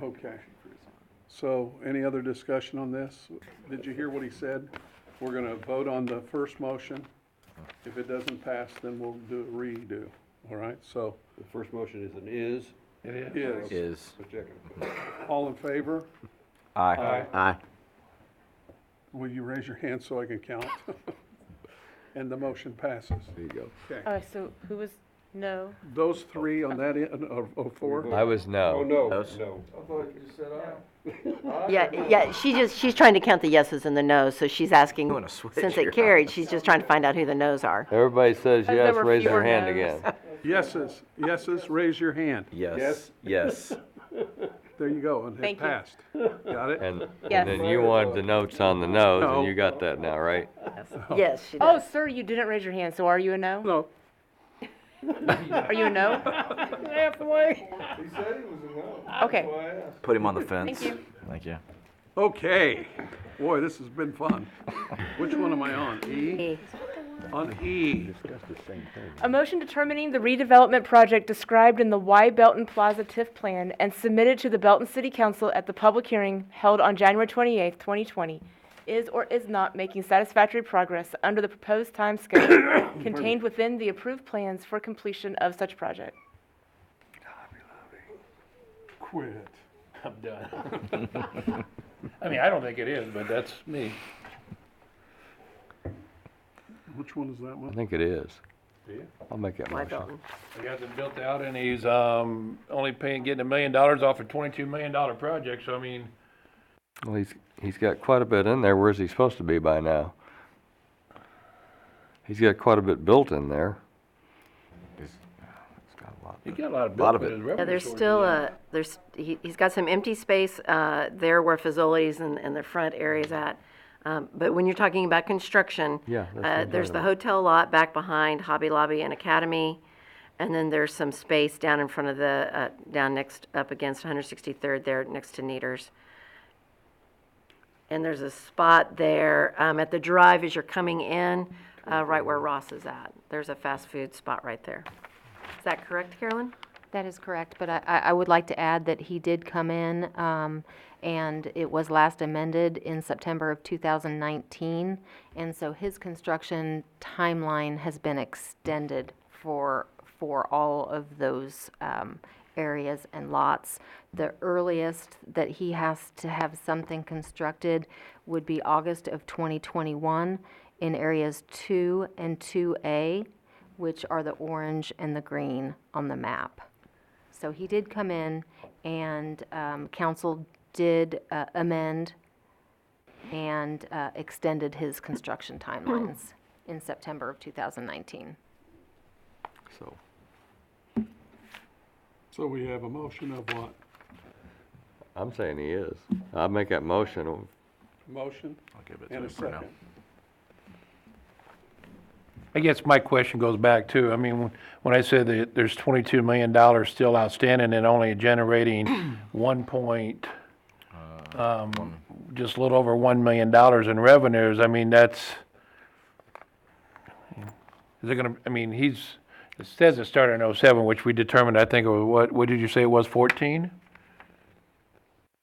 Okay. So, any other discussion on this? Did you hear what he said? We're gonna vote on the first motion. If it doesn't pass, then we'll do a redo, all right? So, The first motion is an is. it is. Is. So check it. All in favor? Aye. Aye. Will you raise your hand so I can count? And the motion passes. there you go. Okay. So who was no? Those three on that end, of four? I was no. Oh, no, Those- no. I thought you just said aye. Yeah, she's trying to count the yeses and the nos, so she's asking, Doing a switch since here. it carried, she's just trying to find out who the nos are. Everybody says There yes, were raise their fewer hand no's. again. Yeses, raise your hand. Yes. Yes. There you go, and it Thank you. passed. Got it? And Yes. then you wanted the notes on the nose, No. and you got that now, right? Yes, she Oh, does. sir, you didn't raise your hand, so are you a no? No. Are you a no? Half the way. He said he was a no. Okay. That's why I asked. Put him on the fence. Thank you. Thank you. Okay. Boy, this has been fun. Which one am I on? E? E. On E. Discussed the same thing. A motion determining the redevelopment project described in the Y Belton Plaza TIF plan and submitted to the Belton City Council at the public hearing held on January 28th, 2020, is or is not making satisfactory progress under the proposed time schedule contained within the approved plans for completion of such project. Quit. I'm done. I mean, I don't think it is, but that's me. Which one is that I one? think it is. Yeah. I'll make that Why motion. Belton? He got them built out and he's, only getting $1 million off a $22 million project, so I mean, Well, he's got quite a bit in there. Where's he supposed to be by now? He's got quite a bit built in there. It's got a lot. he got a lot of Lot built, of but it. his Yeah, revenue there's source still is- he's got some empty space, there where Fazoli's and the front area's at. But when you're talking about construction, Yeah, that's what I'm there's talking the about. hotel lot back behind Hobby Lobby and Academy. And then there's some space down in front of the, down next, up against 163rd there, next to Neaters. And there's a spot there, at the drive as you're coming in, right where Ross is at. There's a fast food spot right there. Is that correct, Carolyn? That is correct, but I would like to add that he did come in, and it was last amended in September of 2019, and so his construction timeline has been extended for all of those areas and lots. The earliest that he has to have something constructed would be August of 2021 in areas 2 and 2A, which are the orange and the green on the map. So he did come in, and council did amend and extended his construction timelines in September of 2019. So So we have a motion of what? I'm saying he is. I'll make that motion. Motion I'll give it to and him a for now. second. I guess my question goes back to, I mean, when I said that there's $22 million still outstanding and only generating just a little over $1 million in revenues, I mean, that's, Is it gonna, I mean, it says it started in '07, which we determined, I think, it was what did you say it was, 14? Is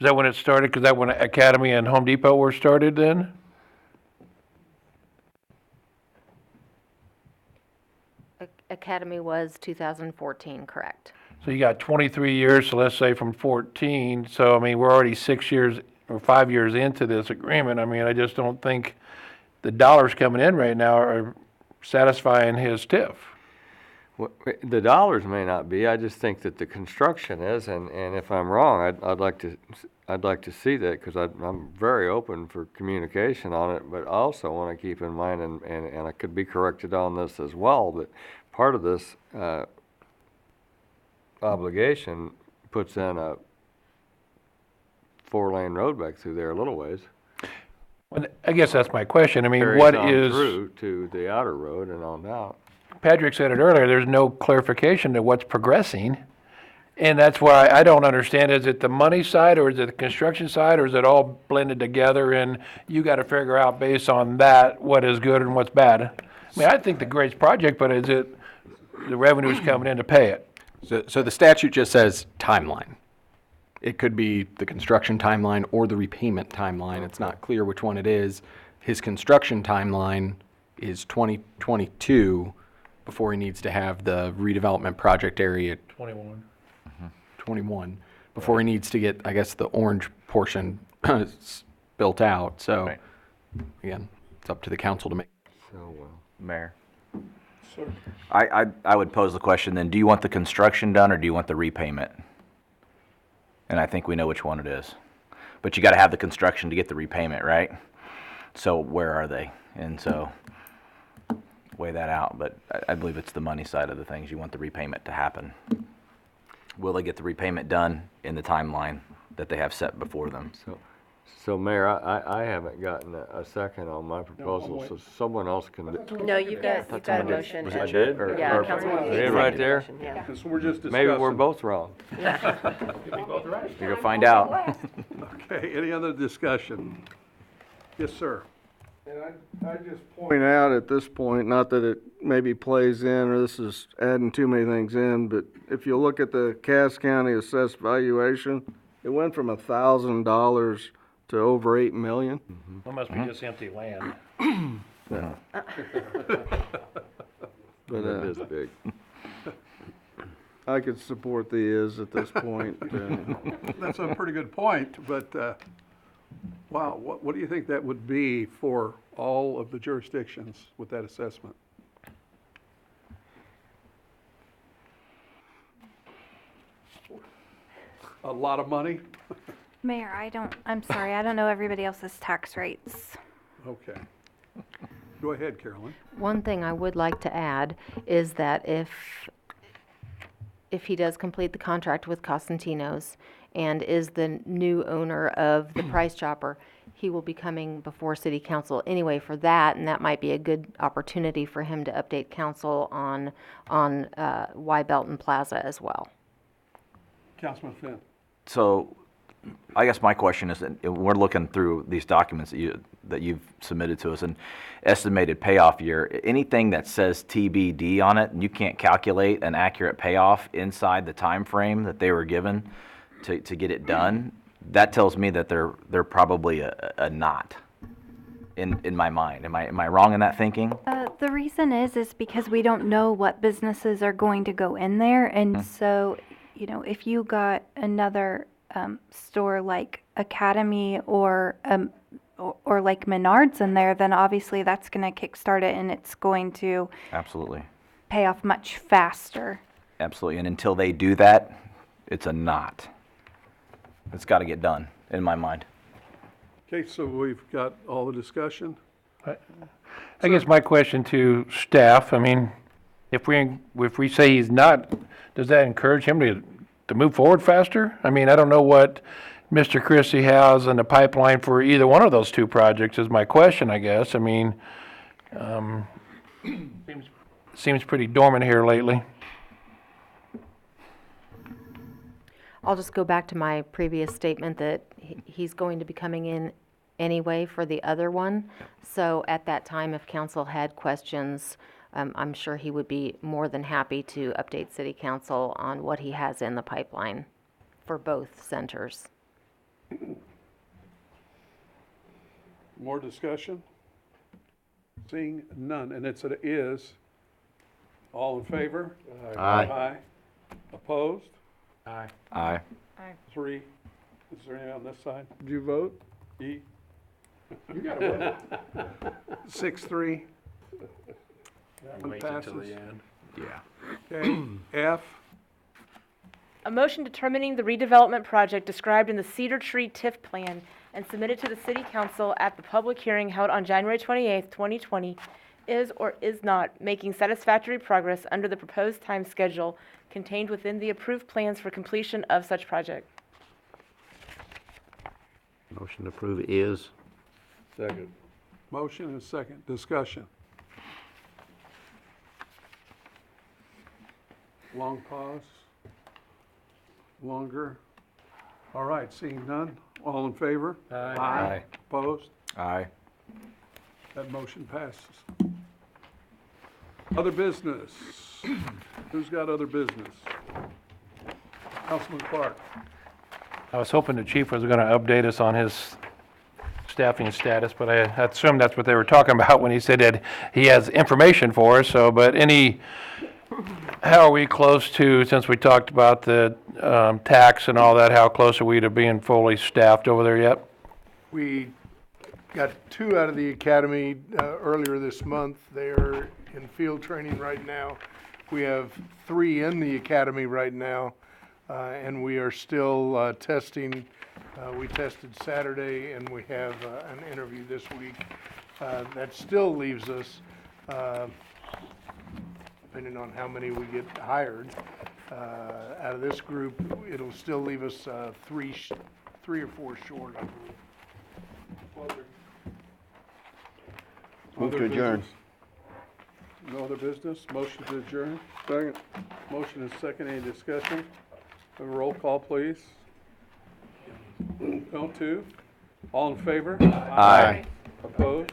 that when it started? Because that when Academy and Home Depot were started then? Academy was 2014, correct? So you got 23 years, so let's say from 14, so I mean, we're already 6 years or 5 years into this agreement. I mean, I just don't think the dollars coming in right now are satisfying his TIF. Well, the dollars may not be, I just think that the construction is, and if I'm wrong, I'd like to see that, because I'm very open for communication on it, but I also want to keep in mind, and I could be corrected on this as well, but part of this obligation puts in a 4-lane road back through there a little ways. Well, I guess that's my question. I mean, Carries what on is, through to the outer road and on down. Patrick said it earlier, there's no clarification to what's progressing. And that's why I don't understand, is it the money side, or is it the construction side, or is it all blended together, and you gotta figure out based on that, what is good and what's bad? I mean, I think the great project, but is it the revenue's coming in to pay it? So the statute just says timeline. It could be the construction timeline or the repayment timeline. It's not clear which one it is. His construction timeline is 2022 before he needs to have the redevelopment project area 21, before he needs to get, I guess, the orange portion built out. So, Right. again, it's up to the council to make. So, Mayor. I would pose the question then, do you want the construction done or do you want the repayment? And I think we know which one it is. But you gotta have the construction to get the repayment, right? So where are they? And so weigh that out, but I believe it's the money side of the things. You want the repayment to happen. Will they get the repayment done in the timeline that they have set before them? So Mayor, I haven't gotten a second on my proposal, so someone else can. No, you've got a motion. Was it and- Jed? Or- Yeah, or- Councilwoman Did Peete right seconded the there? motion, yeah. So we're just discussing. Maybe we're both wrong. You're gonna find out. Okay, any other discussion? Yes, sir. And I just point out at this point, not that it maybe plays in, or this is adding too many things in, but if you look at the Cass County assessed valuation, it went from $1,000 to over 8 million. It must be just empty land. But, That is big. I could support the is at this point. That's a pretty good point, but, wow, what do you think that would be for all of the jurisdictions with that assessment? A lot of money? Mayor, I'm sorry, I don't know everybody else's tax rates. Okay. Go ahead, Carolyn. One thing I would like to add is that if he does complete the contract with Costantino's and is the new owner of the Price Chopper, he will be coming before city council anyway for that, and that might be a good opportunity for him to update council on Y Belton Plaza as well. Councilman Finn. So, I guess my question is, that we're looking through these documents that you've submitted to us, and estimated payoff year, anything that says TBD on it, and you can't calculate an accurate payoff inside the time frame that they were given to get it done, that tells me that they're probably a not in my mind. Am I wrong in that thinking? The reason is because we don't know what businesses are going to go in there, and so, if you got another store like Academy or like Menards in there, then obviously that's going to kickstart it, and it's going to Absolutely. pay off much faster. Absolutely. And until they do that, it's a not. It's got to get done, in my mind. Okay, so we've got all the discussion. I guess my question to staff, I mean, if we say he's not, does that encourage him to move forward faster? I mean, I don't know what Mr. Christie has in the pipeline for either one of those two projects is my question, I guess. I mean, seems pretty dormant here lately. I'll just go back to my previous statement that he's going to be coming in anyway for the other one. So at that time, if council had questions I'm sure he would be more than happy to update City Council on what he has in the pipeline for both centers. More discussion? Seeing none, and it's an is. All in favor? Aye. Aye. Opposed? Aye. 3. Is there any on this side? Did you vote? E? You got to vote. 6-3. One passes. Yeah. Okay, F. A motion determining the redevelopment project described in the Cedar Tree TIF plan and submitted to the City Council at the public hearing held on January 28th, 2020, is or is not making satisfactory progress under the proposed time schedule contained within the approved plans for completion of such project. Motion to approve is. Second. Motion and a second. Discussion. Long pause. Longer. All right, seeing none. All in favor? Aye. Opposed? Aye. That motion passes. Other business. Who's got other business? Councilman Clark. I was hoping the chief was gonna update us on his staffing status, but I assumed that's what they were talking about when he said that he has information for us, so, but how are we close to, since we talked about the, tax and all that, how close are we to being fully staffed over there yet? We got 2 out of the academy earlier this month. They're in field training right now. We have 3 in the academy right now, and we are still testing. We tested Saturday, and we have an interview this week. That still leaves us, depending on how many we get hired, out of this group, it'll still leave us 3 or 4 short, I believe. Move to adjourn. No other business? Motion to adjourn? Second. Motion is second. Any discussion? A roll call, please. No, 2. All in favor? Aye. Opposed?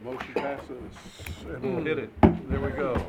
Motion passes. And we'll hit it. There we go.